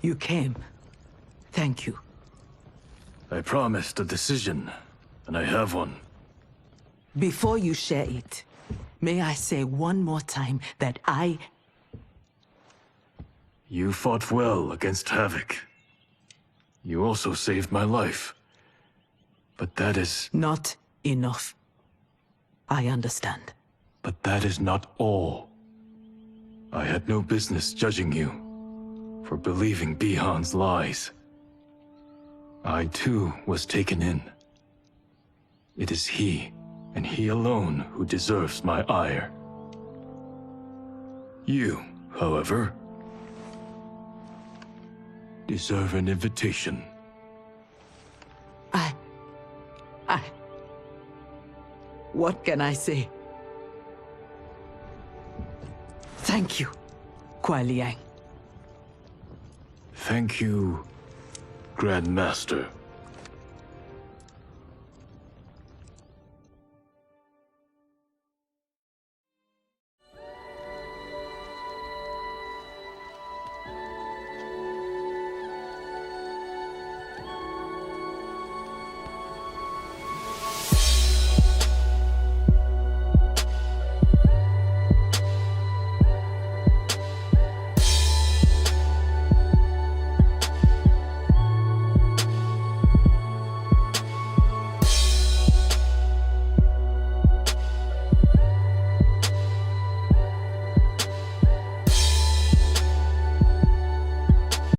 You came. Thank you. I promised a decision, and I have one. Before you share it, may I say one more time that You fought well against Havoc. You also saved my life. But that is... Not enough. I understand. But that is not all. I had no business judging you for believing Bihan's lies. I too was taken in. It is he, and he alone, who deserves my ire. You, however, deserve an invitation. What can I say? Thank you, Kuai Liang. Thank you, Grandmaster.